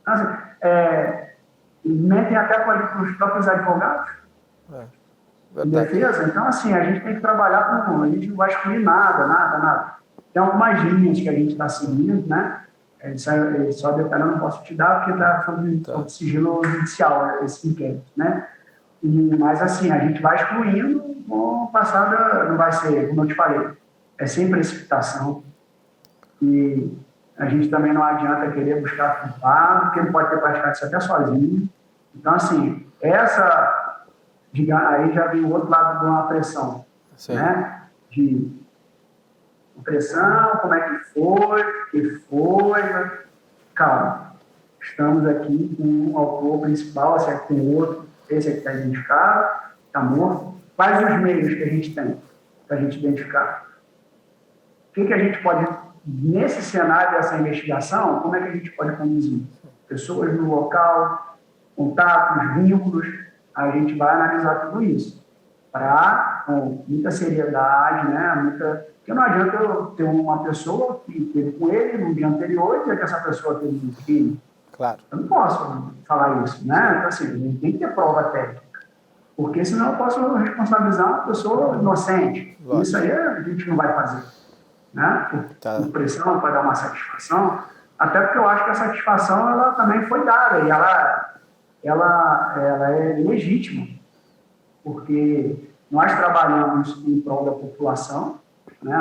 Então, assim, E mentem até para os próprios advogados de defesa. Então, assim, a gente tem que trabalhar com... A gente não vai excluir nada. Tem algumas linhas que a gente está seguindo, né? Só detalhando não posso te dar, porque está falando de sigilo judicial, esse inquérito, né? Mas, assim, a gente vai excluindo, com o passado não vai ser, como eu te falei, é sem precipitação. E a gente também não adianta querer buscar culpado, porque ele pode ter praticado isso até sozinho. Então, assim, aí já vem o outro lado de uma pressão, né? De pressão, como é que foi, calma. Estamos aqui com o autor principal, esse aqui tem outro, esse aqui está identificado, está morto. Quais os meios que a gente tem para a gente identificar? O que a gente pode, nesse cenário dessa investigação, como é que a gente pode conduzir? Pessoas no local, contatos, vínculos, a gente vai analisar tudo isso. Com muita seriedade, né? Porque não adianta eu ter uma pessoa que teve com ele no dia anterior e dizer que essa pessoa teve um crime. Claro. Eu não posso falar isso, né? Então, assim, a gente tem que ter prova técnica. Porque senão eu posso responsabilizar uma pessoa inocente. Lógico. Isso aí a gente não vai fazer. Né? Por pressão, para dar uma satisfação. Até porque eu acho que a satisfação ela também foi dada. E ela é legítima. Porque nós trabalhamos em prol da população, né?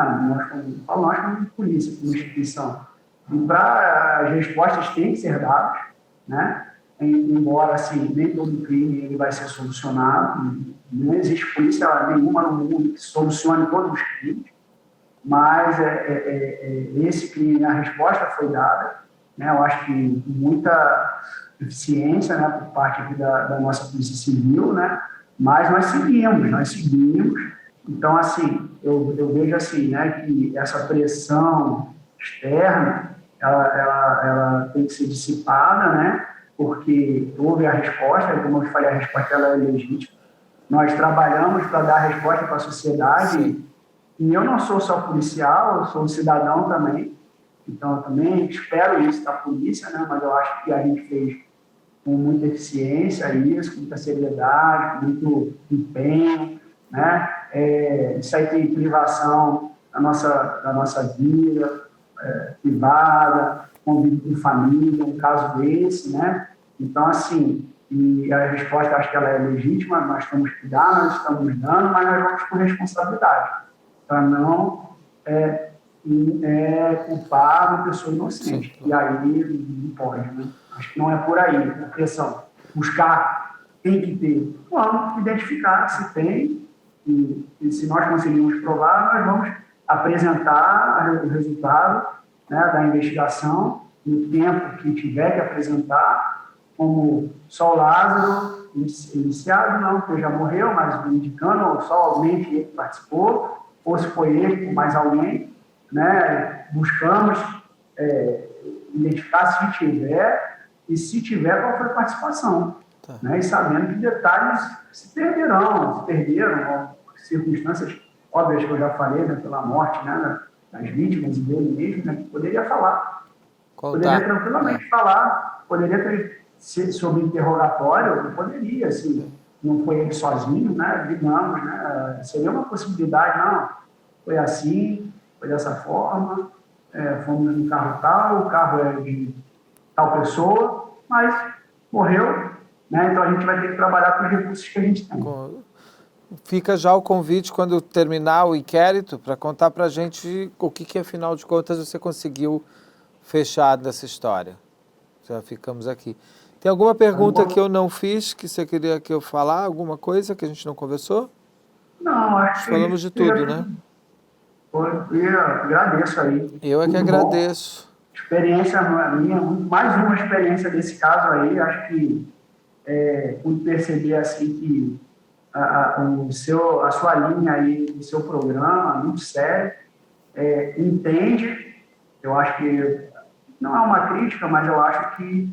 Nós como polícia, como instituição. E as respostas têm que ser dadas, né? Embora, assim, nem todo crime ele vai ser solucionado, não existe polícia nenhuma no mundo que solucione todos os crimes, mas esse crime, a resposta foi dada, né? Eu acho que com muita eficiência, né, por parte aqui da nossa Polícia Civil, né? Mas nós seguimos. Então, assim, eu vejo assim, né, que essa pressão externa, ela tem que ser dissipada, né? Porque houve a resposta, como eu falei, a resposta ela é legítima. Nós trabalhamos para dar resposta para a sociedade. Sim. E eu não sou só policial, eu sou um cidadão também. Então, eu também espero isso da polícia, né? Mas eu acho que a gente fez com muita eficiência isso, com muita seriedade, com muito empenho, né? Isso aí tem privação da nossa vida privada, convívio com família, um caso desse, né? Então, assim, e a resposta, acho que ela é legítima, nós temos que dar, nós estamos dando, mas nós vamos com responsabilidade, para não culpar uma pessoa inocente. Sim. E aí não pode, né? Acho que não é por aí, a pressão. Buscar, tem que ter. Vamos identificar se tem, e se nós conseguirmos provar, nós vamos apresentar o resultado, né, da investigação no tempo que tiver que apresentar, como só o Lázaro, iniciado, não, porque já morreu, mas indicando, ou só somente ele participou, ou se foi ele com mais alguém, né, buscamos identificar se tiver, e se tiver, qual foi a participação. Tá. Né, e sabendo que detalhes se perderam, circunstâncias óbvias que eu já falei, né, pela morte, né, das vítimas e dele mesmo, né, que poderia falar. Poderia tranquilamente falar, poderia ter sobre interrogatório, poderia, assim, não foi ele sozinho, né, digamos, né, seria uma possibilidade, não, foi assim, foi dessa forma, fomos no carro tal, o carro é de tal pessoa, mas morreu, né, então a gente vai ter que trabalhar com os recursos que a gente tem. Fica já o convite, quando terminar o inquérito, para contar para a gente o que, afinal de contas, você conseguiu fechar dessa história. Já ficamos aqui. Tem alguma pergunta que eu não fiz, que você queria que eu falar? Alguma coisa que a gente não conversou? Não, acho que... Falamos de tudo, né? Eu agradeço aí. Eu é que agradeço. Experiência minha, mais uma experiência desse caso aí, acho que pude perceber assim que a sua linha aí, o seu programa, muito sério, entende, eu acho que não é uma crítica, mas eu acho que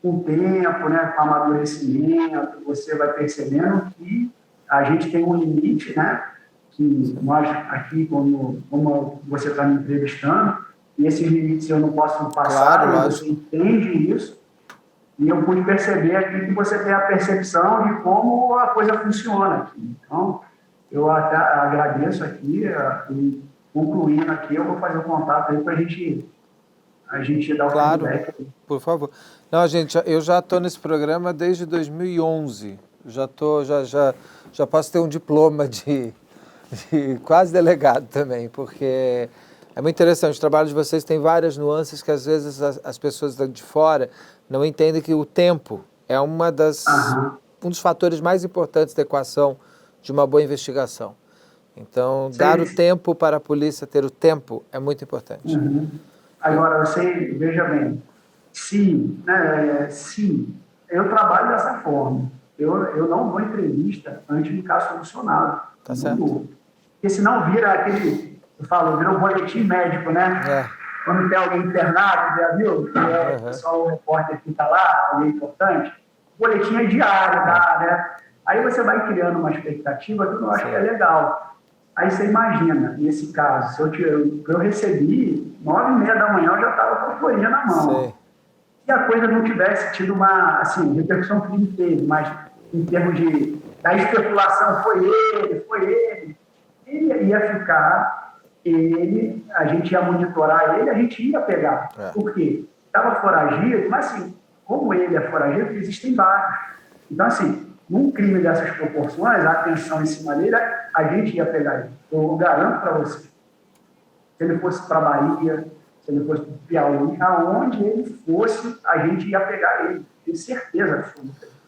com o tempo, né, com o amadurecimento, você vai percebendo que a gente tem um limite, né, que nós aqui, como você está me entrevistando, e esses limites eu não posso passar, claro, você entende isso, E eu pude perceber aqui que você tem a percepção de como a coisa funciona aqui. Então, eu até agradeço aqui e concluindo aqui, eu vou fazer o contato aí para a gente dar o feedback. Por favor. Não, gente, eu já estou nesse programa desde 2011. Já posso ter um diploma de quase delegado também, porque é muito interessante. O trabalho de vocês tem várias nuances que às vezes as pessoas de fora não entendem que o tempo é um dos fatores mais importantes da equação de uma boa investigação. Então, dar o tempo para a polícia ter o tempo é muito importante. Agora, você veja bem, se eu trabalho dessa forma, eu não dou entrevista antes de ficar solucionado. Tá certo. Porque senão vira vira um boletim médico, né? Quando tem alguém internado, já viu? O pessoal, o repórter que está lá, alguém importante, o boletim é diário, né? Aí você vai criando uma expectativa que eu não acho que é legal. Aí você imagina, nesse caso, se eu recebi, 9h30 da manhã, eu já estava com a folhinha na mão. Sim. Se a coisa não tivesse tido uma, repercussão que ele teve, mas em termos da especulação, foi ele ia ficar, a gente ia monitorar ele, a gente ia pegar. Por quê? Estava foragido, mas assim, como ele é foragido, existem vários. Então, assim, num crime dessas proporções, a atenção em cima dele, a gente ia pegar ele. Eu garanto para você. Se ele fosse para a Bahia, se ele fosse para o Piauí, aonde ele fosse, a gente ia pegar ele. Tenho certeza absoluta disso.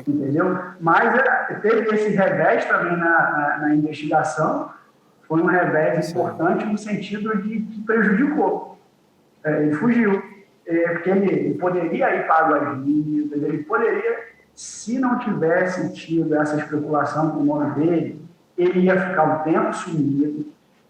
Entendeu? Mas teve esse revés também na investigação. Foi um revés importante no sentido de que prejudicou. Ele fugiu. Porque ele poderia ir para Águas Vivas, ele poderia, se não tivesse tido essa especulação com o nome dele, ele ia ficar um tempo sumido,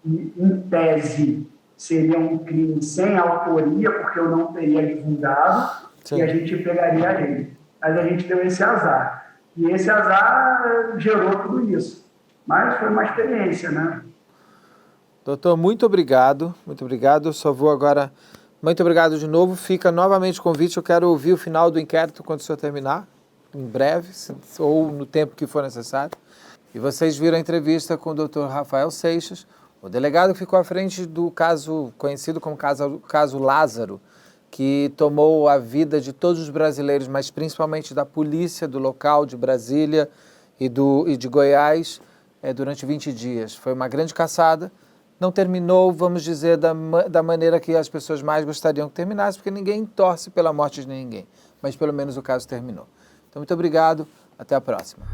e, em tese, seria um crime sem autoria, porque eu não teria divulgado, e a gente pegaria ele. Mas a gente deu esse azar. E esse azar gerou tudo isso. Mas foi uma experiência, né? Doutor, muito obrigado. Muito obrigado. Eu só vou agora... Muito obrigado de novo. Fica novamente o convite. Eu quero ouvir o final do inquérito quando o senhor terminar, em breve, ou no tempo que for necessário. E vocês viram a entrevista com o doutor Rafael Seixas, o delegado que ficou à frente do caso conhecido como caso Lázaro, que tomou a vida de todos os brasileiros, mas principalmente da polícia do local, de Brasília e de Goiás, durante 20 dias. Foi uma grande caçada. Não terminou, vamos dizer, da maneira que as pessoas mais gostariam que terminasse, porque ninguém torce pela morte de ninguém. Mas pelo menos o caso terminou. Então, muito obrigado. Até a próxima.